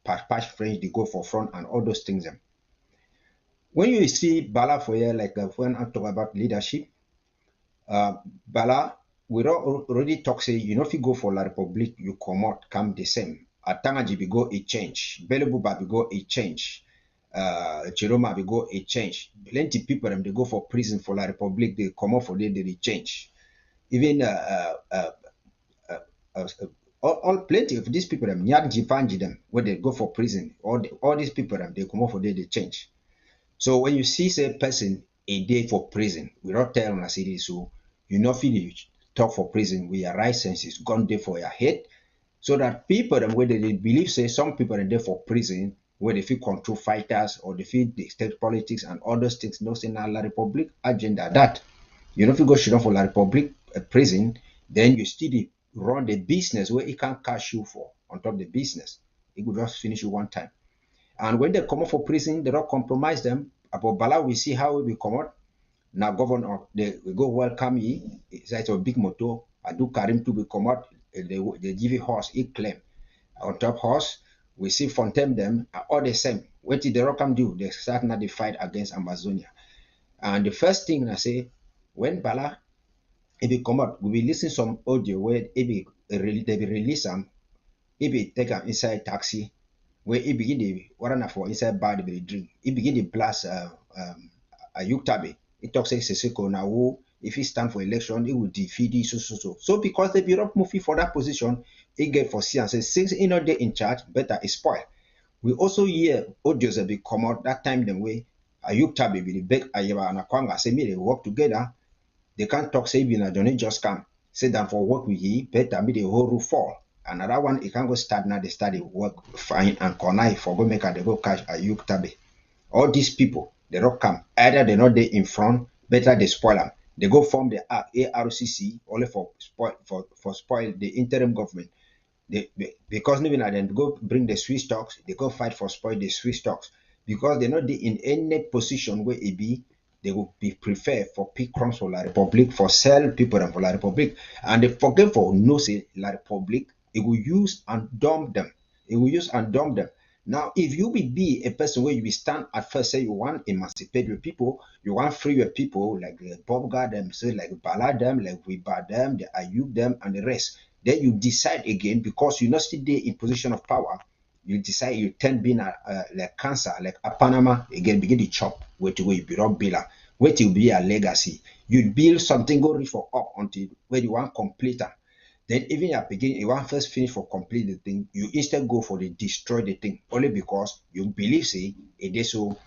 patch French, they go for front and all those things. Them. When you see Bala for here, like when I talk about leadership, Bala, we already talk say, you know, if you go for La Republique, you come out, come the same. Atangaji be go a change. Belebuba be go a change. Chiroma be go a change. Plenty people them they go for prison for La Republique, they come out for they change. Even all plenty of these people them Nyanji them when they go for prison. All these people them they come out for they change. So when you see say person a day for prison, we don't tell them as it is so you not finish talk for prison with your right senses gone there for your head. So that people them where they believe say some people are there for prison where they feel control fighters or they feel the state politics and other things no say now La Republique agenda that. You know if you go straight for La Republique prison, then you still run the business where it can cash you for on top of the business. It could just finish you one time. And when they come out for prison, they don't compromise them. About Bala, we see how we come out. Now, governor, they go welcome me. It's a big motor. I do Karim to be come out. They give you horse, he claim. On top horse, we see Fontem them are all the same. What did they don't come do? They start now the fight against Amazonia. And the first thing I say, when Bala, if he come out, we will listen some audio where they be release them. If he take them inside taxi, where he begin the warana for inside bar they drink. He begin the blast a Yuktabe. He talks say Seseko now if he stand for election, he will defeat it, so. So because the bureau movie for that position, he get for see and say since he not there in charge, better is spoil. We also hear audios that be come out that time the way a Yuktabe be the beg Ayaba and Akwanga say me they work together. They can't talk say you know don't just come. Say that for work with ye, better me the whole roof fall. Another one, it can go start now, they study work fine and connive for go make they go catch a Yuktabe. All these people, they don't come. Either they're not there in front, better they spoil them. They go form the ARCC only for spoil the interim government. Because even at them go bring the Swiss stocks, they go fight for spoil the Swiss stocks. Because they're not in any position where it be, they will be preferred for pick crumbs for La Republique, for sell people and for La Republique. And they forget for no say La Republique. It will use and dump them. It will use and dump them. Now, if you will be a person where you will stand at first, say you want emancipate your people, you want free your people, like Bob God them, say like Bala them, like Wiba them, the Ayub them, and the rest. Then you decide again because you're not still there in position of power. You decide you turn being like cancer, like a Panama again, begin to chop where to go you be rob biller, where to be a legacy. You build something, go reach for up until where you want complete. Then even at beginning, you want first finish for complete the thing, you instead go for the destroy the thing only because you believe say it is so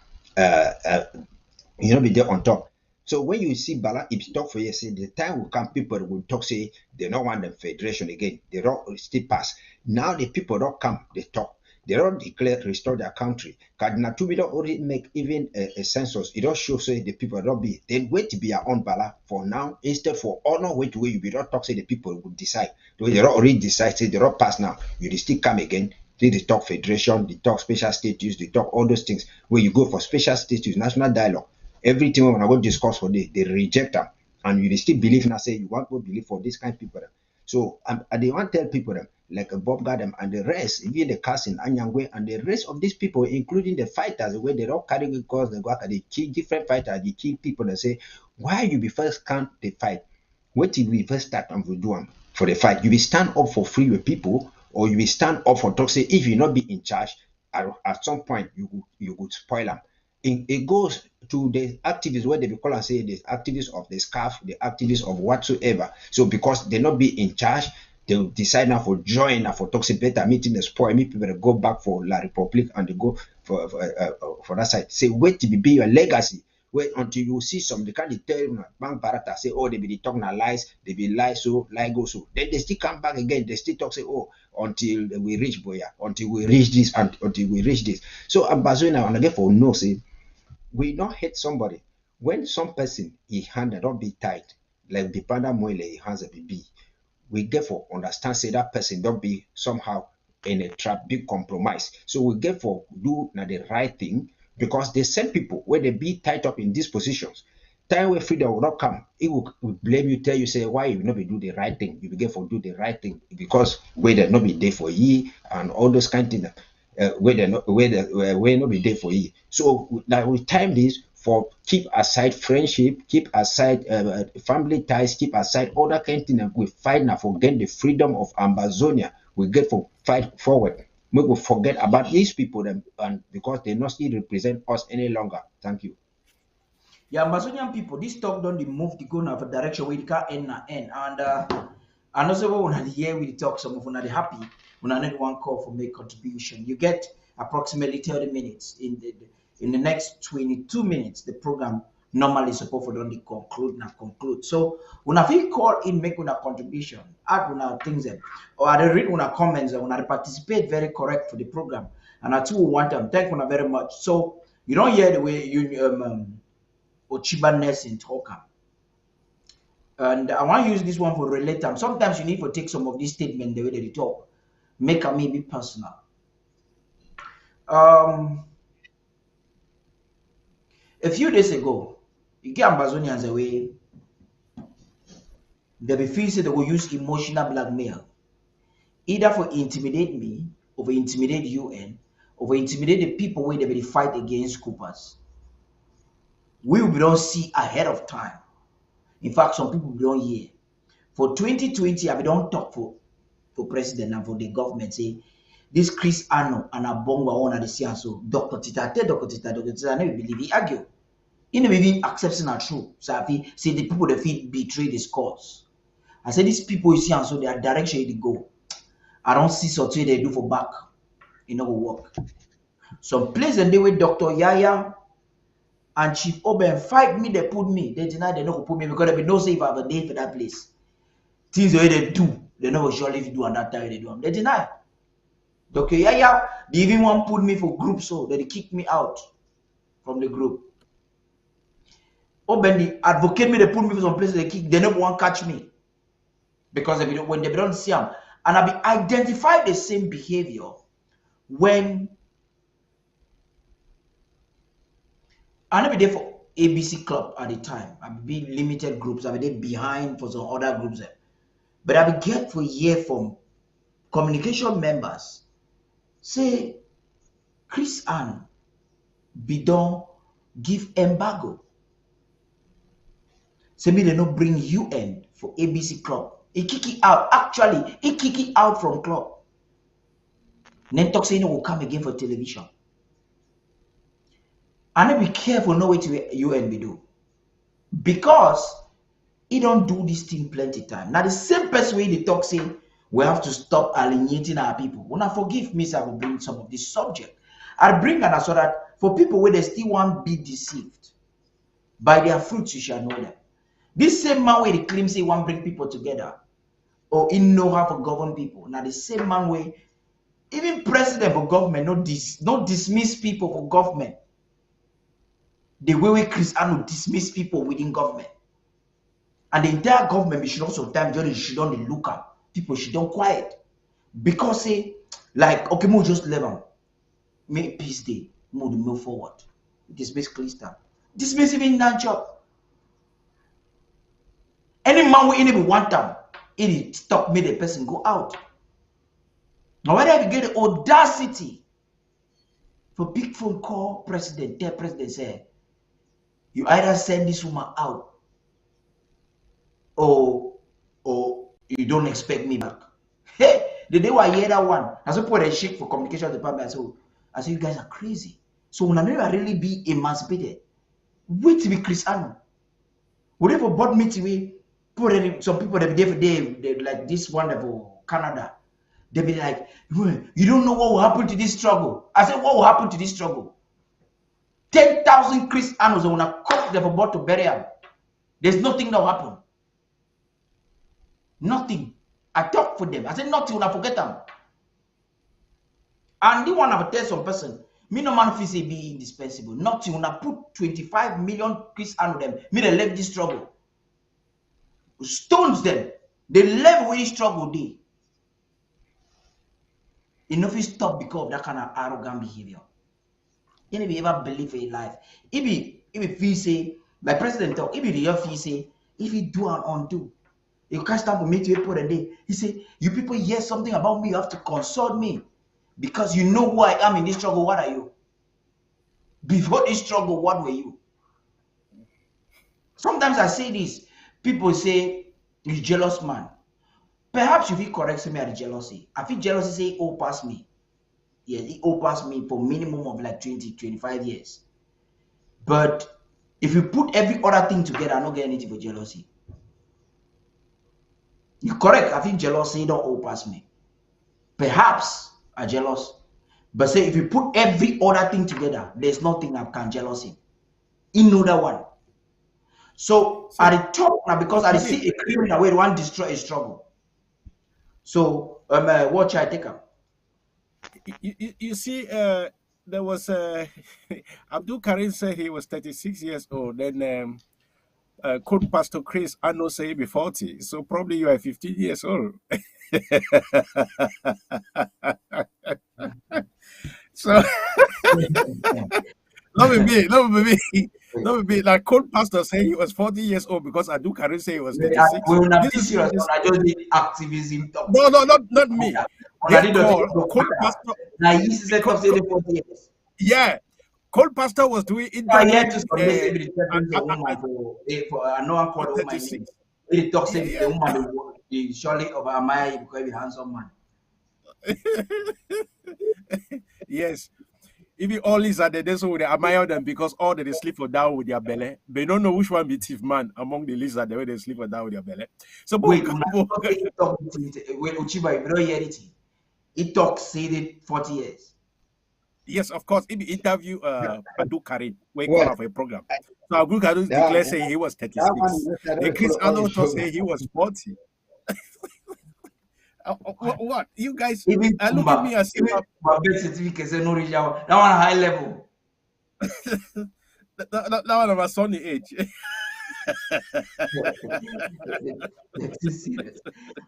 you know be there on top. So when you see Bala, if you talk for you, say the time will come, people will talk say they don't want the federation again. They don't still pass. Now the people don't come, they talk. They don't declare restore their country. Cardinal Tubi don't already make even a census. It don't show say the people don't be. Then wait to be our own Bala for now. Instead for honor wait to where you be don't talk say the people will decide. They don't already decide say they don't pass now. You still come again. They talk federation, they talk special status, they talk all those things. Where you go for special status, national dialogue. Everything when I go discuss for they reject them. And you still believe now say you want to believe for this kind of people. So they want to tell people them like Bob Gadam and the rest, even the cousin Anyangwe and the rest of these people, including the fighters, where they don't carry because they go and they kill different fighters, they kill people that say, why you be first can't they fight? What did we first start and we do them for the fight? You will stand up for free with people, or you will stand up for talk say if you not be in charge, at some point you would spoil them. It goes to the activists where they be call and say the activists of the scarf, the activists of whatsoever. So because they not be in charge, they will decide now for join now for toxic better meeting the spoil me people go back for La Republique and they go for that side. Say wait to be your legacy. Wait until you see some, they can't tell you, bank barata say, oh, they be talking lies, they be lie so, lie go so. Then they still come back again, they still talk, say, oh, until we reach Boya, until we reach this, until we reach this. So Ambazonia, and again for no say, we not hate somebody. When some person, he hand don't be tight, like the panda moile, he hands a baby. We get for understand, say that person don't be somehow in a trap, big compromise. So we get for do na the right thing, because they send people where they be tied up in these positions. Time where freedom will not come, it will blame you, tell you, say, why you not be do the right thing? You begin for do the right thing because where they not be there for ye and all those kind of things. Where they not be there for ye. So now we time this for keep aside friendship, keep aside family ties, keep aside other kind of things. We fight now for getting the freedom of Ambazonia. We get for fight forward. We will forget about these people and because they not still represent us any longer. Thank you. Yeah, Amazonian people, this talk don't move to go in a direction where it can't end. And I know so when I hear we talk, some of them are happy when I need one call for make contribution. You get approximately 30 minutes. In the next 22 minutes, the program normally supposed for don't conclude. So when I feel call in make una contribution, add una things them, or I read una comments and when I participate very correct for the program. And I too want them. Thank you very much. So you don't hear the way you or Chibaness in Talker. And I want to use this one for relate them. Sometimes you need to take some of these statements the way they talk, make them maybe personal. A few days ago, you get Ambazonians away. They be feel say they will use emotional blackmail, either for intimidate me, or for intimidate UN, or for intimidate the people where they will fight against Coopers. We will don't see ahead of time. In fact, some people don't hear. For 2020, I don't talk for president and for the government. Say this Chris Ano and Abongwa one at the sea so Dr. Tita, I never believe he argue. He never even accepts not true. So I say the people that feel betray this cause. I say these people you see and so their direction they go. I don't see something they do for back. It no will work. Some place and they with Dr. Yaya and Chief Oben fight me, they put me. They deny they not put me because they be no say if I have a day for that place. Things the way they do, they never surely do and that time they do them. They deny. Dr. Yaya, they even want put me for group so they kick me out from the group. Oben the advocate me, they put me for some place they kick, they never want catch me. Because when they don't see them. And I be identify the same behavior when I never there for ABC Club at the time. I be limited groups. I be there behind for some other groups. But I be get for year from communication members. Say, Chris Ann be don't give embargo. Say me they not bring UN for ABC Club. He kick it out. Actually, he kick it out from club. Then talk say no will come again for television. And be careful know what UN be do. Because he don't do this thing plenty time. Now the same person way they talk say we have to stop alienating our people. When I forgive me, I will bring some of this subject. I'll bring an so that for people where they still want to be deceived, by their fruits you shall know them. This same man way they claim say want bring people together, or in know how to govern people. Now the same man way, even president for government not dismiss people for government. The way Chris Ano dismiss people within government. And the entire government should also time should don't look up. People should don't quiet. Because say, like, okay, move just let them. Make peace day. Move forward. Dismiss Christian. Dismiss even non-job. Any man will enable want them. It stop me the person go out. Now whether you get the audacity for big phone call president, tell president say, you either send this woman out or you don't expect me back. Hey, the day I hear that one, I saw put a shake for communication department. I said, you guys are crazy. So when I never really be emancipated, wait to be Chris Ano. Whatever bought me to be put some people that be there for they like this wonderful Canada. They be like, you don't know what will happen to this struggle. I said, what will happen to this struggle? 10,000 Christians on a cost they forgot to bury them. There's nothing that will happen. Nothing. I talk for them. I said nothing when I forget them. And the one I've tell some person, me no man feel say be indispensable. Nothing when I put 25 million Christians on them, me they left this struggle. Stones them. They left with this struggle day. Enough is stop because of that kind of arrogant behavior. You never ever believe in life. If he feel say, my president talk, if he feel say, if he do and undo, you can't start to meet you people a day. He say, you people hear something about me, you have to consult me. Because you know who I am in this struggle, what are you? Before this struggle, what were you? Sometimes I say this, people say, you jealous man. Perhaps if he corrects me at the jealousy, I feel jealousy say, oh, pass me. Yeah, he owe past me for minimum of like 20, 25 years. But if you put every other thing together, I don't get anything for jealousy. You're correct. I think jealousy don't owe past me. Perhaps I'm jealous. But say if you put every other thing together, there's nothing I can jealousy. In other one. So at the top now, because I see a criminal where one destroy a struggle. So watch I take up. You see, there was Abdul Karim said he was 36 years old. Then Code Pastor Chris Ano say he be 40. So probably you are 15 years old. So not with me. Like Code Pastor say he was 40 years old because Abdul Karim say he was 36. We will not be serious. I just did activism talk. No, not me. They call Code Pastor. Now he used to say 40 years. Yeah. Cole Pastor was doing it. I had to submit for no one called my name. He talks the woman the surely of Amaya because he's a handsome man. Yes. If you all is at the desert with the admire them because all they sleep for down with their belly. They don't know which one be thief man among the lizard the way they sleep for down with their belly. So wait, when Uchiba, you don't hear it. He talks say it 40 years. Yes, of course. If you interview Abdul Karim, we call off a program. So Abdul Karim declared saying he was 36. The Chris Arnold say he was 40. What? You guys look at me as if my birth certificate say no reach that one high level. that one of my sonny age.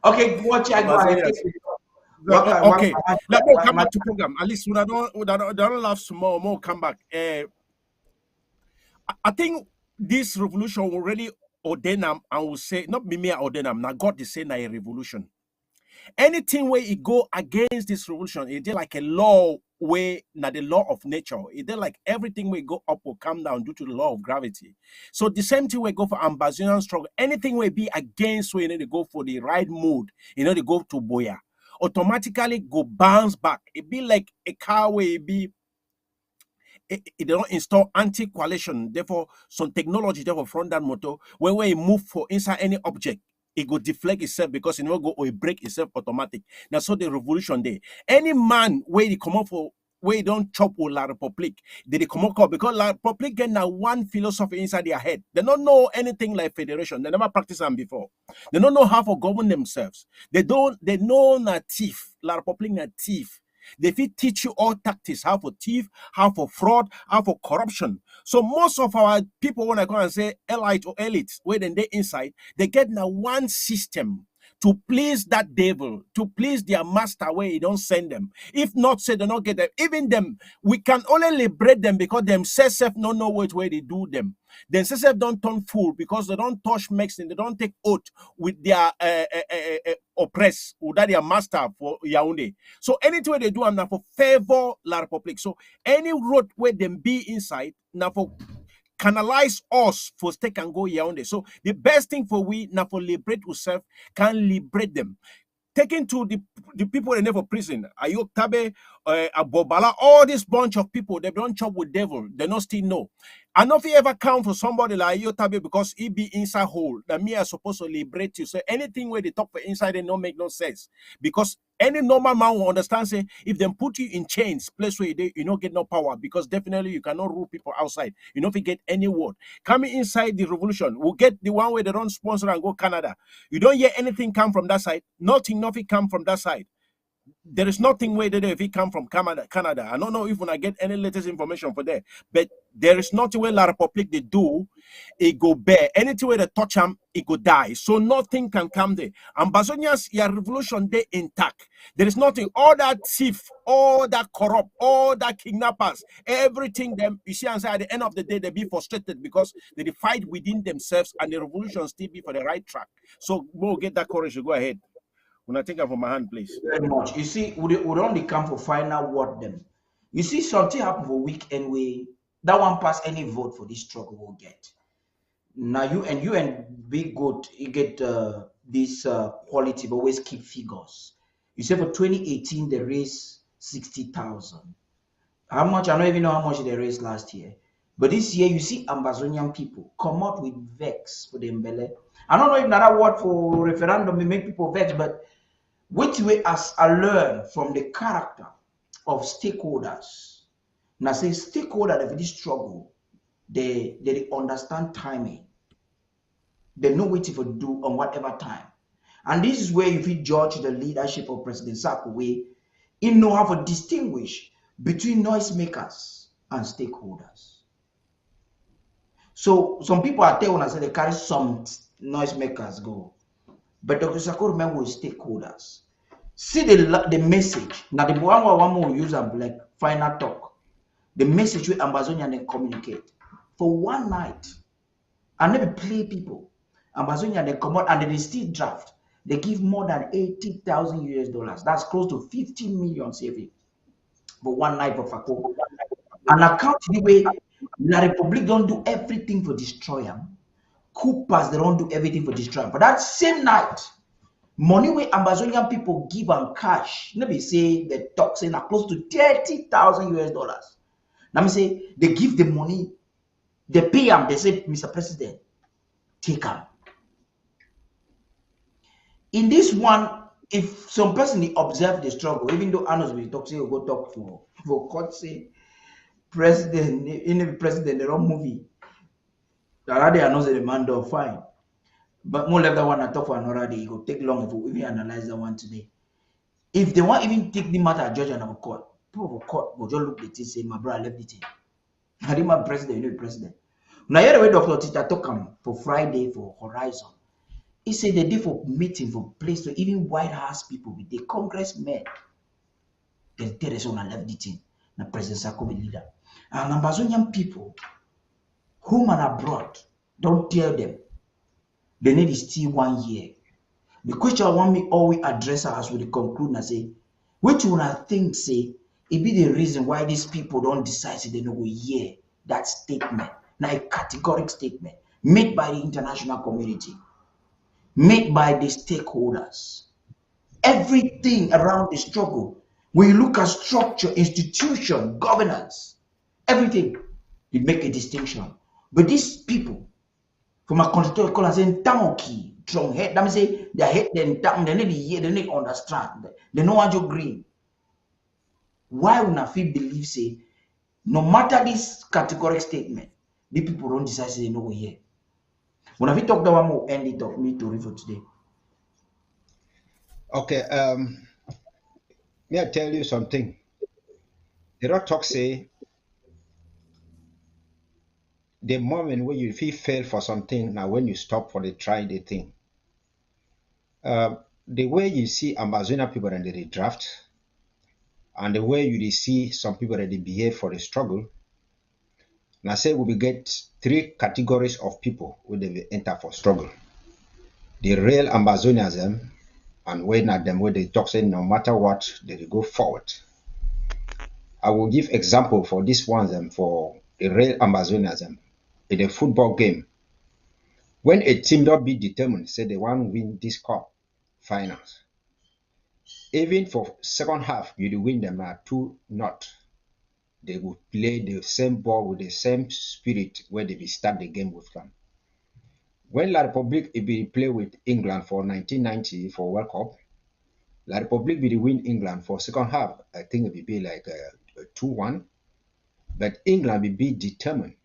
Okay, watch I go ahead. Okay, let me come back to program. At least when I don't laugh small, more come back. I think this revolution will really ordain them and will say, not me ordain them. Now God is saying a revolution. Anything where it go against this revolution, it is like a law where not the law of nature. It is like everything will go up or come down due to the law of gravity. So the same thing we go for Ambazonian struggle. Anything will be against where you know they go for the right mood, you know they go to Boya. Automatically go bounce back. It be like a car where it don't install anti-coalition. Therefore, some technology therefore front that motor when we move for inside any object, it go deflect itself because it will go or it break itself automatic. Now so the revolution there. Any man where they come up for where you don't chop with La Republic, they come up because La Republic get now one philosophy inside their head. They don't know anything like federation. They never practiced them before. They don't know how to govern themselves. They know na thief. La Republic na thief. They fit teach you all tactics, how for thief, how for fraud, how for corruption. So most of our people, when I go and say elite or elites, where then they inside, they get now one system to please that devil, to please their master where he don't send them. If not, say they don't get them. Even them, we can only liberate them because them self no know which way they do them. Then self don't turn fool because they don't touch medicine, they don't take oath with their oppress or that their master for Yaoundé. So anything they do, I'm now for favor La Republic. So any road where them be inside, now for canalize us for stake and go Yaoundé. So the best thing for we now for liberate ourselves can liberate them. Taken to the people in never prison, Ayok Tabe, Abobala, all this bunch of people, they don't chop with devil, they don't still know. I know if you ever count for somebody like you, Tabi, because he be inside hole. That me are supposed to liberate you. So anything where they talk for inside, they don't make no sense. Because any normal man will understand, say, if they put you in chains, place where you don't get no power, because definitely you cannot rule people outside. You know if you get any word. Coming inside the revolution, we'll get the one where they don't sponsor and go Canada. You don't hear anything come from that side. Nothing come from that side. There is nothing where there if it come from Canada. I don't know if when I get any latest information for there, but there is nothing where La Republic they do, it go bare. Anything where they touch them, it go die. So nothing can come there. Ambazonians, your revolution, they intact. There is nothing. All that thief, all that corrupt, all that kidnappers, everything them, you see, and say at the end of the day, they be frustrated because they fight within themselves and the revolution still be for the right track. So we'll get that courage to go ahead. When I take it from my hand, please. Very much. You see, we only come for final word them. You see, something happen for weekend we that one pass any vote for this struggle will get. Now you and Big Goat, you get this quality, but always keep figures. You say for 2018 they raised 60,000. How much? I don't even know how much they raised last year. But this year you see Ambazonian people come out with vex for the Mbele. I don't know if another word for referendum may make people vex, but which way as I learn from the character of stakeholders. Now say stakeholders of this struggle, they understand timing. They know what to do on whatever time. And this is where if you judge the leadership of President Sakwe, he know how to distinguish between noisemakers and stakeholders. So some people are telling us that they carry some noisemakers go. But Dr. Sakwe remember with stakeholders. See the message. Now the one will use a like final talk. The message with Ambazonia they communicate for one night. And never play people. Ambazonia they come out and they still draft. They give more than 80,000 US dollars. That's close to 15 million saving for one night for Fako. And account the way La Republic don't do everything for destroy them. Coopers they don't do everything for destroy them. For that same night, money where Ambazonian people give and cash. Let me say the toxin are close to 30,000 US dollars. Let me say they give the money, they pay them, they say, Mr. President, take them. In this one, if some person observe the struggle, even though Anos will talk, say you go talk for court, say president, in the president, they don't movie. Already announce the man do fine. But more left that one I talk for another day, it will take long if we even analyze that one today. If they want even take the matter judge and have a court, people of court will just look at it say, my brother left the thing. I didn't my president, you know the president. Now here the way Dr. Tita talk for Friday for Horizon. He said they did for meeting for place to even White House people with the congressmen. They tell us on a left the thing. The President Sakwe leader. And Ambazonian people, home and abroad, don't tell them. They need is still 1 year. The question I want me always address as we conclude and say, which one I think say it be the reason why these people don't decide they don't go hear that statement. Now a categorical statement made by the international community, made by the stakeholders. Everything around the struggle, when you look at structure, institution, governance, everything, it make a distinction. But these people, from a constitutional call, saying Tamoki, strong head, that means say their head, they need to hear, they need to understand. They know what you agree. Why would not feel believe say, no matter this categorical statement, the people don't decide they know we hear. When we talk that one more end it of me to read for today. Okay, may I tell you something? The rock talk say the moment when you feel fail for something, now when you stop for the try the thing. The way you see Amazonian people and they draft, and the way you see some people that they behave for the struggle, now say we will get 3 categories of people when they enter for struggle. The real Amazonianism, and when at them where they talk say no matter what, they will go forward. I will give example for this one for the real Amazonianism. In a football game, when a team not be determined, say they want to win this cup finals. Even for second half, you will win them at 2-0. they will play the same ball with the same spirit where they will start the game with them. When La République be play with England for 1990 for World Cup, La République will win England for second half. I think it will be like 2-1. But England will be determined.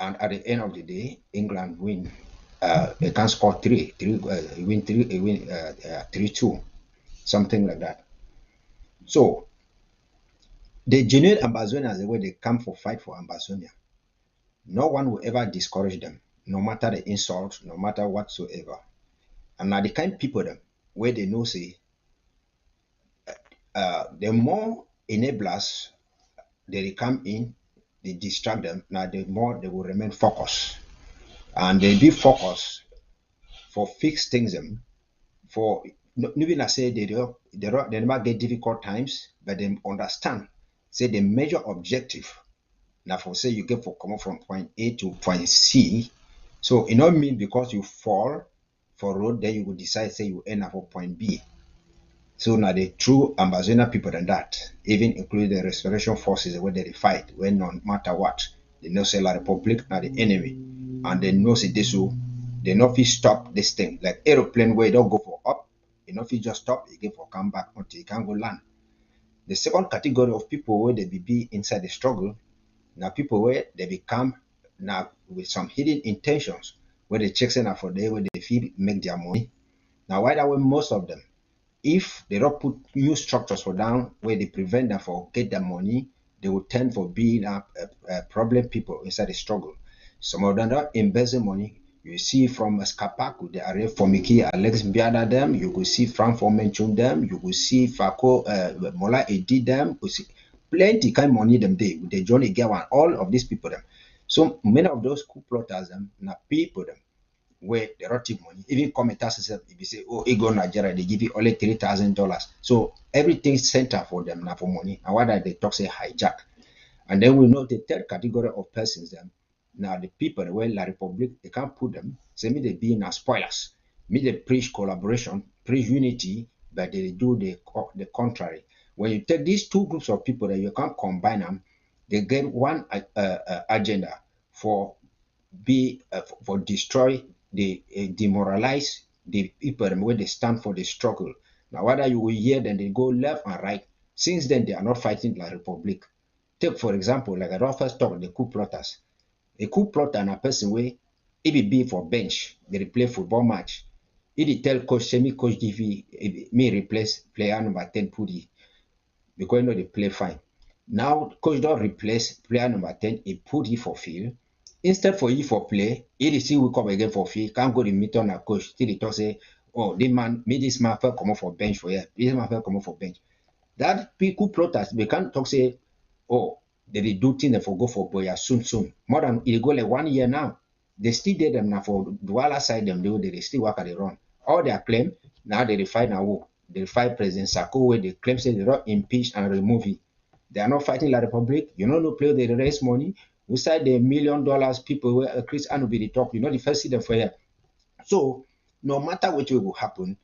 And at the end of the day, England win. They can score three, win 3-2, something like that. So the genuine Ambazonians, the way they come for fight for Ambazonia, no one will ever discourage them, no matter the insult, no matter whatsoever. And now the kind of people them where they know say the more enablers they come in, they distract them. Now the more they will remain focused, and they be focused for fix things them. For even I say they never get difficult times, but they understand. Say the major objective. Now for say you get for come from point A to point C, so it not mean because you fall for road, then you will decide say you end up for point B. So now the true Ambazonia people than that, even include the restoration forces where they fight, when no matter what, they know say La Republic now the enemy, and they know say this will they not fit stop this thing like aeroplane where you don't go for up, you know if you just stop, you get for come back until you can go land. The second category of people where they be inside the struggle, now people where they become now with some hidden intentions, where they check out for there where they feel make their money. Now why that way most of them, if they don't put new structures for down where they prevent them for get their money, they will tend for being a problem people inside the struggle. Some of them don't embezzle money. You see from Skapaku, they are for Miki Alex Biada them. You will see Frank for mention them. You will see Fako Mola Edi them. You see plenty kind of money them they with the Johnny Gawan. All of these people them. So many of those coup plotters them, na people them where they don't take money. Even commenters if you say, oh, Ego Nigeria, they give you only $3,000. So everything center for them now for money. And why they talk say hijack. And then we know the third category of persons them. Now the people where La Republic, they can't put them, say me they be as spoilers. Me they preach collaboration, preach unity, but they do the contrary. When you take these two groups of people that you can't combine them, they get one agenda for destroy the demoralize the people where they stand for the struggle. Now whether you will hear them, they go left and right. Since then they are not fighting La Republic. Take for example, like I don't first talk the coup plotters. A coup plotter and a person where if it be for bench, they play football match. If they tell coach, semi coach give me replace player number 10 Paddy because you know they play fine. Now coach don't replace player number 10, he put it for field. Instead for you for play, he see we come again for field, can't go to meet on a coach till he talk say, oh, this man fell come for bench for here. This man fell come for bench. That people plotters, they can't talk say, oh, they do things for go for boya soon. More than it go like 1 year now. They still did them now for Douala side them they still work at the run. All their claim now they fight now. They fight President Sako where they claim say they don't impeach and remove it. They are not fighting La Republic. You know no play they raise money. We side the $1 million people where Chris Anu be the talk. You know the first see them for here. So no matter what will happen,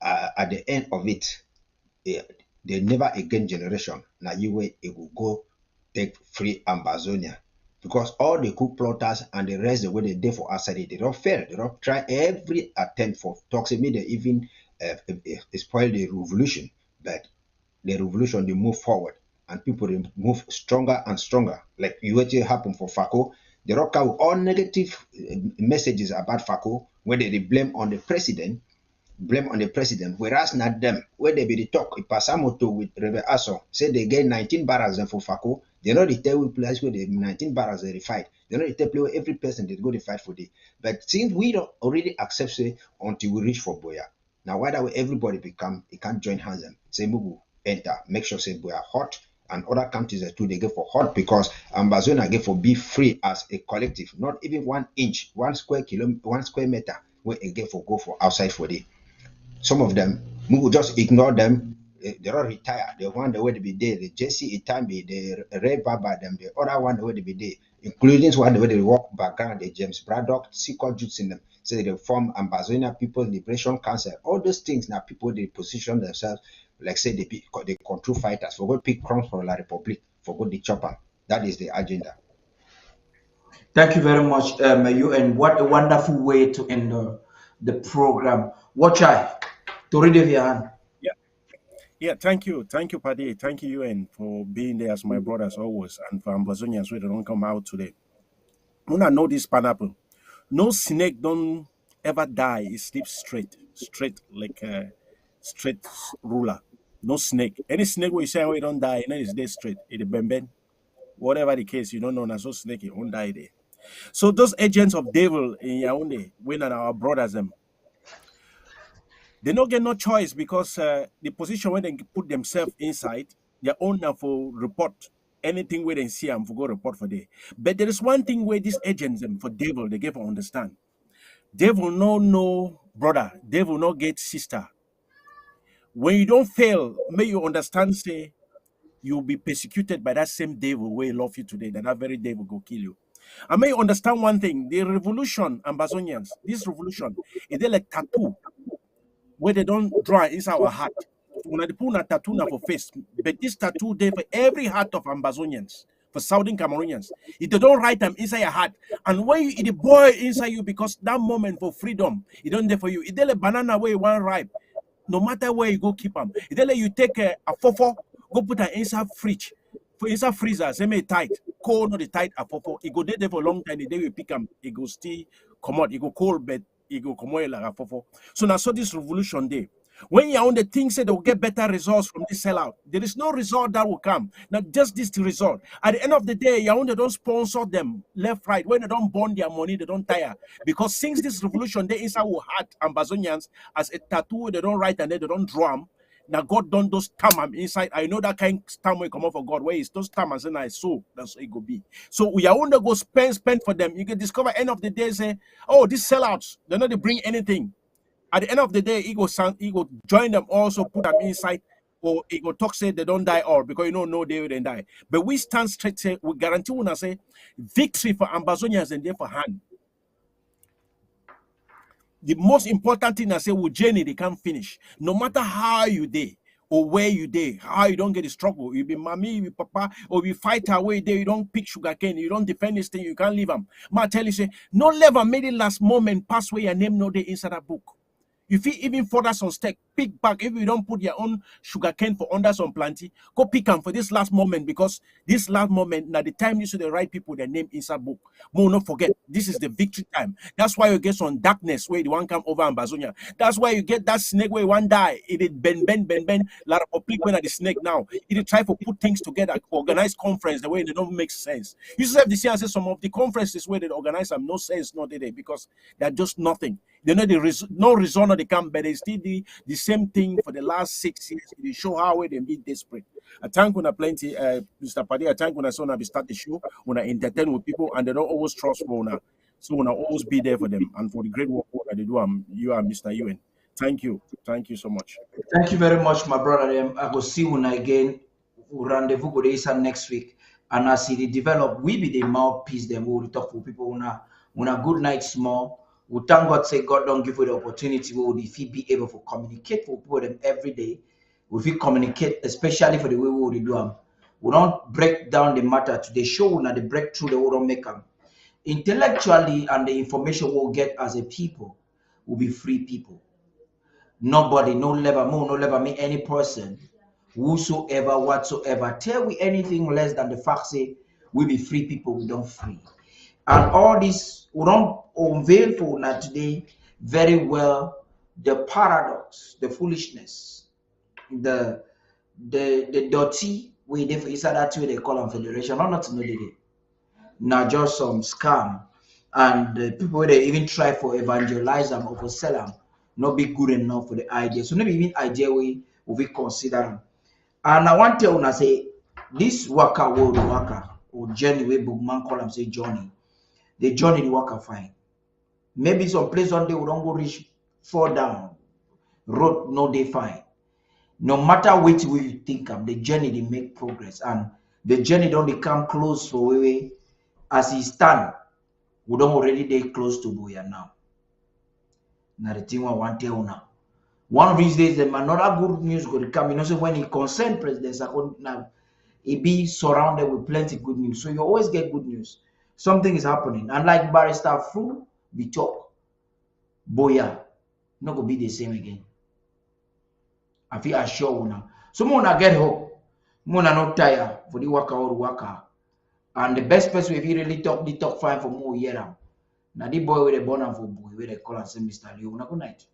at the end of it, they never again generation. Now you way it will go take free Ambazonia. Because all the coup plotters and the rest the way they did for outside, they don't fail. They don't try every attempt for toxic media, even spoil the revolution. But the revolution they move forward and people they move stronger and stronger. Like you what happen for Fako, they rock out all negative messages about Fako where they blame on the president. Whereas not them, where they be the talk, Ipasamoto with Rebe Aso, say they get 19 barracks for Fako, they know the tell place where the 19 barracks they fight. They know the tell where every person they go to fight for the. But since we don't already accept say until we reach for Boya, now why that way everybody become, it can't join hands them, say Mugu, enter, make sure say Boya hot, and other countries too they get for hot because Ambazonia get for be free as a collective, not even 1 inch, 1 square meter, where it get for go for outside for the. Some of them, we will just ignore them. They don't retire. The one the way to be there, the Jesse Itambi, the Ray Baba, them, the other one the way to be there, including one the way they walk background, the James Braddock, Sequel Jutes in them. So they form Ambazonia People's Liberation Council. All those things now people they position themselves like say they control fighters, for go pick crumbs for La Republic, for go the chopper. That is the agenda. Thank you very much, UN. What a wonderful way to end the program. Watch I to read your hand. Yeah, thank you, Paddy, thank you, UN, for being there as my brothers always, and for Ambazonians who don't come out today. When I know this pineapple, no snake don't ever die. It sleeps straight like a straight ruler. No snake. Any snake where you say it don't die, it's dead straight. It bend bend. Whatever the case, you don't know, na so snake it won't die there. So those agents of devil in Yaoundé, when our brothers them, they don't get no choice because the position where they put themselves inside, their own now for report anything where they see them for go report for day. But there is one thing where these agents them for devil they give understand. Devil no know brother, devil no get sister. When you don't fail, may you understand say you'll be persecuted by that same devil where he love you today, that very devil go kill you. I may understand one thing, the revolution, Ambazonians, this revolution, is they like tattoo where they don't draw inside our heart. When they put a tattoo now for face, but this tattoo there for every heart of Ambazonians, for Southern Cameroonians. If they don't write them inside your heart, and when you it boil inside you because that moment for freedom, it don't there for you. If they like banana where you want ripe, no matter where you go, keep them. If they let you take a fofo, go put an inside fridge, for inside freezer, say me tight, cold not the tight a fofo. It go there for a long time. The day we pick them, it go still come out. It go cold, but it go come out like a fofo. So now so this revolution day. When you're on the thing say they will get better results from this sellout, there is no result that will come. Not just this result. At the end of the day, you're on they don't sponsor them left, right. When they don't burn their money, they don't tire. Because since this revolution, they inside will hurt Ambazonians as a tattoo, they don't write and they don't drum. Now God don't those stammer inside. I know that kind of stammer will come out for God. Where is those stammers and I so that's what it go be. So we are on the go spend for them. You can discover end of the day say, oh, these sellouts, they're not to bring anything. At the end of the day, he go join them also, put them inside, or he go talk say they don't die all because you know no they will die. But we stand straight say we guarantee when I say victory for Ambazonians and there for hand. The most important thing I say with journey they can't finish. No matter how you day or where you day, how you don't get the struggle. You be mommy, you be papa, or you fight away there, you don't pick sugarcane, you don't defend this thing, you can't leave them. Ma tell you say, no level made it last moment pass where your name no day inside that book. You feel even further some stake, pick back if you don't put your own sugar cane for under some planty, go pick them for this last moment because this last moment, now the time you see the right people, their name inside book. More not forget, this is the victory time. That's why you get some darkness where the one come over Ambazonia. That's why you get that snake where one die. It did bend. La Republic when at the snake now. It try to put things together, organize conference the way they don't make sense. You just have to see some of the conferences where they organize them no sense, not today because they're just nothing. They know no reason they come, but they still do the same thing for the last 6 years. They show how they be desperate. I thank when I plenty, Mr. Paddy. I thank when I saw when I start the show, when I entertain with people, and they don't always trust one. So when I always be there for them and for the great work that they do. You are Mr. UN. Thank you so much. Thank you very much, my brother. I will see you again. We'll rendezvous with Isa next week, and as it develop, we be the mouthpiece. Then we will talk for people when a good night small. We thank God, say God don't give you the opportunity where we be able to communicate with people them every day. We communicate, especially for the way we do them. We don't break down the matter to the show, now the breakthrough that we don't make them. Intellectually, and the information we'll get as a people will be free people. Nobody, no level more, no level me, any person, whosoever, whatsoever, tell we anything less than the fact say we be free people, we don't free. And all this, we don't unveil for now today very well the paradox, the foolishness, the dirty way they for inside that way they call them federation. Not to know they now just some scam, and the people they even try for evangelize them or for sell them, not be good enough for the idea. So maybe even idea we consider them. And I want to tell you, say this waka world waka or journey way bookman call them say journey. The journey the worker fine. Maybe some place one day we don't go reach fall down. Road no they fine. No matter which we think of, the journey they make progress, and the journey don't come close for way as he stand. We don't already they close to Boya now. Now the thing I want to tell now. One of these days, another good news going to come. You know, so when he concerned President Sarko, now he be surrounded with plenty good news. So you always get good news. Something is happening. And like Barrister Fu, we talk. Boya, not gonna be the same again. I feel assure now. So Mona get hope. Mona not tired for the worker or worker. And the best person if you really talk the top 5 for more year. Now the boy with a born for boy where they call and say Mr. Leo. Good night.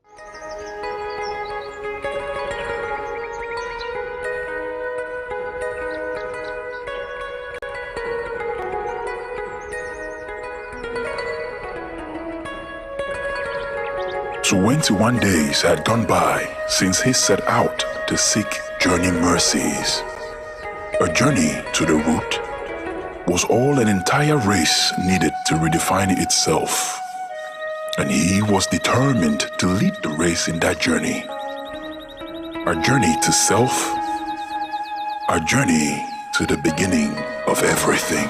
So 21 days had gone by since he set out to seek journey mercies. A journey to the root was all an entire race needed to redefine itself. And he was determined to lead the race in that journey. A journey to self, a journey to the beginning of everything.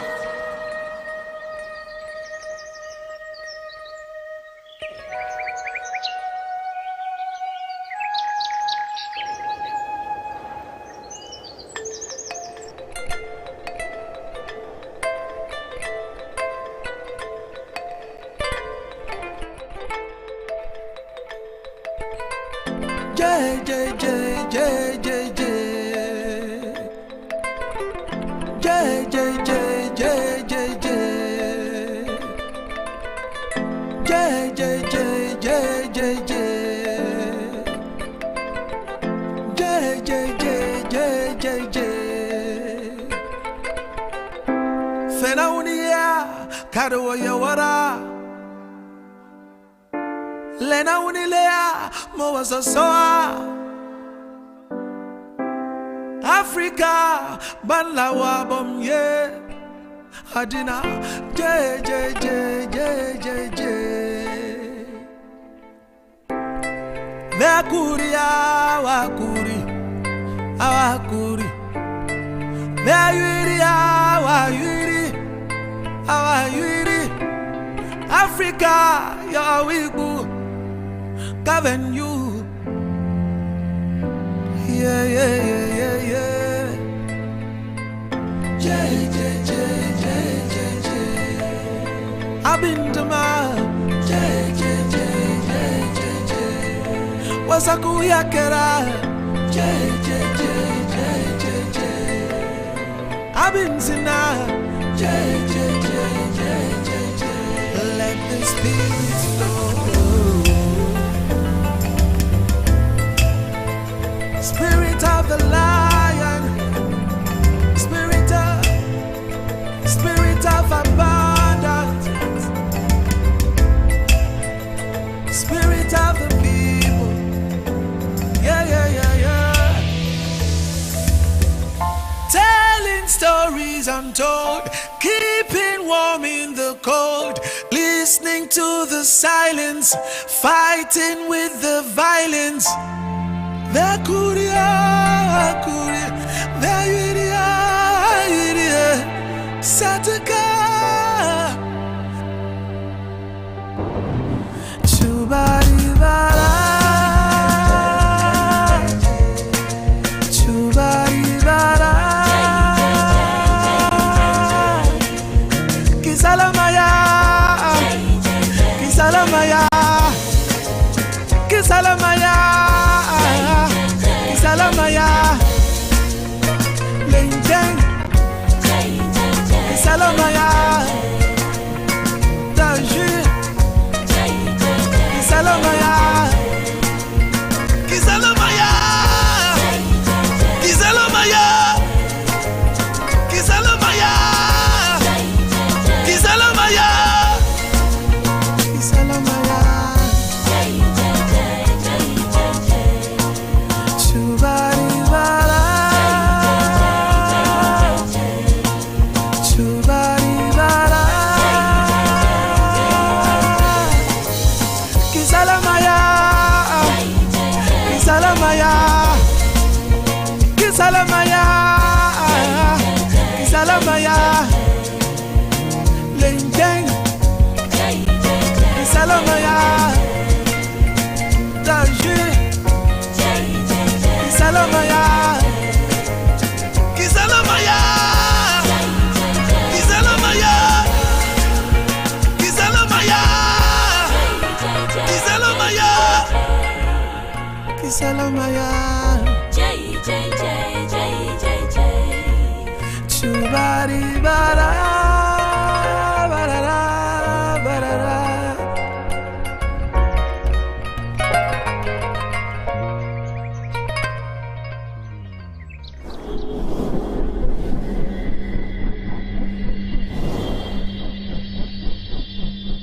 Africa, banlawa bom ye, adina, je. Mekuri awakuri, meyuri awayuri, Africa, your wigu, govern you. Yeah. J. I've been to my J. Wasakuya kera J. I've been to now J. Let the spirit flow. Spirit of the lion, spirit of abundance, spirit of the people, yeah. Telling stories untold, keeping warm in the cold, listening to the silence, fighting with the violence. Sataka Chubaribara Kisalamaya Lenjeng Kisalamaya Tarh Kisalamaya Kisalamaya Lenjeng Kisalamaya Tarh Maya. Kisalamaya. Chubari bara.